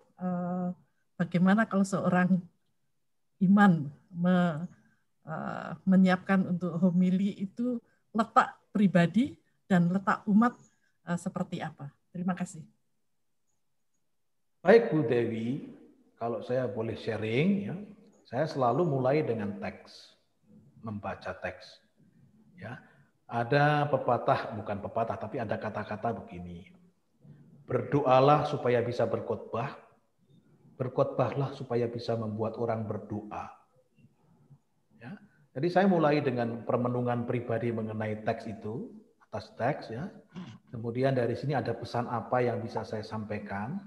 bagaimana kalau seorang iman menyiapkan untuk homili itu letak pribadi dan letak umat seperti apa. Terima kasih. Baik Bu Dewi, kalau saya boleh sharing, ya, saya selalu mulai dengan teks, membaca teks. Ya, ada bukan pepatah, tapi ada kata-kata begini. Berdoalah supaya bisa berkhotbah, berkhotbahlah supaya bisa membuat orang berdoa. Ya, jadi saya mulai dengan permenungan pribadi mengenai teks itu, atas teks ya. Kemudian dari sini ada pesan apa yang bisa saya sampaikan.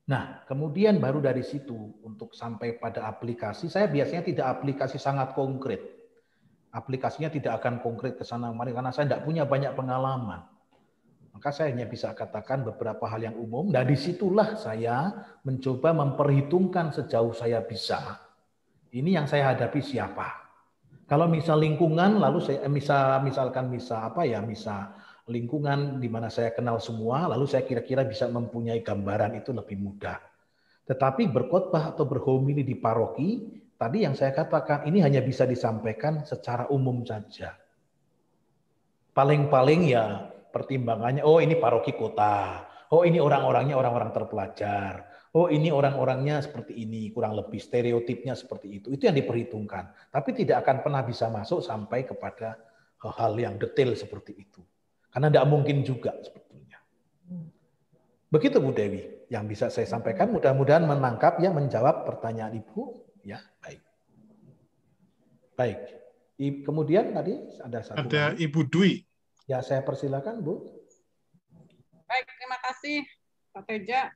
Nah, kemudian baru dari situ untuk sampai pada aplikasi, saya biasanya tidak aplikasi sangat konkret. Aplikasinya tidak akan konkret ke sana kemari karena saya tidak punya banyak pengalaman. Maka saya hanya bisa katakan beberapa hal yang umum. Dan disitulah saya mencoba memperhitungkan sejauh saya bisa. Ini yang saya hadapi siapa. Kalau misal lingkungan, lalu saya misalkan lingkungan di mana saya kenal semua, lalu saya kira-kira bisa mempunyai gambaran itu lebih mudah. Tetapi berkhotbah atau berhomili di paroki, tadi yang saya katakan ini hanya bisa disampaikan secara umum saja. Paling-paling ya pertimbangannya, oh ini paroki kota, oh ini orang-orangnya orang-orang terpelajar, oh ini orang-orangnya seperti ini, kurang lebih stereotipnya seperti itu. Itu yang diperhitungkan. Tapi tidak akan pernah bisa masuk sampai kepada hal yang detail seperti itu. Karena tidak mungkin juga sebetulnya. Begitu Bu Dewi, yang bisa saya sampaikan mudah-mudahan menangkap ya, menjawab pertanyaan Ibu. Ya, baik. Baik. Kemudian tadi ada satu. Ada Ibu Dwi. Ya, saya persilakan, Bu. Baik, terima kasih Pak Teja.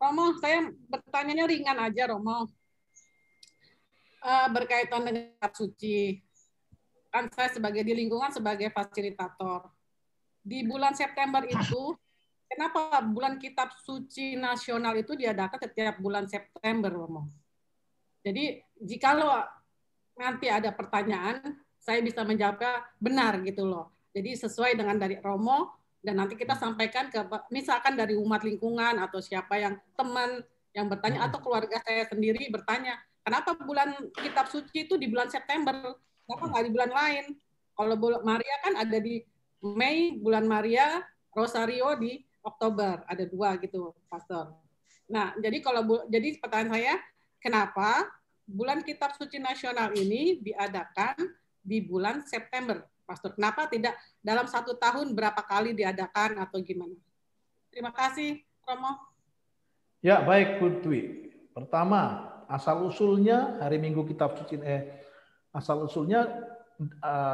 Romo, saya bertanyanya ringan aja, Romo. Berkaitan dengan kitab suci. Kan saya di lingkungan sebagai fasilitator. Di bulan September itu, kenapa bulan kitab suci nasional itu diadakan setiap bulan September, Romo? Jadi jikalau nanti ada pertanyaan, saya bisa menjawabnya benar gitu loh. Jadi sesuai dengan dari Romo, dan nanti kita sampaikan ke misalkan dari umat lingkungan atau siapa yang teman yang bertanya atau keluarga saya sendiri bertanya, kenapa bulan kitab suci itu di bulan September? Kenapa nggak di bulan lain? Kalau bulan Maria kan ada di Mei, bulan Maria, Rosario di Oktober, ada 2 gitu, Pastor. Nah, jadi jadi pertanyaan saya, kenapa bulan kitab suci nasional ini diadakan di bulan September, Pastor? Kenapa tidak dalam 1 tahun berapa kali diadakan atau gimana? Terima kasih, Romo. Ya, baik, Bu Dwi. Pertama, asal-usulnya hari Minggu Kitab Suci, asal-usulnya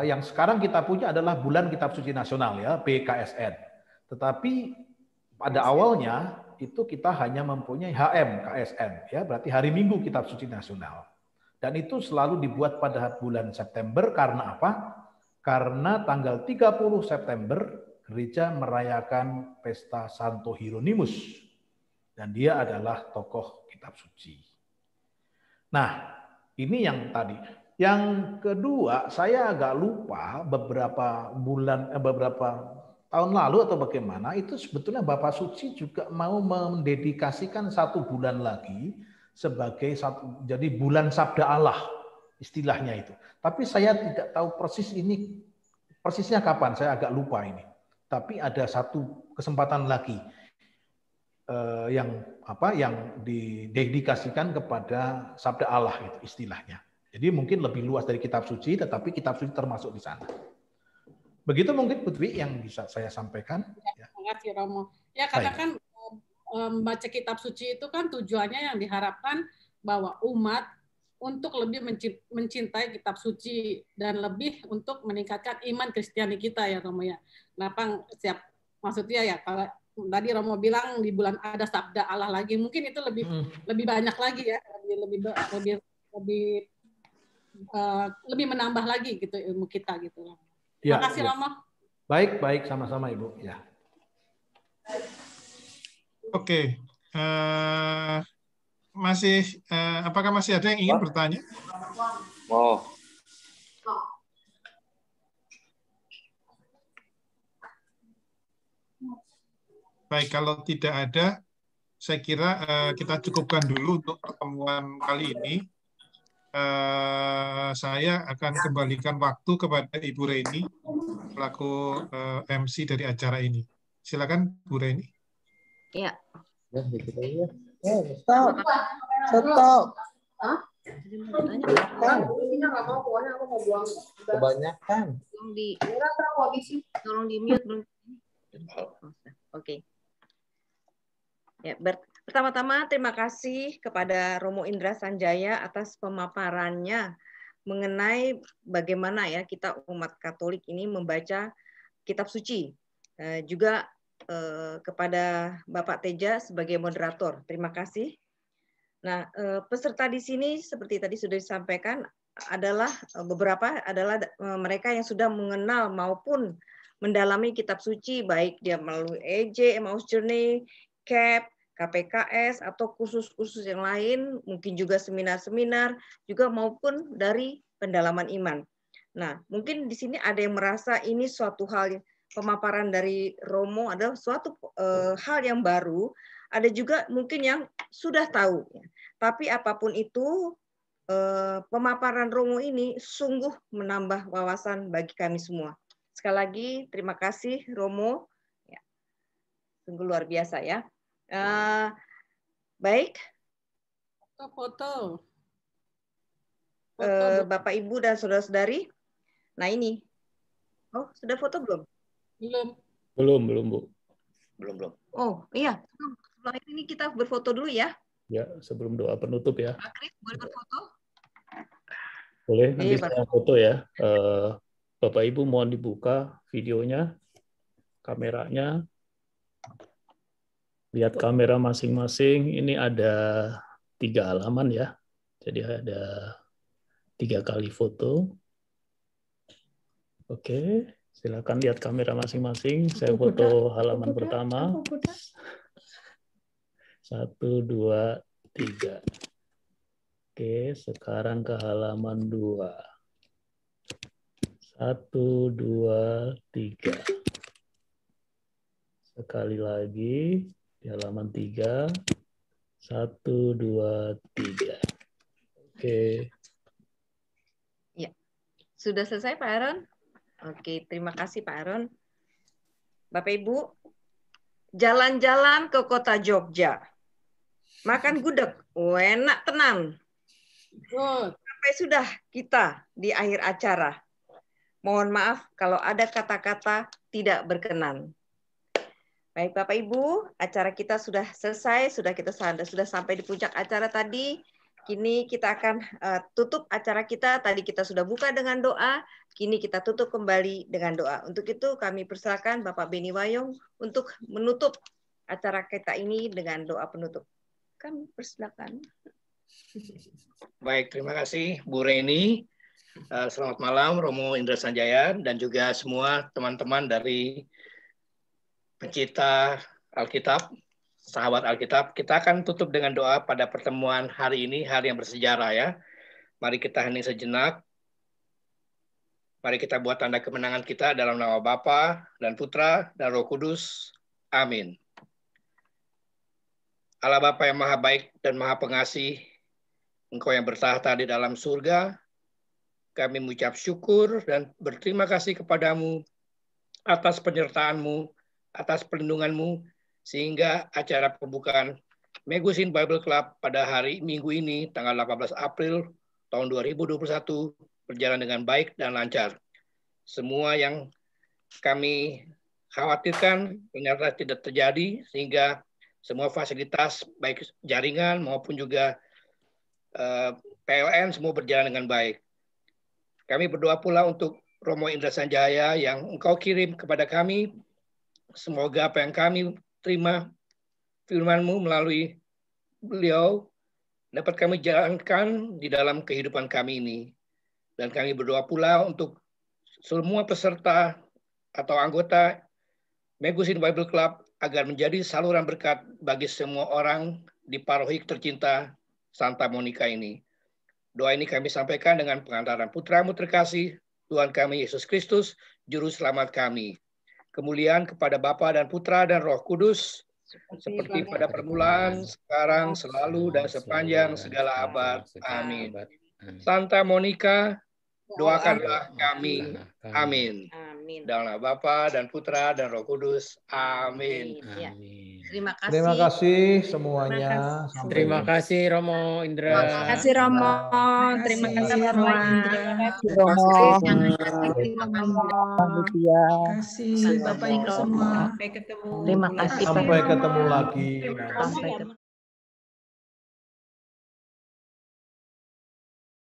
yang sekarang kita punya adalah Bulan Kitab Suci Nasional, ya, BKSN. Tetapi pada awalnya itu kita hanya mempunyai HM KSN, ya, berarti Hari Minggu Kitab Suci Nasional. Dan itu selalu dibuat pada bulan September karena apa? Karena tanggal 30 September gereja merayakan pesta Santo Hieronymus. Dan dia adalah tokoh kitab suci. Nah, ini yang tadi. Yang kedua, saya agak lupa beberapa tahun lalu atau bagaimana, itu sebetulnya Bapak Suci juga mau mendedikasikan 1 bulan lagi sebagai jadi bulan Sabda Allah, istilahnya itu. Tapi saya tidak tahu persisnya kapan, saya agak lupa ini. Tapi ada 1 kesempatan lagi yang didedikasikan kepada Sabda Allah, itu istilahnya. Jadi mungkin lebih luas dari kitab suci, tetapi kitab suci termasuk di sana. Begitu mungkin Putri yang bisa saya sampaikan. Ya, terima kasih Romo. Ya, karena kan membaca kitab suci itu kan tujuannya yang diharapkan bahwa umat untuk lebih mencintai kitab suci dan lebih untuk meningkatkan iman Kristiani kita, ya Romo, ya. Kenapa maksudnya ya, kalau tadi Romo bilang di bulan ada Sabda Allah lagi, mungkin itu lebih banyak lagi ya, lebih menambah lagi gitu ilmu kita gitu. Terima kasih Romo. Baik, sama-sama Ibu. Ya. Oke, apakah masih ada yang ingin bertanya? Oh. Baik, kalau tidak ada, saya kira kita cukupkan dulu untuk pertemuan kali ini. Saya akan kembalikan waktu kepada Ibu Reni selaku MC dari acara ini. Silakan Bu Reni. Ya. Stop. Kebanyakan. Tolong di mute belum. Oke. Ya, pertama-tama terima kasih kepada Romo Indra Sanjaya atas pemaparannya mengenai bagaimana ya kita umat Katolik ini membaca kitab suci. Juga kepada Bapak Teja sebagai moderator. Terima kasih. Nah, peserta di sini seperti tadi sudah disampaikan adalah beberapa adalah mereka yang sudah mengenal maupun mendalami kitab suci, baik dia melalui EJ, Emmaus Journey, CAP, KPKS, atau kursus-kursus yang lain, mungkin juga seminar-seminar, juga maupun dari pendalaman iman. Nah, mungkin di sini ada yang merasa ini suatu hal, pemaparan dari Romo adalah suatu hal yang baru, ada juga mungkin yang sudah tahu. Tapi apapun itu, pemaparan Romo ini sungguh menambah wawasan bagi kami semua. Sekali lagi, terima kasih Romo. Ya, sungguh luar biasa ya. Baik. Foto. Bapak, Ibu, dan saudara-saudari. Nah ini. Oh, sudah foto belum? Belum, Bu. Belum. Oh, iya. Setelah ini kita berfoto dulu ya. Ya, sebelum doa penutup ya. Pak Kris, boleh berfoto? Boleh, nanti saya foto ya. Bapak Ibu mohon dibuka videonya, kameranya. Lihat kamera masing-masing. Ini ada 3 halaman ya. Jadi ada 3 kali foto. Oke, silakan lihat kamera masing-masing. Saya foto halaman pertama. 1, 2, 3. Oke, sekarang ke halaman 2. 1, 2, 3. Sekali lagi. Di halaman 3, 1, 2, 3. Oke. Ya, sudah selesai Pak Aaron? Oke, terima kasih Pak Aaron. Bapak Ibu, jalan-jalan ke kota Jogja, makan gudeg, enak tenan. Sampai sudah kita di akhir acara. Mohon maaf kalau ada kata-kata tidak berkenan. Baik Bapak Ibu, acara kita sudah selesai, sudah sampai di puncak acara tadi. Kini kita akan tutup acara kita. Tadi kita sudah buka dengan doa, kini kita tutup kembali dengan doa. Untuk itu kami persilakan Bapak Beni Wayong untuk menutup acara kita ini dengan doa penutup. Kami persilakan. Baik, terima kasih Bu Reni. Selamat malam Romo Indra Sanjaya dan juga semua teman-teman dari pencipta Alkitab, sahabat Alkitab. Kita akan tutup dengan doa pada pertemuan hari ini, hari yang bersejarah ya. Mari kita hening sejenak. Mari kita buat tanda kemenangan kita dalam nama Bapa dan Putra dan Roh Kudus. Amin. Allah Bapa yang Maha Baik dan Maha Pengasih, Engkau yang bertahta di dalam surga, kami mengucap syukur dan berterima kasih kepadamu atas penyertaan-Mu, atas perlindungan-Mu, sehingga acara pembukaan Megusin Bible Club pada hari Minggu ini, tanggal 18 April tahun 2021, berjalan dengan baik dan lancar. Semua yang kami khawatirkan ternyata tidak terjadi, sehingga semua fasilitas, baik jaringan maupun juga PLN, semua berjalan dengan baik. Kami berdoa pula untuk Romo Indra Sanjaya yang Engkau kirim kepada kami. Semoga apa yang kami terima firman-Mu melalui beliau dapat kami jalankan di dalam kehidupan kami ini. Dan kami berdoa pula untuk semua peserta atau anggota Megusin Bible Club agar menjadi saluran berkat bagi semua orang di paroki tercinta Santa Monica ini. Doa ini kami sampaikan dengan pengantaran Putra-Mu terkasih, Tuhan kami Yesus Kristus, Juru Selamat kami. Kemuliaan kepada Bapa dan Putra dan Roh Kudus, seperti pada permulaan, sekarang, selalu, dan sepanjang segala abad. Amin. Santa Monica, doakanlah kami. Amin. Dalam nama Bapa dan Putra dan Roh Kudus. Amin. Terima kasih. Terima kasih semuanya. Terima kasih Romo Indra. Terima kasih Romo. Terima kasih Romo Indra. Terima kasih Bapak Ibu semua. Sampai ketemu. Terima kasih. Sampai ketemu lagi. Sampai ketemu.